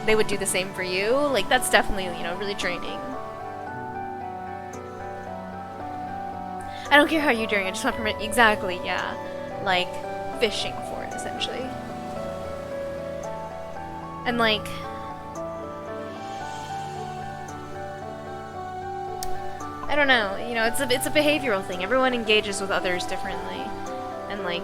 they would do the same for you, like, that's definitely, you know, really draining. I don't care how you're doing, I just want permission. Exactly, yeah. Like, fishing for it, essentially. And, like, I don't know, you know, it's a behavioral thing. Everyone engages with others differently. And, like,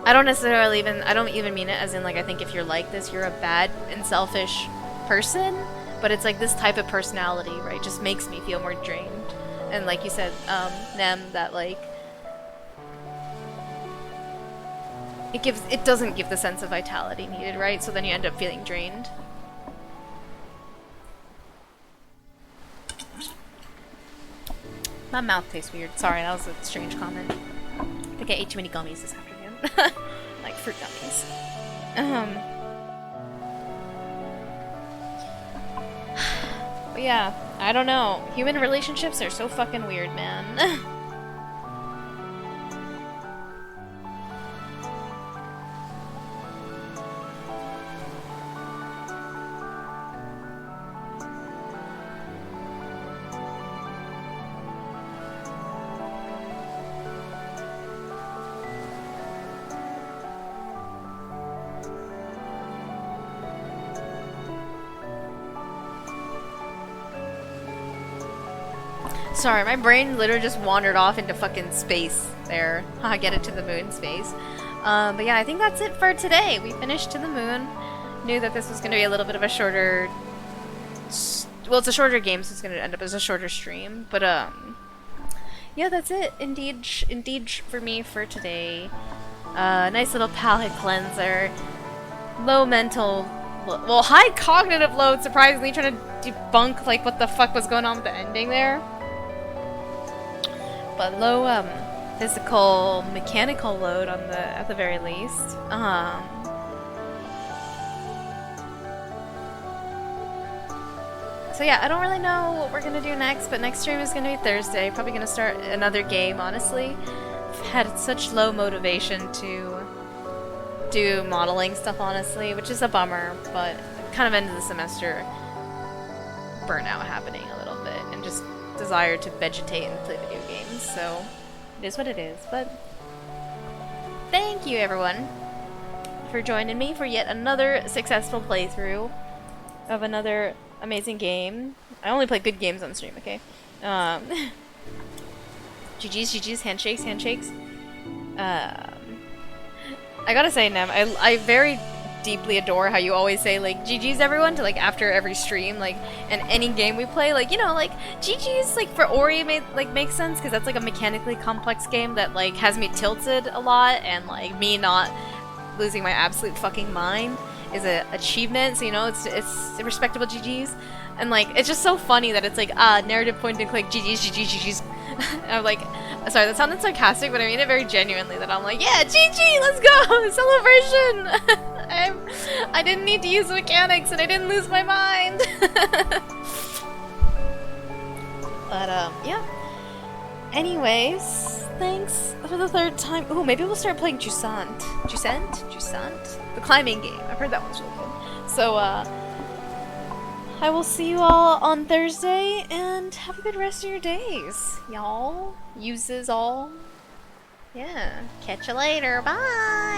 I don't even mean it as in, like, I think if you're like this, you're a bad and selfish person. But it's like this type of personality, right, just makes me feel more drained. And like you said, Nem, that, like, it doesn't give the sense of vitality needed, right? So then you end up feeling drained. My mouth tastes weird. Sorry, that was a strange comment. I think I ate too many gummies this afternoon. Like fruit gummies. But yeah, I don't know. Human relationships are so fucking weird, man. Sorry, my brain literally just wandered off into fucking space there. Haha, get it to the moon space. But yeah, I think that's it for today. We finished to the moon. Knew that this was going to be a little bit of a shorter... Well, it's a shorter game, so it's going to end up as a shorter stream. But, yeah, that's it. Indeed for me for today. Nice little palate cleanser. Low mental... Well, high cognitive load, surprisingly, trying to debunk, like, what the fuck was going on with the ending there. But low, physical, mechanical load on at the very least. So yeah, I don't really know what we're gonna do next, but next stream is gonna be Thursday. Probably gonna start another game, honestly. I've had such low motivation to do modeling stuff, honestly, which is a bummer, but kind of end of the semester burnout happening a little bit, and just desire to vegetate and play video games, so it is what it is. But thank you everyone for joining me for yet another successful playthrough of another amazing game. I only play good games on stream, okay? GG's, handshakes. I gotta say, Nem, I very deeply adore how you always say, like, GG's everyone to, like, after every stream, like, and any game we play, like, you know, like, GG's, like, for Ori makes sense, because that's, like, a mechanically complex game that, like, has me tilted a lot, and, like, me not losing my absolute fucking mind is a achievement, so, you know, it's respectable GG's, and, like, it's just so funny that it's, like, narrative point and click, GG's. I'm like, sorry, that sounded sarcastic, but I mean it very genuinely, that I'm like, yeah, GG, let's go, celebration! I didn't need to use mechanics, and I didn't lose my mind! But, yeah. Anyways, thanks for the third time. Ooh, maybe we'll start playing Jusant? The climbing game. I've heard that one's really good. So, I will see you all on Thursday, and have a good rest of your days, y'all. Uses all. Yeah. Catch you later. Bye.